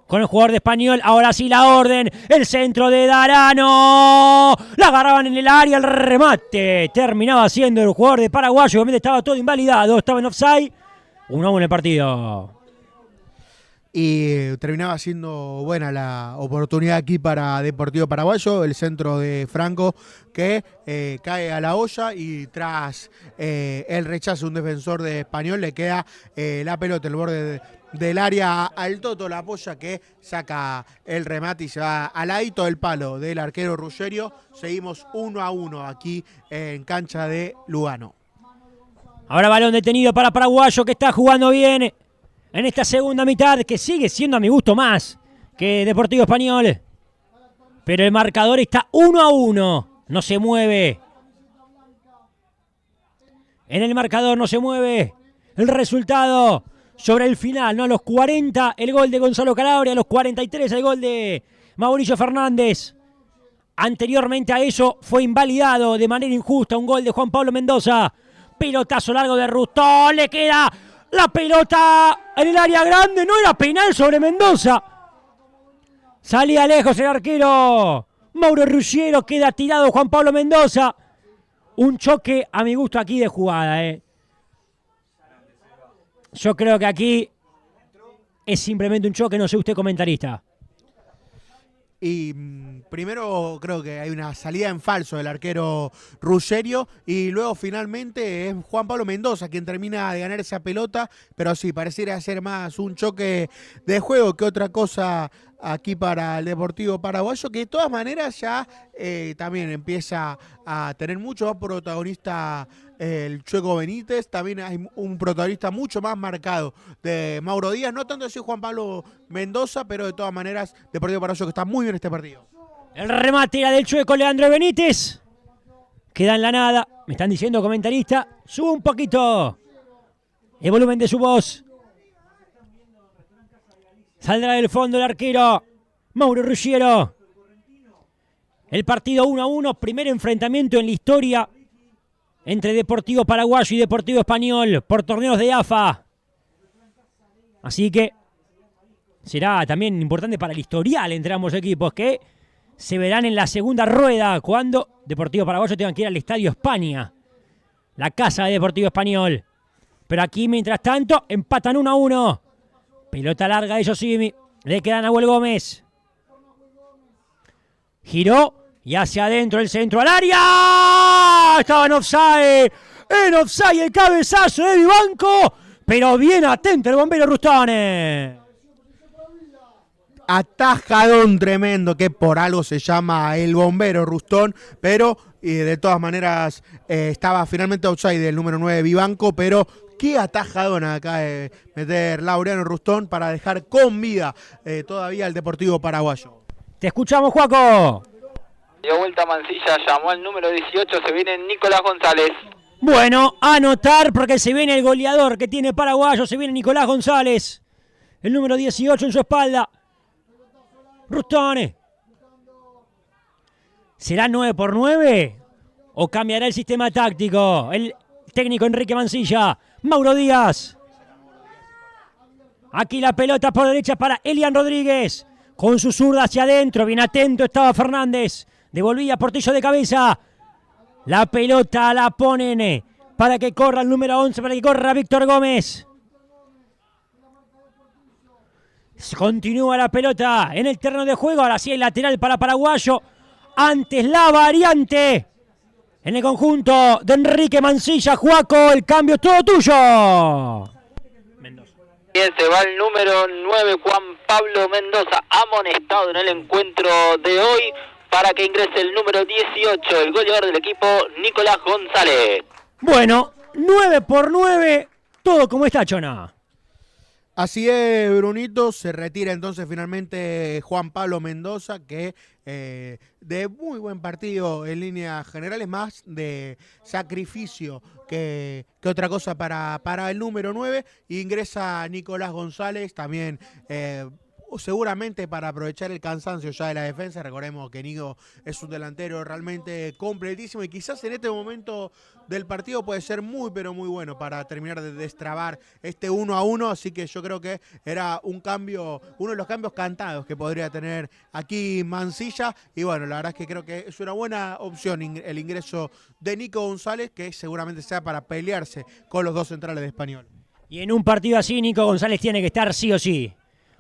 Con el jugador de Español, ahora sí la orden, el centro de Darano, la agarraban en el área, el remate, terminaba siendo el jugador de Paraguayo, obviamente estaba todo invalidado, estaba en offside, 1-1 en el partido. Y terminaba siendo buena la oportunidad aquí para Deportivo Paraguayo, el centro de Franco que cae a la olla y tras el rechazo de un defensor de Español le queda la pelota, el borde del área al Toto, la apoya que saca el remate y se va al ladito del palo del arquero Ruggerio. Seguimos 1-1 aquí en cancha de Lugano. Ahora balón detenido para Paraguayo que está jugando bien en esta segunda mitad, que sigue siendo a mi gusto más que Deportivo Español. Pero el marcador está 1-1, no se mueve. En el marcador no se mueve el resultado. Sobre el final, ¿no? A los 40 el gol de Gonzalo Calabria, a los 43 el gol de Mauricio Fernández. Anteriormente a eso fue invalidado de manera injusta un gol de Juan Pablo Mendoza. Pelotazo largo de Rustó, le queda la pelota en el área grande, no era penal sobre Mendoza. Salía lejos el arquero Mauro Ruggiero, queda tirado Juan Pablo Mendoza. Un choque a mi gusto aquí de jugada, Yo creo que aquí es simplemente un choque, no sé usted comentarista. Y primero creo que hay una salida en falso del arquero Ruggerio y luego finalmente es Juan Pablo Mendoza quien termina de ganar esa pelota, pero sí, pareciera ser más un choque de juego que otra cosa aquí para el Deportivo Paraguayo, que de todas maneras ya también empieza a tener mucho más protagonista el Chueco Benítez, también hay un protagonista mucho más marcado de Mauro Díaz, no tanto así Juan Pablo Mendoza, pero de todas maneras Deportivo Paraguayo que está muy bien en este partido. El remate era del Chueco Leandro Benítez, queda en la nada, me están diciendo comentarista, sube un poquito el volumen de su voz. Saldrá del fondo el arquero Mauro Ruggiero. El partido 1-1, primer enfrentamiento en la historia entre Deportivo Paraguayo y Deportivo Español por torneos de AFA. Así que será también importante para el historial entre ambos equipos, que se verán en la segunda rueda cuando Deportivo Paraguayo tenga que ir al Estadio España, la casa de Deportivo Español. Pero aquí, mientras tanto, empatan 1-1. Pelota larga de Josimi. Le queda a Nahuel Gómez. Giró y hacia adentro el centro al área. Estaba en offside. En offside el cabezazo de Vivanco. Pero bien atento el bombero Rustone. Atajadón tremendo, que por algo se llama el bombero Rustón, pero de todas maneras estaba finalmente outside el número 9 Vivanco, pero qué atajadón acá de meter Laureano Rustón para dejar con vida todavía al Deportivo Paraguayo. Te escuchamos, Juaco. Dio vuelta Mansilla, llamó al número 18, se viene Nicolás González. Bueno, anotar porque se viene el goleador que tiene Paraguayo, se viene Nicolás González. El número 18 en su espalda. Rustone. ¿Será 9x9 o cambiará el sistema táctico? El técnico Enrique Mansilla. Mauro Díaz. Aquí la pelota por derecha para Elian Rodríguez. Con su zurda hacia adentro. Bien atento estaba Fernández. Devolvía Portillo de cabeza. La pelota la ponen para que corra el número 11, para que corra Víctor Gómez. Continúa la pelota en el terreno de juego. Ahora sí el lateral para Paraguayo. Antes la variante en el conjunto de Enrique Mansilla. Juaco, el cambio todo tuyo. Bien, se va el número 9, Juan Pablo Mendoza, amonestado en el encuentro de hoy para que ingrese el número 18, el goleador del equipo, Nicolás González. Bueno, 9x9, todo como está, Chona. Así es, Brunito, se retira entonces finalmente Juan Pablo Mendoza, que de muy buen partido en líneas generales, más de sacrificio que otra cosa para el número 9, ingresa Nicolás González, también seguramente para aprovechar el cansancio ya de la defensa. Recordemos que Nico es un delantero realmente completísimo y quizás en este momento del partido puede ser muy pero muy bueno para terminar de destrabar este 1-1, así que yo creo que era un cambio, uno de los cambios cantados que podría tener aquí Mansilla, y bueno, la verdad es que creo que es una buena opción el ingreso de Nico González, que seguramente sea para pelearse con los dos centrales de Español. Y en un partido así Nico González tiene que estar sí o sí.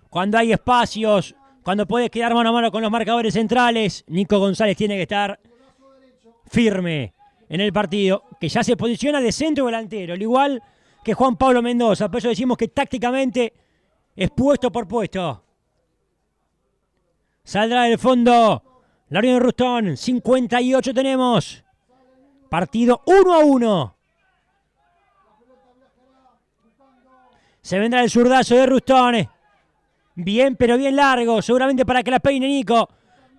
Cuando hay espacios, cuando puedes quedar mano a mano con los marcadores centrales, Nico González tiene que estar firme en el partido, que ya se posiciona de centro delantero, al igual que Juan Pablo Mendoza. Por eso decimos que tácticamente es puesto por puesto. Saldrá del fondo Laureano Rustón, 58 tenemos. Partido 1-1. Se vendrá el zurdazo de Rustón. Bien, pero bien largo, seguramente para que la peine Nico,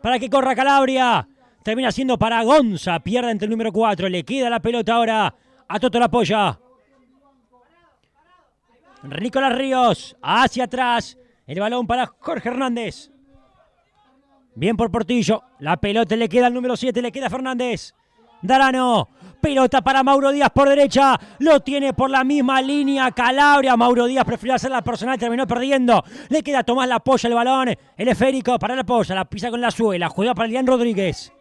para que corra Calabria. Termina siendo para Gonza, pierde ante el número 4, le queda la pelota ahora a Toto La Polla. Nicolás Ríos, hacia atrás, el balón para Jorge Hernández. Bien por Portillo, la pelota le queda al número 7, le queda Fernández. Darano, pelota para Mauro Díaz por derecha, lo tiene por la misma línea Calabria. Mauro Díaz prefirió hacer la personal, terminó perdiendo. Le queda a Tomás La Polla el balón, el esférico para La Polla, la pisa con la suela, juega para Elian Rodríguez.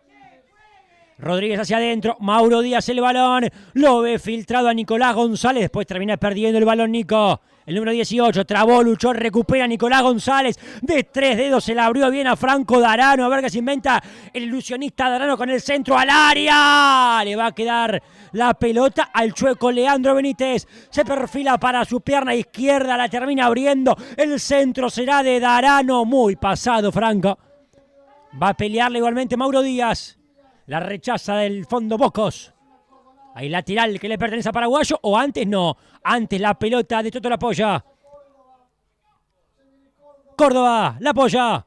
Rodríguez hacia adentro, Mauro Díaz el balón, lo ve filtrado a Nicolás González, después termina perdiendo el balón Nico. El número 18, trabó, luchó, recupera Nicolás González, de 3 dedos se la abrió bien a Franco Darano, a ver qué se inventa el ilusionista Darano con el centro al área. Le va a quedar la pelota al chueco Leandro Benítez, se perfila para su pierna izquierda, la termina abriendo, el centro será de Darano, muy pasado Franco. Va a pelearle igualmente Mauro Díaz. La rechaza del fondo Bocos. Hay lateral que le pertenece a Paraguayo, o antes no. Antes la pelota de Toto La Polla. Córdoba, La Polla.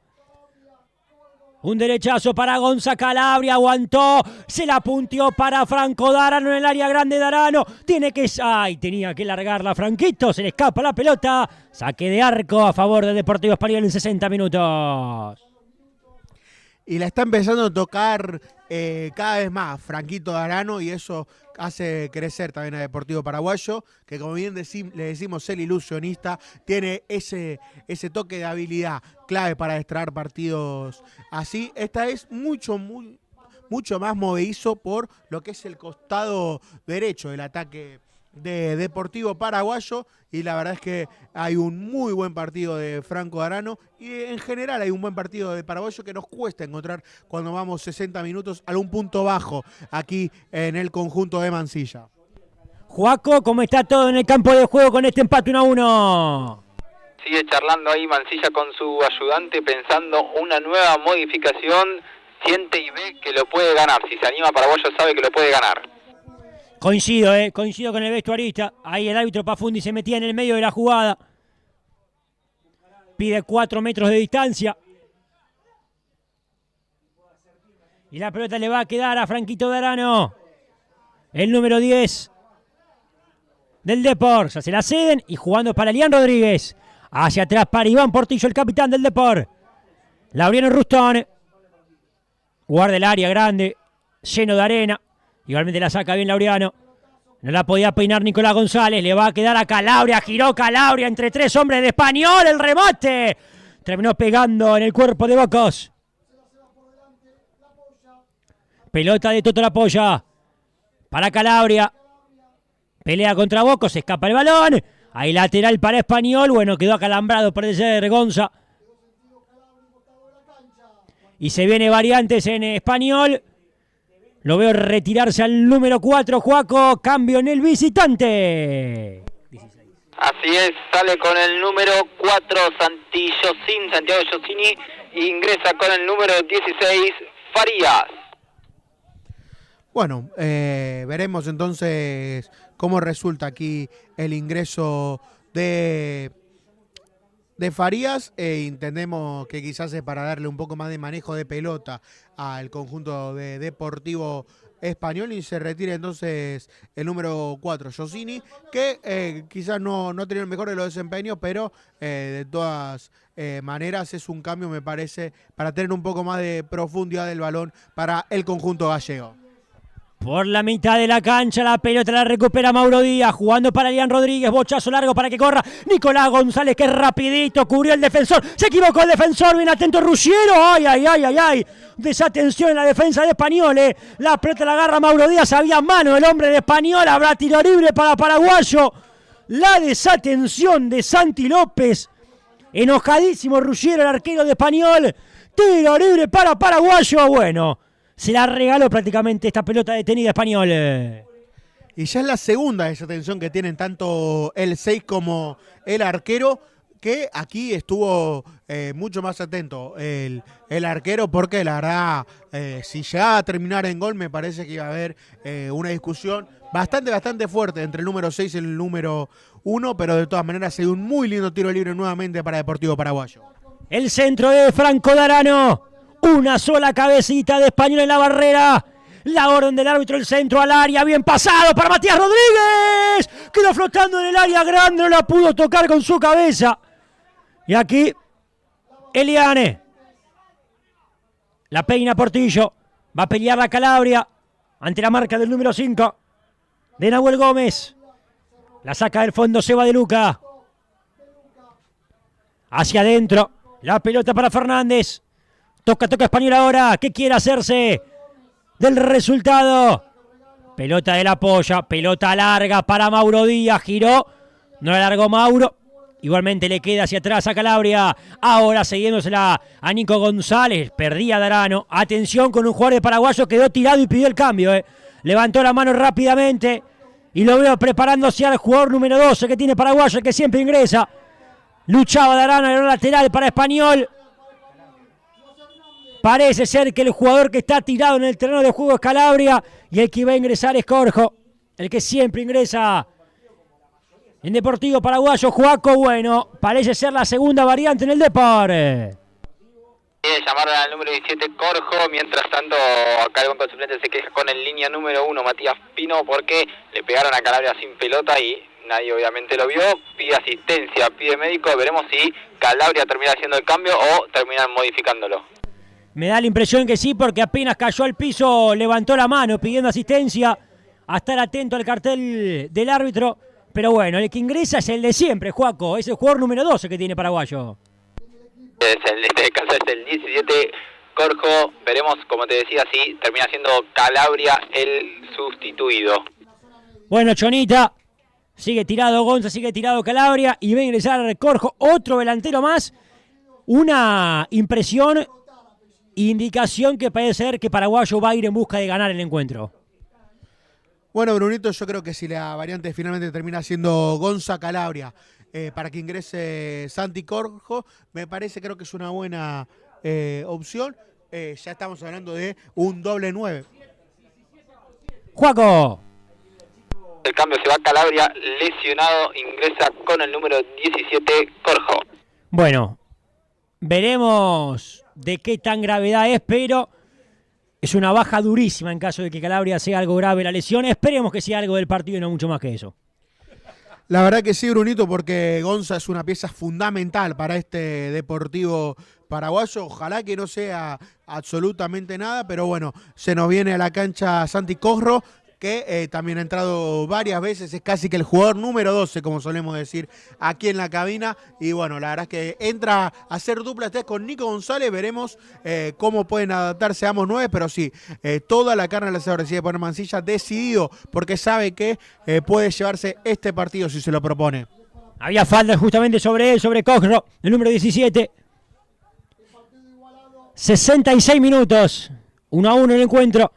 Un derechazo para Gonza Calabria, aguantó, se la punteó para Franco Darano en el área grande. Darano tiene que... ¡Ay! Tenía que largarla Franquito, se le escapa la pelota. Saque de arco a favor del Deportivo Español en 60 minutos. y la está empezando a tocar cada vez más Franquito Darano, y eso hace crecer también a Deportivo Paraguayo, que como bien le decimos el ilusionista, tiene ese toque de habilidad clave para extraer partidos así. Esta es mucho más movedizo por lo que es el costado derecho del ataque de Deportivo Paraguayo, y la verdad es que hay un muy buen partido de Franco Darano, y en general hay un buen partido de Paraguayo que nos cuesta encontrar cuando vamos 60 minutos algún punto bajo aquí en el conjunto de Mansilla. Joaco, ¿cómo está todo en el campo de juego con este empate 1-1? Sigue charlando ahí Mansilla con su ayudante, pensando una nueva modificación. Siente y ve que lo puede ganar. Si se anima Paraguayo sabe que lo puede ganar. Coincido con el vestuarista. Ahí el árbitro Pafundi se metía en el medio de la jugada. Pide 4 metros de distancia. Y la pelota le va a quedar a Franquito Darano, el número 10 del Depor. Ya se la ceden y jugando para Elian Rodríguez. Hacia atrás para Iván Portillo, el capitán del Depor. Laureano Rustón. Guarda el área grande, lleno de arena. Igualmente la saca bien Laureano. No la podía peinar Nicolás González. Le va a quedar a Calabria. Giró Calabria entre 3 hombres de Español. El remate. Terminó pegando en el cuerpo de Bocos. Pelota de Toto La Polla. Para Calabria. Pelea contra Bocos. Se escapa el balón. Ahí lateral para Español. Bueno, quedó acalambrado por ese Gonza. Y se viene variantes en Español. Lo veo retirarse al número 4, Joaco. Cambio en el visitante. Así es, sale con el número 4 Santiago Giosini. Ingresa con el número 16 Farías. Bueno, veremos entonces cómo resulta aquí el ingreso de Farías, entendemos que quizás es para darle un poco más de manejo de pelota al conjunto de Deportivo Español, y se retira entonces el número 4, Giosini, que quizás no ha tenido el mejor de los desempeños, pero de todas maneras es un cambio, me parece, para tener un poco más de profundidad del balón para el conjunto gallego. Por la mitad de la cancha, la pelota la recupera Mauro Díaz, jugando para Elian Rodríguez, bochazo largo para que corra Nicolás González, que rapidito cubrió el defensor, se equivocó el defensor, bien atento Ruggiero, ay, desatención en la defensa de Español, la pelota la agarra Mauro Díaz, había mano el hombre de Español, habrá tiro libre para Paraguayo, la desatención de Santi López, enojadísimo Ruggiero, el arquero de Español, tiro libre para Paraguayo, bueno. Se la regaló prácticamente esta pelota detenida Español. Y ya es la segunda desatención que tienen tanto el 6 como el arquero, que aquí estuvo mucho más atento el arquero, porque la verdad, si llegaba a terminar en gol, me parece que iba a haber una discusión bastante fuerte entre el número 6 y el número 1, pero de todas maneras hay un muy lindo tiro libre nuevamente para Deportivo Paraguayo. El centro de Franco Darano. Una sola cabecita de Español en la barrera. La orden del árbitro, el centro al área. Bien pasado para Matías Rodríguez. Quedó flotando en el área grande. No la pudo tocar con su cabeza. Y aquí, Eliane. La peina Portillo. Va a pelear la Calabria. Ante la marca del número 5. De Nahuel Gómez. La saca del fondo Seba de Luca. Hacia adentro. La pelota para Fernández. Toca Español ahora. ¿Qué quiere hacerse del resultado? Pelota de La Polla. Pelota larga para Mauro Díaz. Giró. No la largó Mauro. Igualmente le queda hacia atrás a Calabria. Ahora siguiéndosela a Nico González. Perdía Darano. Atención con un jugador de Paraguayo. Quedó tirado y pidió el cambio. Levantó la mano rápidamente. Y lo veo preparándose al jugador número 12 que tiene Paraguayo, que siempre ingresa. Luchaba Darano en el lateral para Español. Parece ser que el jugador que está tirado en el terreno de juego es Calabria, y el que va a ingresar es Corjo, el que siempre ingresa en Deportivo Paraguayo. Joaco, bueno, parece ser la segunda variante en el deporte. Llamaron al número 17 Corjo, mientras tanto acá el banco de suplentes se queja con el línea número 1 Matías Pino, porque le pegaron a Calabria sin pelota y nadie obviamente lo vio. Pide asistencia, pide médico, veremos si Calabria termina haciendo el cambio o terminan modificándolo. Me da la impresión que sí, porque apenas cayó al piso, levantó la mano pidiendo asistencia, a estar atento al cartel del árbitro. Pero bueno, el que ingresa es el de siempre, Juaco. Es el jugador número 12 que tiene Paraguayo. En este caso es el 17, Corjo. Veremos, como te decía, si termina siendo Calabria el sustituido. Bueno, Chonita, sigue tirado Gonza, sigue tirado Calabria y va a ingresar Corjo, otro delantero más. Una impresión, indicación que parece ser que Paraguayo va a ir en busca de ganar el encuentro. Bueno, Brunito, yo creo que si la variante finalmente termina siendo Gonza Calabria para que ingrese Santi Corjo, me parece, creo que es una buena opción. Ya estamos hablando de un doble 9. Juaco. El cambio se va a Calabria, lesionado, ingresa con el número 17, Corjo. Bueno, veremos de qué tan gravedad es, pero es una baja durísima en caso de que Calabria sea algo grave la lesión. Esperemos que sea algo del partido y no mucho más que eso. La verdad que sí, Brunito, porque Gonza es una pieza fundamental para este Deportivo paraguayo. Ojalá que no sea absolutamente nada, pero bueno, se nos viene a la cancha Santi Corro, que también ha entrado varias veces, es casi que el jugador número 12, como solemos decir aquí en la cabina, y bueno, la verdad es que entra a hacer dupla test con Nico González, veremos cómo pueden adaptarse ambos 9, pero sí, toda la carne al asador decide poner Mancilla decidido, porque sabe que puede llevarse este partido si se lo propone. Había falta justamente sobre él, sobre Corro, el número 17. 66 minutos, 1-1 el encuentro.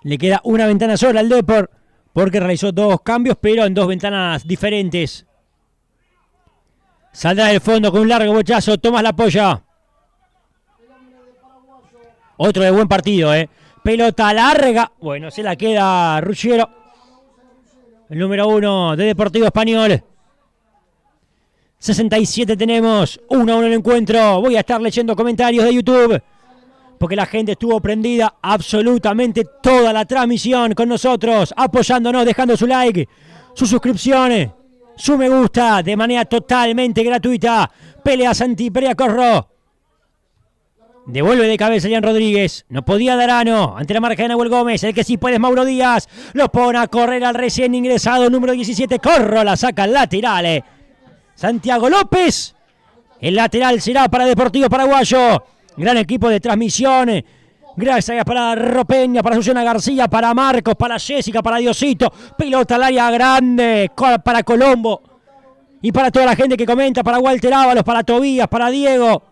Le queda una ventana sola al Depor, porque realizó 2 cambios, pero en 2 ventanas diferentes. Saldrá del fondo con un largo bochazo, Tomás la apoya. Otro de buen partido, Pelota larga. Bueno, se la queda Ruggiero. El número 1 de Deportivo Español. 67 tenemos, 1-1 el encuentro. Voy a estar leyendo comentarios de YouTube, porque la gente estuvo prendida absolutamente toda la transmisión con nosotros, apoyándonos, dejando su like, su suscripción, su me gusta, de manera totalmente gratuita. Pelea Santi, pelea Corro. Devuelve de cabeza Elian Rodríguez. No podía Darano ante la marca de Nahuel Gómez. El que sí puede es Mauro Díaz. Lo pone a correr al recién ingresado número 17. Corro, la saca al lateral. Santiago López. El lateral será para Deportivo Paraguayo. Gran equipo de transmisión. Gracias para Ropeña, para Susana García, para Marcos, para Jessica, para Diosito. Pelota al área grande para Colombo. Y para toda la gente que comenta, para Walter Ábalos, para Tobías, para Diego,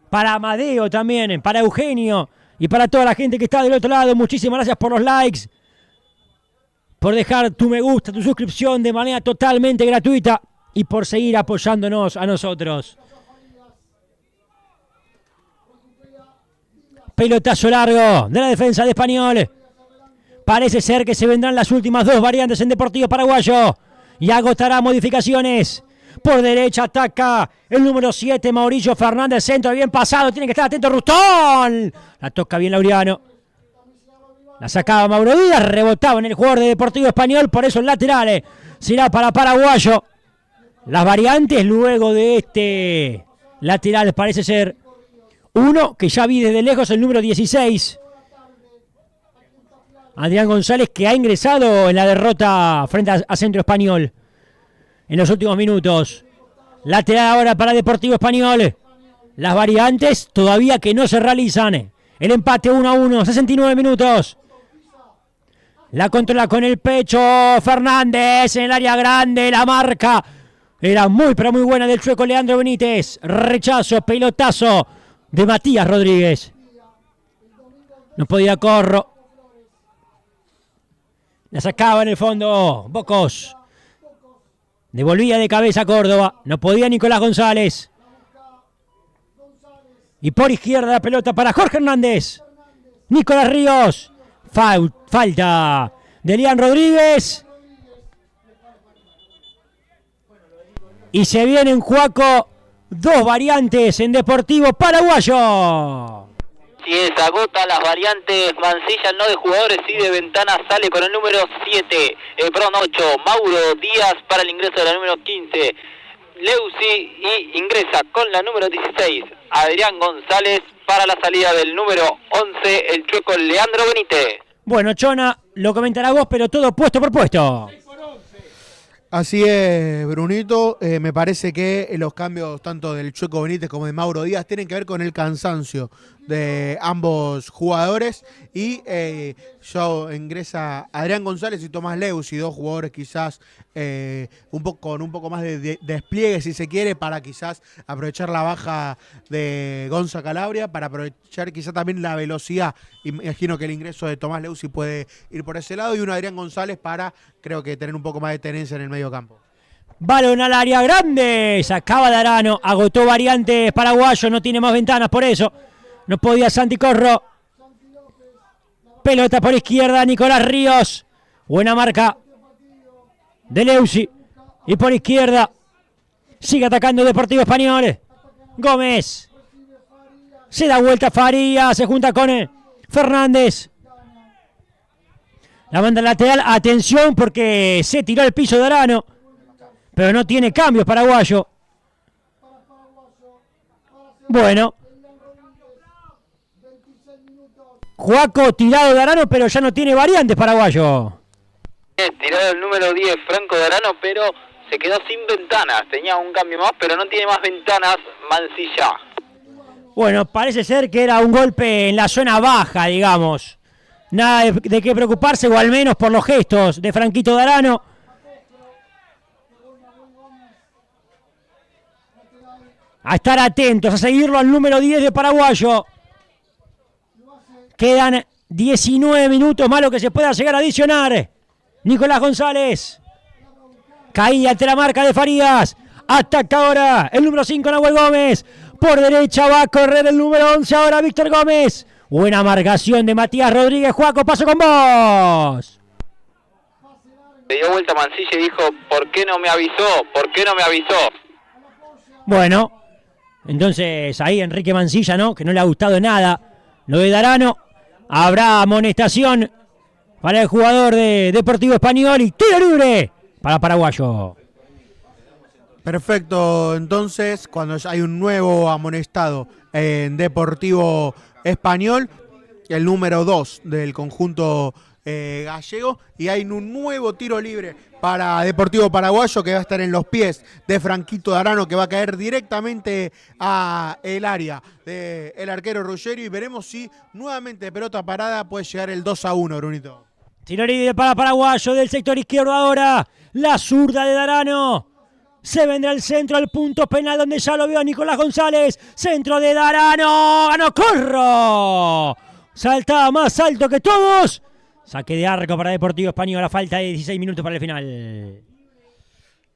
para Amadeo también, para Eugenio. Y para toda la gente que está del otro lado, muchísimas gracias por los likes, por dejar tu me gusta, tu suscripción de manera totalmente gratuita y por seguir apoyándonos a nosotros. Pelotazo largo de la defensa de Español. Parece ser que se vendrán las últimas 2 variantes en Deportivo Paraguayo. Y agotará modificaciones. Por derecha ataca el número 7, Mauricio Fernández. Centro bien pasado. Tiene que estar atento Rustón. La toca bien Laureano. La sacaba Mauro Díaz. Rebotaba en el jugador de Deportivo Español. Por eso el lateral será para Paraguayo. Las variantes luego de este lateral parece ser uno que ya vi desde lejos, el número 16. Adrián González, que ha ingresado en la derrota frente a Centro Español en los últimos minutos. Lateral ahora para Deportivo Español. Las variantes todavía que no se realizan. El empate 1-1, 69 minutos. La controla con el pecho Fernández en el área grande. La marca era muy pero muy buena del chueco Leandro Benítez. Rechazo, pelotazo de Matías Rodríguez. No podía Corro. La sacaba en el fondo Bocos. Devolvía de cabeza Córdoba. No podía Nicolás González. Y por izquierda la pelota para Jorge Hernández. Nicolás Ríos. Falta de Elian Rodríguez. Y se vienen, Juaco, 2 variantes en Deportivo Paraguayo. Si se agota las variantes, Mancilla no de jugadores, sí de ventanas, sale con el número 8, Mauro Díaz para el ingreso de la número 15. Leusi y ingresa con la número 16 Adrián González para la salida del número 11, el chueco Leandro Benítez. Bueno, Chona, lo comentará vos, pero todo puesto por puesto. Así es, Brunito. Me parece que los cambios tanto del Chueco Benítez como de Mauro Díaz tienen que ver con el cansancio de ambos jugadores y ya ingresa Adrián González y Tomás Leusi, dos jugadores quizás con un poco más de despliegue, si se quiere, para quizás aprovechar la baja de Gonza Calabria, para aprovechar quizás también la velocidad. Imagino que el ingreso de Tomás Leusi puede ir por ese lado y un Adrián González para, creo que, tener un poco más de tenencia en el medio campo. Balón al área grande, sacaba Darano, agotó variantes paraguayo, no tiene más ventanas, por eso no podía Santi Corro. Pelota por izquierda, Nicolás Ríos. Buena marca de Leusi. Y por izquierda sigue atacando Deportivo Español. Gómez. Se da vuelta Farías, se junta con Fernández. La banda lateral, atención porque se tiró al piso Darano. Pero no tiene cambios paraguayo. Bueno. Juaco tirado de Arano, pero ya no tiene variantes paraguayo. Tirado el número 10, Franco de Arano, pero se quedó sin ventanas. Tenía un cambio más, pero no tiene más ventanas Mancilla. Bueno, parece ser que era un golpe en la zona baja, digamos. Nada de qué preocuparse, o al menos por los gestos de Franquito de Arano. A estar atentos, a seguirlo al número 10 de paraguayo. Quedan 19 minutos más lo que se pueda llegar a adicionar. Nicolás González. Caía ante la marca de Farías. Ataca ahora el número 5 Nahuel Gómez. Por derecha va a correr el número 11 ahora Víctor Gómez. Buena marcación de Matías Rodríguez. Juaco, paso con vos. Se dio vuelta Mancilla y dijo, ¿por qué no me avisó? ¿Por qué no me avisó? Bueno, entonces ahí Enrique Mancilla, ¿no? Que no le ha gustado nada lo de Darano. Habrá amonestación para el jugador de Deportivo Español y tiro libre para paraguayo. Perfecto, entonces cuando hay un nuevo amonestado en Deportivo Español, el número 2 del conjunto gallego, y hay un nuevo tiro libre para Deportivo Paraguayo que va a estar en los pies de Franquito Darano, que va a caer directamente a el área del arquero Ruggeri, y veremos si nuevamente de pelota parada puede llegar el 2-1, Brunito. Tiro libre para Paraguayo del sector izquierdo ahora, la zurda de Darano. Se vendrá el centro al punto penal donde ya lo vio Nicolás González. Centro de Darano. ¡Ganó Corro! Saltaba más alto que todos. Saque de arco para Deportivo Español a falta de 16 minutos para el final.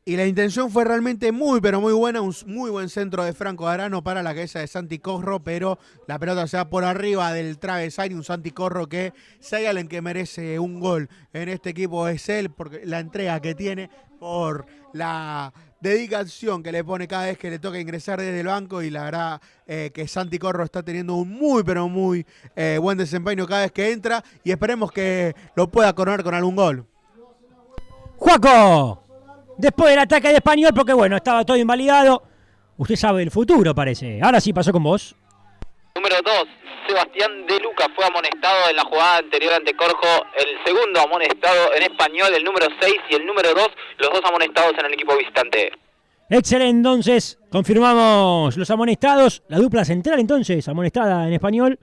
Y la intención fue realmente muy, pero muy buena. Un muy buen centro de Franco Darano para la cabeza de Santi Corro, pero la pelota se va por arriba del travesaño. Un Santi Corro que, si hay alguien que merece un gol en este equipo, es él, porque la entrega que tiene, por la dedicación que le pone cada vez que le toca ingresar desde el banco, y la verdad que Santi Corro está teniendo un muy, pero muy buen desempeño cada vez que entra, y esperemos que lo pueda coronar con algún gol. Juaco, después del ataque de Español, porque bueno, estaba todo invalidado, usted sabe el futuro parece, ahora sí pasó con vos. Número 2, Sebastián De Luca fue amonestado en la jugada anterior ante Corjo, el segundo amonestado en Español, el número 6 y el número 2, los dos amonestados en el equipo visitante. Excelente, entonces, confirmamos los amonestados, la dupla central entonces, amonestada en Español.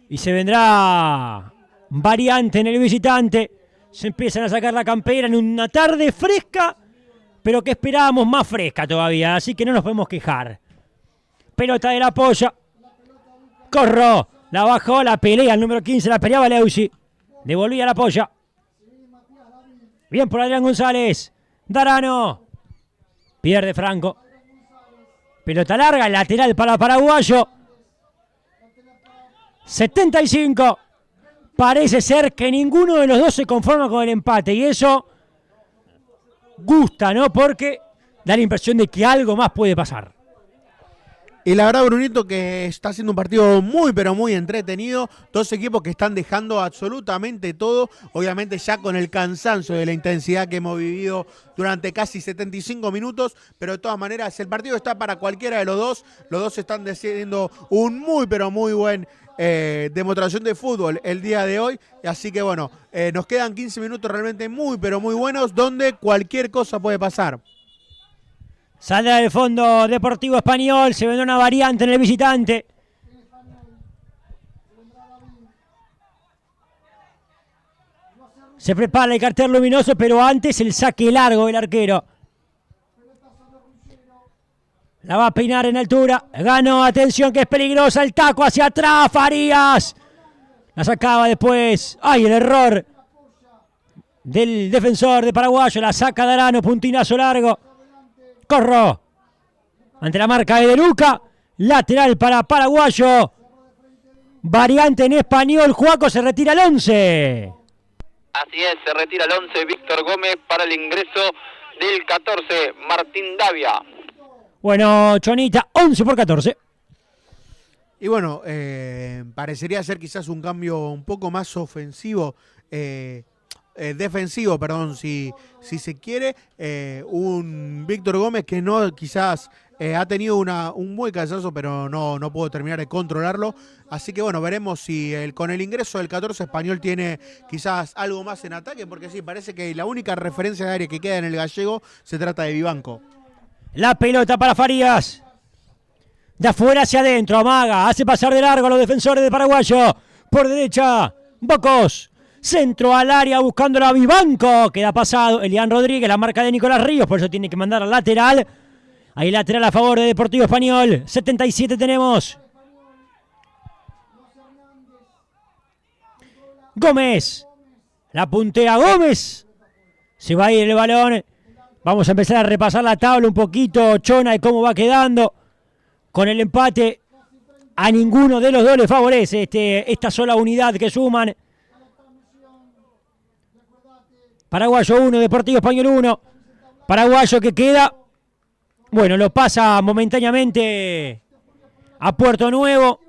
Y se vendrá variante en el visitante, se empiezan a sacar la campera en una tarde fresca, pero que esperábamos más fresca todavía, así que no nos podemos quejar. Pelota de la polla. Corro. La bajó, la pelea. El número 15 la peleaba Leusi. Devolvía la polla. Bien por Adrián González. Darano. Pierde Franco. Pelota larga, lateral para paraguayo. 75. Parece ser que ninguno de los dos se conforma con el empate. Y eso gusta, ¿no? Porque da la impresión de que algo más puede pasar. Y la verdad, Brunito, que está siendo un partido muy, pero muy entretenido. Dos equipos que están dejando absolutamente todo. Obviamente ya con el cansancio de la intensidad que hemos vivido durante casi 75 minutos. Pero de todas maneras, el partido está para cualquiera de los dos. Los dos están haciendo un muy, pero muy buen demostración de fútbol el día de hoy. Así que bueno, nos quedan 15 minutos realmente muy, pero muy buenos, donde cualquier cosa puede pasar. Saldrá del fondo Deportivo Español, se vendrá una variante en el visitante. Se prepara el cartel luminoso, pero antes el saque largo del arquero. La va a peinar en altura. Ganó, atención que es peligrosa, el taco hacia atrás, Farías. La sacaba después. ¡Ay, el error del defensor de Paraguayo! La saca de Arano, puntinazo largo. Corro. Ante la marca de Luca. Lateral para Paraguayo. Variante en Español. Juaco se retira al 11. Así es, se retira el 11 Víctor Gómez para el ingreso del 14 Martín Davia. Bueno, Chonita, 11 por 14. Y bueno, parecería ser quizás un cambio un poco más ofensivo, defensivo, perdón, si se quiere. Un Víctor Gómez que no quizás ha tenido un muy cansazo, pero no pudo terminar de controlarlo. Así que bueno, veremos si con el ingreso del 14 Español tiene quizás algo más en ataque, porque sí, parece que la única referencia de área que queda en el gallego se trata de Vivanco. La pelota para Farías. De afuera hacia adentro, amaga, hace pasar de largo a los defensores de Paraguayo. Por derecha, Bocos. Centro al área buscándolo a Vivanco. Queda pasado Elian Rodríguez, la marca de Nicolás Ríos, por eso tiene que mandar al lateral. Ahí lateral a favor de Deportivo Español. 77 tenemos. Gómez. La puntea Gómez. Se va a ir el balón. Vamos a empezar a repasar la tabla un poquito, Chona, de cómo va quedando. Con el empate, a ninguno de los dos le favorece esta sola unidad que suman. Paraguayo 1, Deportivo Español 1. Paraguayo que queda, bueno, lo pasa momentáneamente a Puerto Nuevo.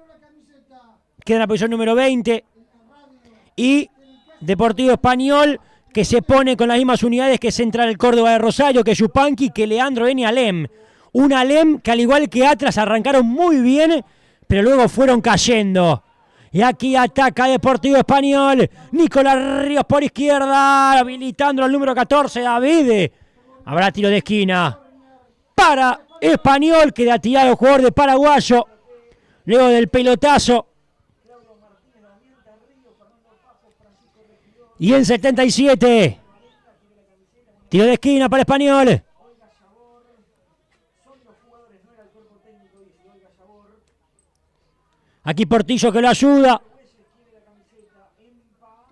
Queda en la posición número 20. Y Deportivo Español, que se pone con las mismas unidades que Central Córdoba de Rosario, que Yupanqui, que Leandro N. Alem. Un Alem que al igual que Atlas arrancaron muy bien, pero luego fueron cayendo. Y aquí ataca Deportivo Español. Nicolás Ríos por izquierda, habilitando al número 14, David. Habrá tiro de esquina para Español, que da tirado el jugador de Paraguayo. Luego del pelotazo. Y en 77, tiro de esquina para Español. Aquí Portillo que lo ayuda.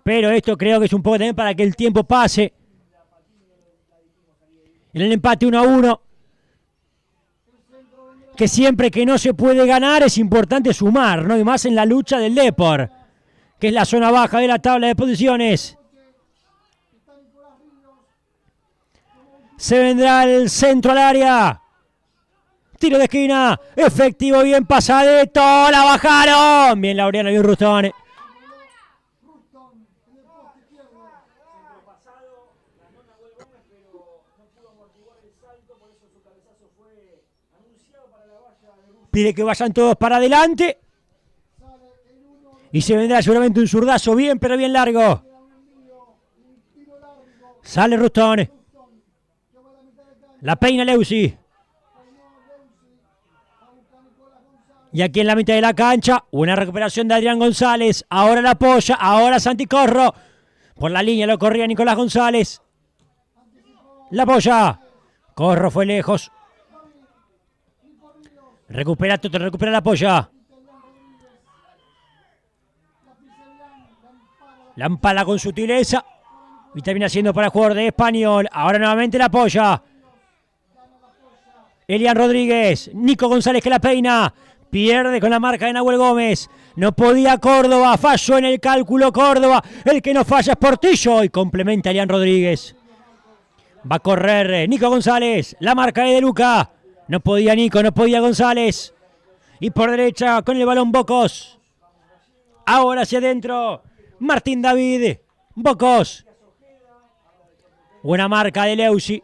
Pero esto creo que es un poco también para que el tiempo pase. En el empate 1-1. Que siempre que no se puede ganar es importante sumar, ¿no? Y más en la lucha del Depor, que es la zona baja de la tabla de posiciones. Se vendrá el centro al área. Tiro de esquina. Efectivo, bien pasadito. La bajaron. Bien Laureano, bien Rustón. Pide que vayan todos para adelante. Y se vendrá seguramente un zurdazo bien, pero bien largo. Sale Rustón. La peina Leusi. Y aquí en la mitad de la cancha, una recuperación de Adrián González. Ahora la apoya, ahora Santi Corro. Por la línea lo corría Nicolás González. La apoya. Corro fue lejos. Recupera Toto, recupera la apoya. La empala con sutileza. Y termina siendo para el jugador de Español. Ahora nuevamente la apoya. Elian Rodríguez. Nico González que la peina. Pierde con la marca de Nahuel Gómez. No podía Córdoba. Falló en el cálculo Córdoba. El que no falla es Portillo. Y complementa a Elian Rodríguez. Va a correr Nico González. La marca de Luca. No podía Nico, no podía González. Y por derecha con el balón Bocos. Ahora hacia adentro. Martín David. Bocos. Buena marca de Leusi.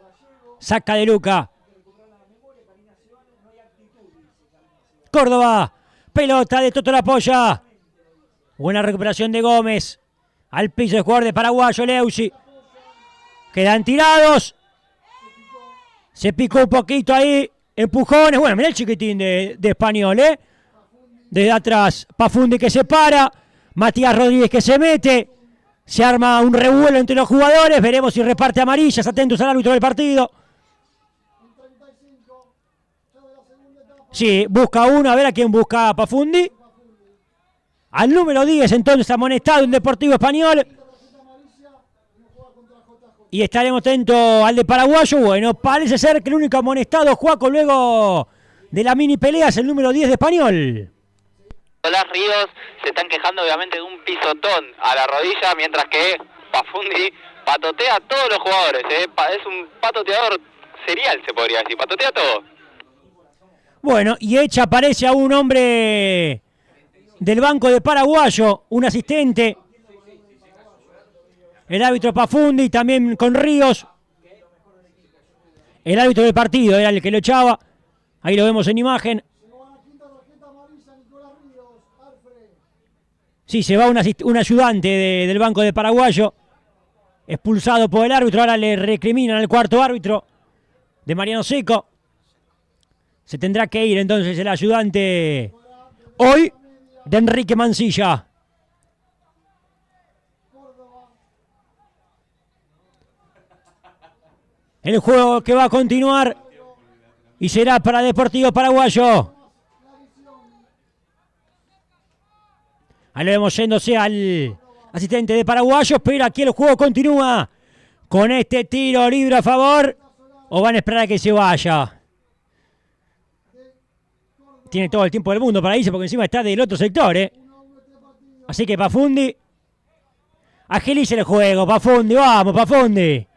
Saca de Luca. Córdoba. Pelota de Toto La Polla. Buena recuperación de Gómez. Al piso de jugador de paraguayo Leusi. Quedan tirados. Se picó un poquito ahí. Empujones. Bueno, mirá el chiquitín de Español, ¿eh? Desde atrás. Pafundi que se para. Matías Rodríguez que se mete. Se arma un revuelo entre los jugadores. Veremos si reparte amarillas. Atentos al árbitro del partido. Sí, busca uno. A ver a quién busca Pafundi. Al número 10 entonces amonestado en Deportivo Español. Y estaremos atentos al de paraguayo. Bueno, parece ser que el único amonestado, Juaco, luego de la mini pelea es el número 10 de Español. Nicolás Ríos se están quejando obviamente de un pisotón a la rodilla, mientras que Pafundi patotea a todos los jugadores. Es un patoteador serial, se podría decir. Patotea todo. Bueno, y aparece a un hombre del banco de paraguayo, un asistente. El árbitro Pafundi también con Ríos. El árbitro del partido era el que lo echaba. Ahí lo vemos en imagen. Sí, se va un ayudante del banco de paraguayo. Expulsado por el árbitro. Ahora le recriminan al cuarto árbitro de Mariano Seco. Se tendrá que ir entonces el ayudante hoy de Enrique Mancilla. El juego que va a continuar y será para Deportivo Paraguayo. Ahí lo vemos yéndose al asistente de paraguayos, pero aquí el juego continúa con este tiro libre a favor. ¿O van a esperar a que se vaya? Tiene todo el tiempo del mundo para irse porque encima está del otro sector, ¿eh? Así que Pafundi, agilice el juego, Pafundi, vamos, Pafundi.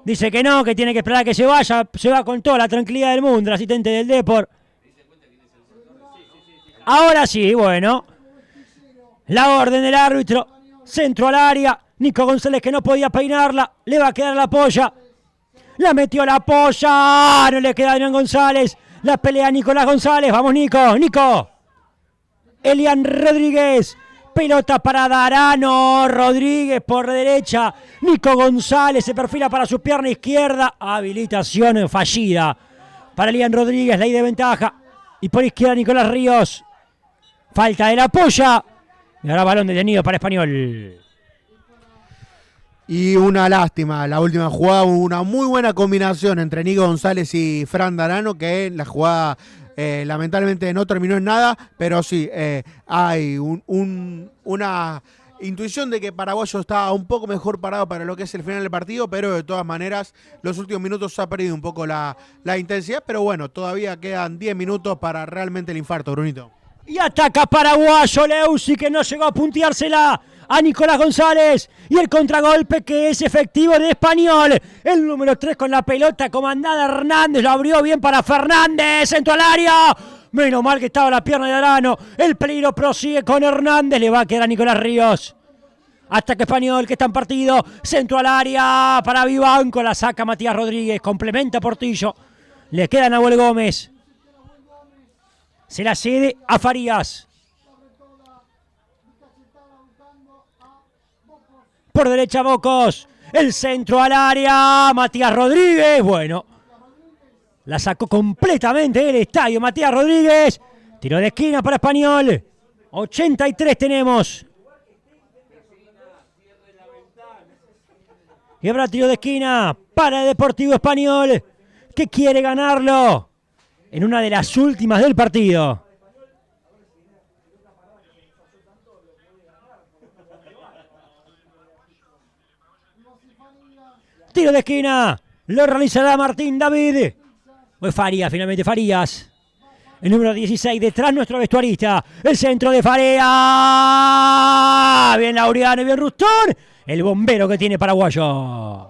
Dice que no, que tiene que esperar a que se vaya. Se va con toda la tranquilidad del mundo, el asistente del Depor. Ahora sí, bueno. La orden del árbitro. Centro al área. Nico González que no podía peinarla. Le va a quedar la polla. La metió la polla. No le queda a Adrián González. La pelea Nicolás González. Vamos, Nico. Nico. Elian Rodríguez. Pelota para Darano. Rodríguez por derecha. Nico González se perfila para su pierna izquierda. Habilitación fallida para Elian Rodríguez. Ley de ventaja. Y por izquierda Nicolás Ríos. Falta de la polla. Y ahora balón detenido para Español. Y una lástima, la última jugada, una muy buena combinación entre Nico González y Fran Darano, que la jugada lamentablemente no terminó en nada, pero sí, hay una intuición de que Paraguayo está un poco mejor parado para lo que es el final del partido, pero de todas maneras los últimos minutos se ha perdido un poco la intensidad, pero bueno, todavía quedan 10 minutos para realmente el infarto, Brunito. Y ataca Paraguayo, Leusi, que no llegó a punteársela a Nicolás González. Y el contragolpe que es efectivo de Español. El número 3 con la pelota comandada Hernández. Lo abrió bien para Fernández. Centro al área. Menos mal que estaba la pierna de Arano. El peligro prosigue con Hernández. Le va a quedar a Nicolás Ríos. Ataque Español que está en partido. Centro al área para Vivanco. La saca Matías Rodríguez. Complementa Portillo. Le queda a Nahuel Gómez. Se la cede a Farías. Por derecha Bocos. El centro al área. Matías Rodríguez. Bueno. La sacó completamente del estadio Matías Rodríguez. Tiro de esquina para Español. 83 tenemos. Y habrá tiro de esquina para el Deportivo Español, que quiere ganarlo en una de las últimas del partido. Tiro de esquina. Lo realizará Martín David. O es Farías, finalmente Farías. El número 16 detrás nuestro vestuarista. El centro de Farea. Bien Laureano y bien Rustón. El bombero que tiene paraguayo.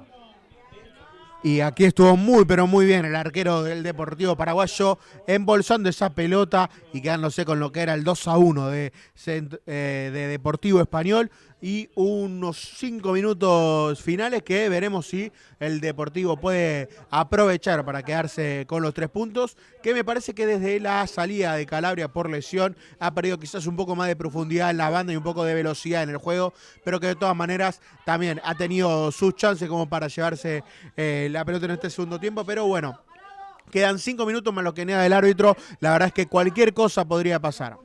Y aquí estuvo muy, pero muy bien el arquero del Deportivo Paraguayo, embolsando esa pelota y quedándose con lo que era el 2-1 de Deportivo Español. Y unos 5 minutos finales que veremos si el Deportivo puede aprovechar para quedarse con los 3 puntos, que me parece que desde la salida de Calabria por lesión ha perdido quizás un poco más de profundidad en la banda y un poco de velocidad en el juego, pero que de todas maneras también ha tenido sus chances como para llevarse la pelota en este segundo tiempo. Pero bueno, quedan 5 minutos más lo que niega el árbitro. La verdad es que cualquier cosa podría pasar.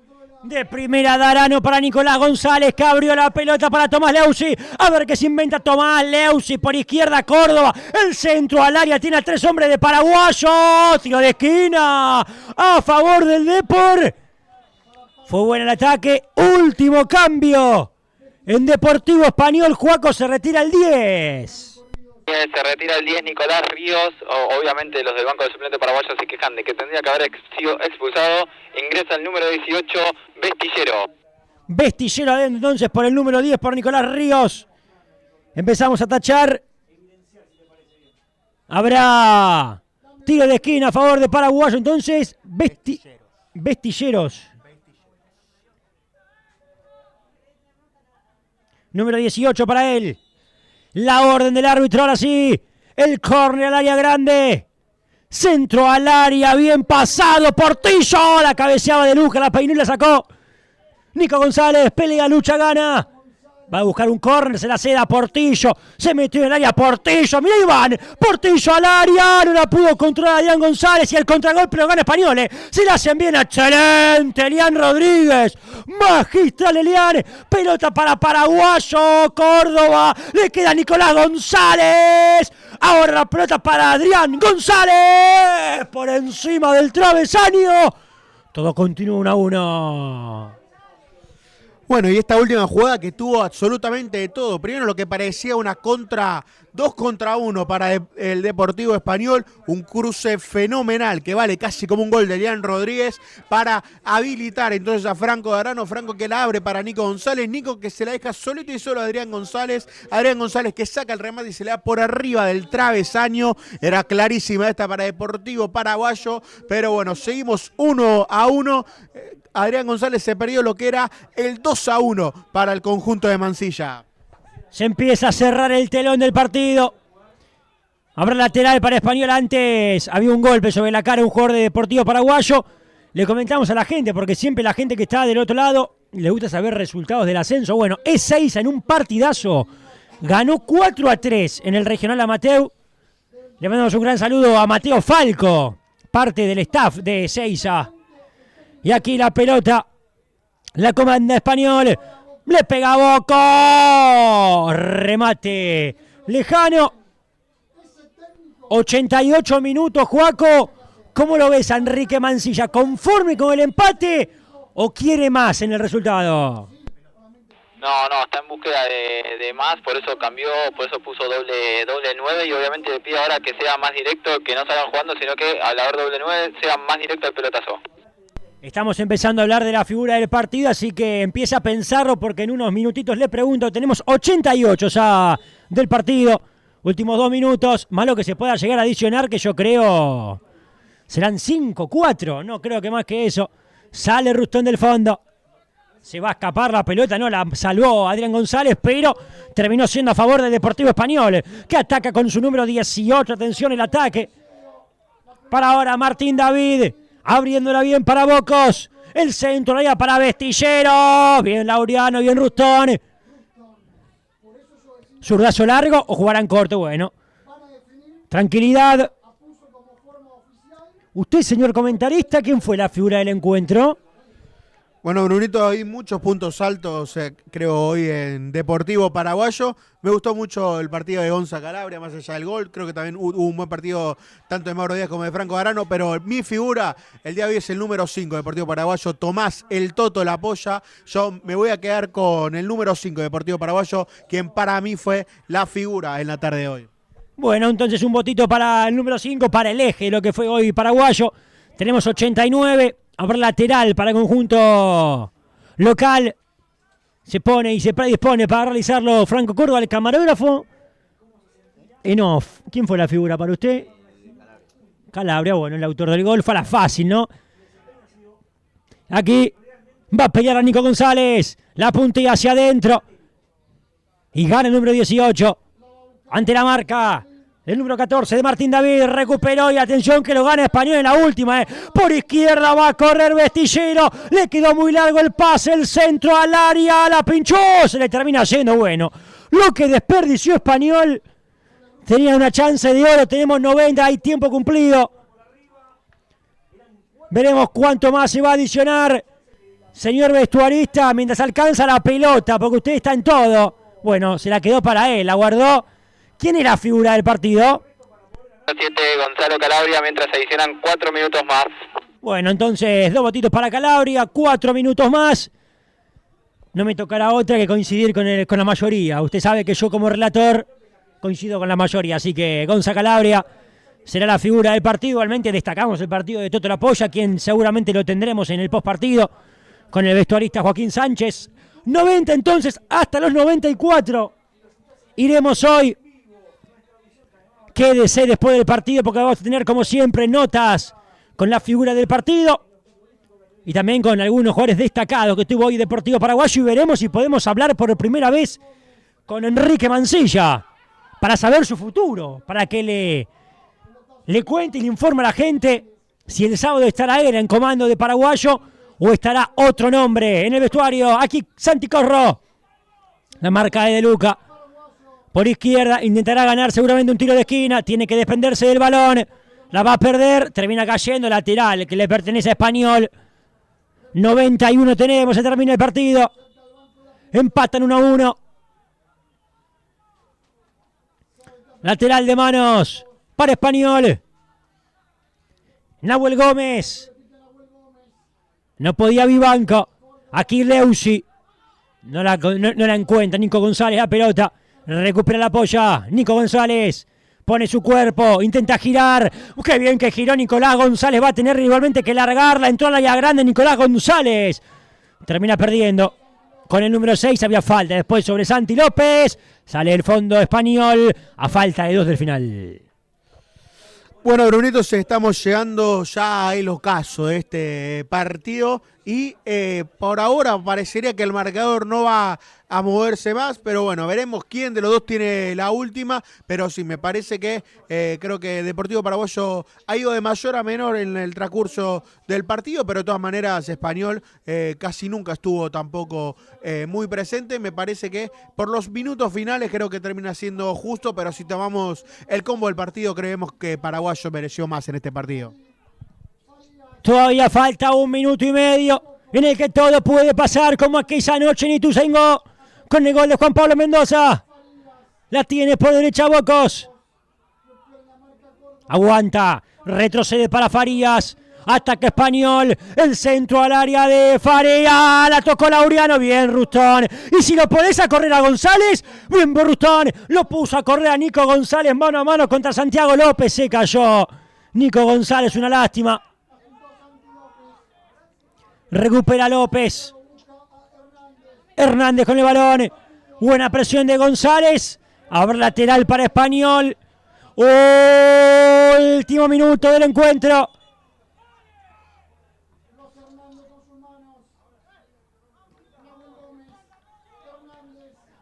De primera Darano para Nicolás González, que abrió la pelota para Tomás Leusi. A ver qué se inventa Tomás Leusi por izquierda, Córdoba. El centro al área, tiene a 3 hombres de Paraguayo. Tiro de esquina a favor del Depor. Fue bueno el ataque. Último cambio en Deportivo Español. Juaco se retira el 10. Se retira el 10 Nicolás Ríos. Obviamente los del banco de suplentes paraguayos se quejan de que tendría que haber sido expulsado. Ingresa el número 18, Vestillero. Vestillero adentro entonces por el número 10 por Nicolás Ríos. Empezamos a tachar. Habrá tiro de esquina a favor de Paraguayo entonces. Vestilleros. Número 18 para él. La orden del árbitro, ahora sí. El córner al área grande. Centro al área, bien pasado. Portillo, la cabeceaba de Luca, la peinó y la sacó. Nico González, pelea, lucha, gana. Va a buscar un córner, se la ceda a Portillo. Se metió en el área Portillo. Mirá Iván. Portillo al área. No la pudo controlar Adrián González. Y el contragolpe lo gana Español. Se la hacen bien. Excelente. Elian Rodríguez. Magistral Elian. Pelota para Paraguayo. Córdoba. Le queda Nicolás González. Ahora la pelota para Adrián González. Por encima del travesaño. Todo continúa 1-1. Bueno, y esta última jugada que tuvo absolutamente de todo. Primero lo que parecía una 2 contra 1 para el Deportivo Español. Un cruce fenomenal que vale casi como un gol de Elian Rodríguez para habilitar entonces a Franco Darano. Franco que la abre para Nico González. Nico que se la deja solito y solo a Adrián González. Adrián González que saca el remate y se le da por arriba del travesaño. Era clarísima esta para Deportivo Paraguayo. Pero bueno, seguimos 1-1. Adrián González se perdió lo que era el 2-1 para el conjunto de Mansilla. Se empieza a cerrar el telón del partido. Habrá lateral para Español. Antes había un golpe sobre la cara de un jugador de Deportivo Paraguayo. Le comentamos a la gente, porque siempre la gente que está del otro lado le gusta saber resultados del ascenso. Bueno, Ezeiza en un partidazo ganó 4-3 en el regional amateur. Le mandamos un gran saludo a Mateo Falco, parte del staff de Ezeiza. Y aquí la pelota la comanda Español. Le pega a Boco. Remate lejano. 88 minutos, Juaco. ¿Cómo lo ves a Enrique Mansilla? ¿Conforme con el empate o quiere más en el resultado? No, está en búsqueda de más, por eso cambió, por eso puso doble 9 y obviamente le pide ahora que sea más directo, que no salgan jugando, sino que al haber doble 9 sea más directo el pelotazo. Estamos empezando a hablar de la figura del partido, así que empieza a pensarlo porque en unos minutitos le pregunto. Tenemos 88 ya del partido, últimos 2 minutos, más lo que se pueda llegar a adicionar, que yo creo serán 5, 4, no creo que más que eso. Sale Rustón del fondo, se va a escapar la pelota, no la salvó Adrián González, pero terminó siendo a favor del Deportivo Español, que ataca con su número 18, atención el ataque. Para ahora Martín David. Abriéndola bien para Bocos. El centro allá para Vestillero. Bien Laureano, bien Rustón. Zurdazo largo o jugarán corto. Bueno. Tranquilidad. Usted, señor comentarista, ¿quién fue la figura del encuentro? Bueno, Brunito, hay muchos puntos altos, creo, hoy en Deportivo Paraguayo. Me gustó mucho el partido de Gonza Calabria, más allá del gol. Creo que también hubo un buen partido tanto de Mauro Díaz como de Franco Darano, pero mi figura el día de hoy es el número 5 de Deportivo Paraguayo, Tomás El Toto La Polla. Yo me voy a quedar con el número 5 de Deportivo Paraguayo, quien para mí fue la figura en la tarde de hoy. Bueno, entonces un votito para el número 5, para el eje, lo que fue hoy paraguayo. Tenemos 89. Habrá lateral para el conjunto local. Se pone y se predispone para realizarlo Franco Córdoba, el camarógrafo. En off, ¿quién fue la figura para usted? Calabria, bueno, el autor del gol. Fue la fácil, ¿no? Aquí va a pelear a Nico González. La puntilla hacia adentro. Y gana el número 18. Ante la marca. El número 14 de Martín David. Recuperó y atención que lo gana Español en la última. Por izquierda va a correr Vestillero. Le quedó muy largo el pase. El centro al área. La pinchó. Se le termina yendo. Bueno, lo que desperdició Español. Tenía una chance de oro. Tenemos 90. Hay tiempo cumplido. Veremos cuánto más se va a adicionar. Señor vestuarista, mientras alcanza la pelota, porque usted está en todo. Bueno, se la quedó para él, la guardó. ¿Quién es la figura del partido? 7 Gonzalo Calabria, mientras se adicionan 4 minutos más. Bueno, entonces 2 votitos para Calabria, 4 minutos más. No me tocará otra que coincidir con la mayoría. Usted sabe que yo como relator coincido con la mayoría, así que Gonza Calabria será la figura del partido. Igualmente destacamos el partido de Toto Lapolla, quien seguramente lo tendremos en el postpartido con el vestuarista Joaquín Sánchez. 90 entonces, hasta los 94. Iremos hoy. Quédese después del partido porque vamos a tener como siempre notas con la figura del partido y también con algunos jugadores destacados que tuvo hoy Deportivo Paraguayo, y veremos si podemos hablar por primera vez con Enrique Mancilla para saber su futuro, para que le cuente y le informe a la gente si el sábado estará él en comando de Paraguayo o estará otro nombre en el vestuario. Aquí Santi Corro. La marca de Luca. Por izquierda intentará ganar seguramente un tiro de esquina. Tiene que desprenderse del balón. La va a perder. Termina cayendo lateral que le pertenece a Español. 91 tenemos. Se termina el partido. Empatan 1-1. Lateral de manos para Español. Nahuel Gómez. No podía Vivanco. Aquí Leusi. No la encuentra. Nico González, la pelota. Recupera la polla. Nico González. Pone su cuerpo. Intenta girar. Qué bien que giró Nicolás González. Va a tener igualmente que largarla. Entró al área grande Nicolás González. Termina perdiendo. Con el número 6 había falta. Después sobre Santi López. Sale el fondo Español. A falta de 2 del final. Bueno, Brunitos, estamos llegando ya al ocaso de este partido y por ahora parecería que el marcador no va a moverse más, pero bueno, veremos quién de los dos tiene la última, pero sí, me parece que creo que Deportivo Paraguayo ha ido de mayor a menor en el transcurso del partido, pero de todas maneras Español casi nunca estuvo tampoco muy presente. Me parece que por los minutos finales creo que termina siendo justo, pero si tomamos el combo del partido creemos que Paraguayo mereció más en este partido. Todavía falta 1 minuto y medio en el que todo puede pasar, como aquella noche en Ituzaingó con el gol de Juan Pablo Mendoza. La tiene por derecha Bocos. Aguanta, retrocede para Farías. Ataque Español, el centro al área de Farías. La tocó Laureano, bien Rustón. Y si lo pones a correr a González, bien Rustón. Lo puso a correr a Nico González mano a mano contra Santiago López. Se cayó Nico González, una lástima. Recupera López. Hernández con el balón. Buena presión de González. Abre lateral para Español. Último minuto del encuentro.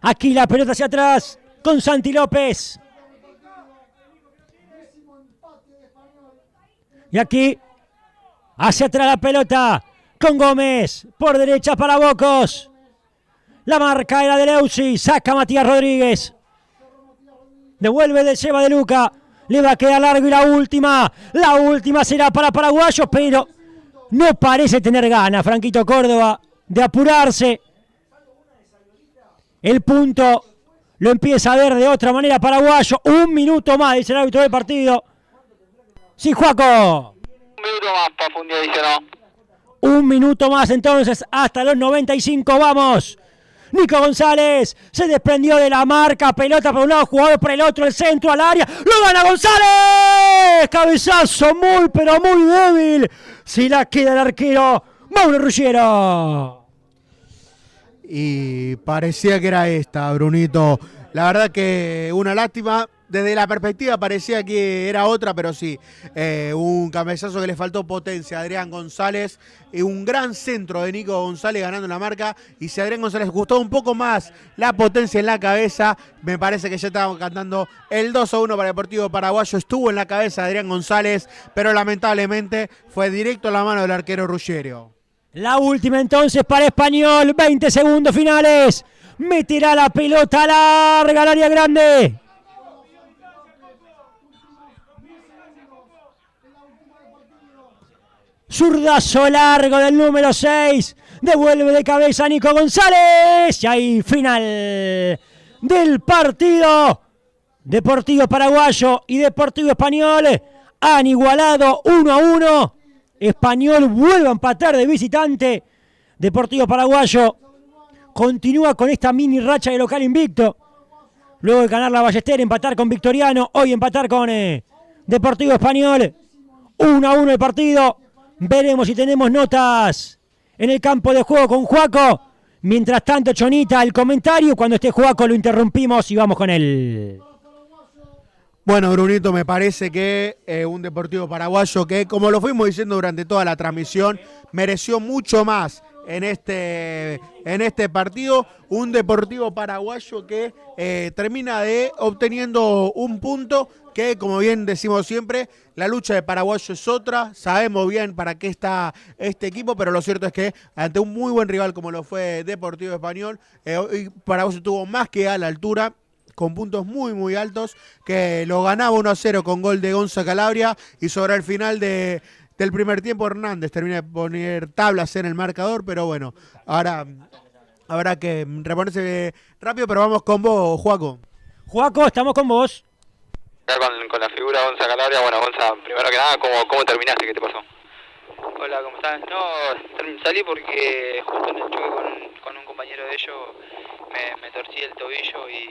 Aquí la pelota hacia atrás con Santi López. Y aquí hacia atrás la pelota con Gómez, por derecha para Bocos. La marca era de Leusi, saca Matías Rodríguez. Devuelve de Seba de Luca. Le va a quedar largo y la última será para Paraguayos, pero no parece tener ganas Franquito Córdoba de apurarse. El punto lo empieza a ver de otra manera Paraguayo. 1 minuto más, dice el árbitro del partido. Sí, Juaco. 1 minuto más, Pafundi adicionó. 1 minuto más entonces, hasta los 95, vamos. Nico González se desprendió de la marca, pelota por un lado, jugador por el otro, el centro al área, lo gana González, cabezazo muy pero muy débil, si la queda el arquero Mauro Ruggiero. Y parecía que era esta, Brunito. La verdad que una lástima. desde la perspectiva parecía que era otra, pero sí, un cabezazo que le faltó potencia a Adrián González, y un gran centro de Nico González ganando la marca, y si a Adrián González gustó un poco más la potencia en la cabeza, me parece que ya estaban cantando el 2-1 para Deportivo Paraguayo. Estuvo en la cabeza de Adrián González, pero lamentablemente fue directo a la mano del arquero Ruggiero. La última entonces para Español, 20 segundos finales. Meterá la pelota larga al área grande. Zurdazo largo del número 6. Devuelve de cabeza a Nico González. Y ahí final del partido. Deportivo Paraguayo y Deportivo Español han igualado 1-1. Español vuelve a empatar de visitante. Deportivo Paraguayo continúa con esta mini racha de local invicto. Luego de ganar la Ballester, empatar con Victoriano. Hoy empatar con Deportivo Español. 1-1 el partido. Veremos si tenemos notas en el campo de juego con Juaco. Mientras tanto, Chonita, el comentario. Cuando esté Juaco lo interrumpimos y vamos con él. Bueno, Brunito, me parece que un Deportivo Paraguayo que, como lo fuimos diciendo durante toda la transmisión, mereció mucho más en este partido. Un Deportivo Paraguayo que termina de obteniendo un punto que, como bien decimos siempre, la lucha de Paraguayo es otra. Sabemos bien para qué está este equipo, pero lo cierto es que ante un muy buen rival como lo fue Deportivo Español, Paraguayo estuvo más que a la altura, con puntos muy muy altos, que lo ganaba 1-0 con gol de Gonza Calabria, y sobre el final del primer tiempo Hernández termina de poner tablas en el marcador, pero bueno, ahora habrá que reponerse rápido, pero vamos con vos, Juaco. Juaco, estamos con vos. Con la figura Gonza Calabria. Bueno, Gonza, primero que nada, ¿cómo terminaste? ¿Qué te pasó? Hola, ¿cómo estás? No, salí porque justo en el choque con un compañero de ellos me torcí el tobillo y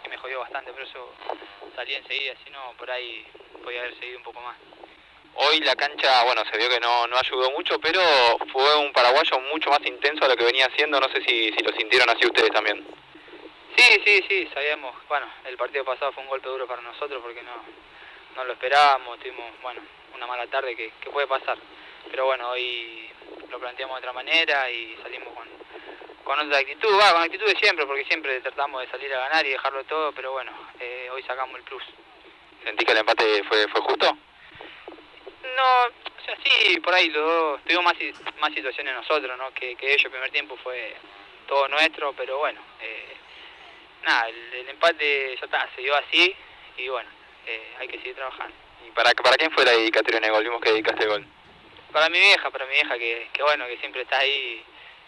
me jodió bastante, por eso salí enseguida, si no, por ahí podía haber seguido un poco más. Hoy la cancha, bueno, se vio que no ayudó mucho, pero fue un paraguayo mucho más intenso a lo que venía haciendo. No sé si lo sintieron así ustedes también. Sí, sabíamos. Bueno, el partido pasado fue un golpe duro para nosotros porque no lo esperábamos, tuvimos, bueno, una mala tarde que puede pasar. Pero bueno, hoy lo planteamos de otra manera y salimos con otra actitud, con actitud de siempre, porque siempre tratamos de salir a ganar y dejarlo todo, pero bueno, hoy sacamos el plus. ¿Sentí que el empate fue justo? No, o sea, sí, por ahí los dos tuvimos más situaciones nosotros, ¿no? Que ellos. El primer tiempo fue todo nuestro, pero bueno, nada, el empate ya está, se dio así y bueno, hay que seguir trabajando. ¿Y para quién fue la dedicatoria en el gol? Vimos que dedicaste el gol. Para mi vieja que bueno, que siempre está ahí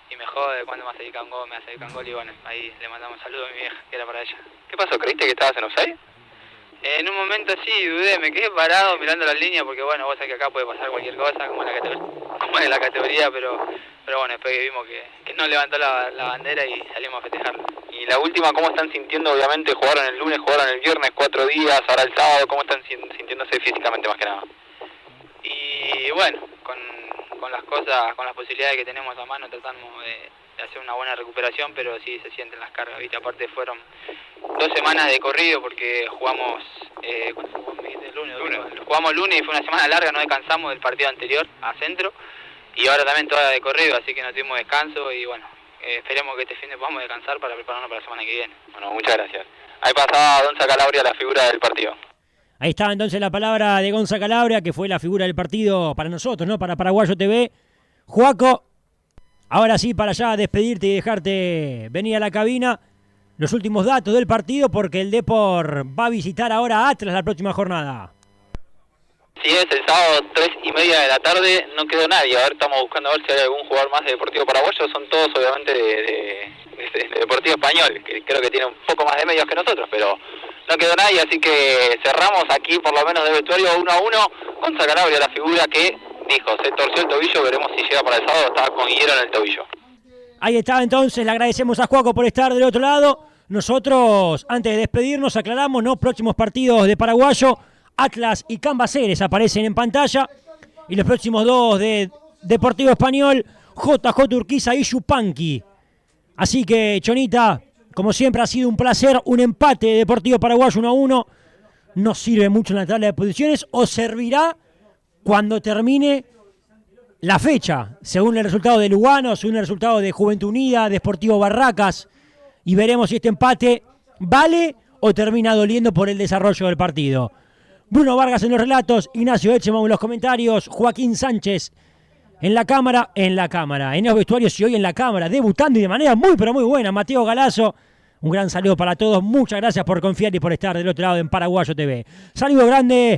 y me jode cuando me hace dedicar un gol, y bueno, ahí le mandamos saludos a mi vieja, que era para ella. ¿Qué pasó? ¿Creíste que estabas en offside? En un momento sí, dudé, me quedé parado mirando la línea porque bueno, vos sabés que acá puede pasar cualquier cosa, como en la categoría, pero bueno, después que vimos que no levantó la bandera y salimos a festejarlo. Y la última, ¿cómo están sintiendo? Obviamente jugaron el lunes, jugaron el viernes, 4 días, ahora el sábado, ¿cómo están sintiéndose físicamente más que nada? Y bueno, con las cosas, con las posibilidades que tenemos a mano, tratamos de hacer una buena recuperación, pero sí se sienten las cargas, ¿viste? Aparte fueron 2 semanas de corrido porque jugamos jugamos lunes y fue una semana larga, no descansamos del partido anterior a Centro y ahora también toda de corrido, así que no tuvimos descanso y bueno, esperemos que este fin de podamos descansar para prepararnos para la semana que viene. Bueno, muchas gracias. Ahí pasaba Gonza Calabria, la figura del partido. Ahí está entonces la palabra de Gonza Calabria, que fue la figura del partido para nosotros, ¿no? Para Paraguayo TV. Juaco, ahora sí, para ya despedirte y dejarte venir a la cabina, los últimos datos del partido, porque el Depor va a visitar ahora a Atlas la próxima jornada. Sí, es el sábado 3:30 de la tarde, no quedó nadie. A ver, estamos buscando a ver si hay algún jugador más de Deportivo Paraguayo. Son todos obviamente de Deportivo Español, que creo que tiene un poco más de medios que nosotros, pero no quedó nadie, así que cerramos aquí por lo menos de vestuario 1-1. Gonza Calabria, la figura que dijo, se torció el tobillo, veremos si llega para el sábado, estaba con hielo en el tobillo. Ahí está entonces, le agradecemos a Juaco por estar del otro lado. Nosotros, antes de despedirnos, aclaramos, ¿no? Próximos partidos de Paraguayo, Atlas y Cambaceres aparecen en pantalla. Y los próximos 2 de Deportivo Español, JJ Urquiza y Yupanqui. Así que, Chonita, como siempre ha sido un placer, un empate de Deportivo Paraguayo 1-1. no sirve mucho en la tabla de posiciones o servirá cuando termine la fecha, según el resultado de Lugano, según el resultado de Juventud Unida, de Sportivo Barracas, y veremos si este empate vale o termina doliendo por el desarrollo del partido. Bruno Vargas en los relatos, Ignacio Etcheman en los comentarios, Joaquín Sánchez en los vestuarios y hoy en la cámara, debutando y de manera muy pero muy buena, Mateo Galazo. Un gran saludo para todos, muchas gracias por confiar y por estar del otro lado en Paraguayo TV. Saludo grande.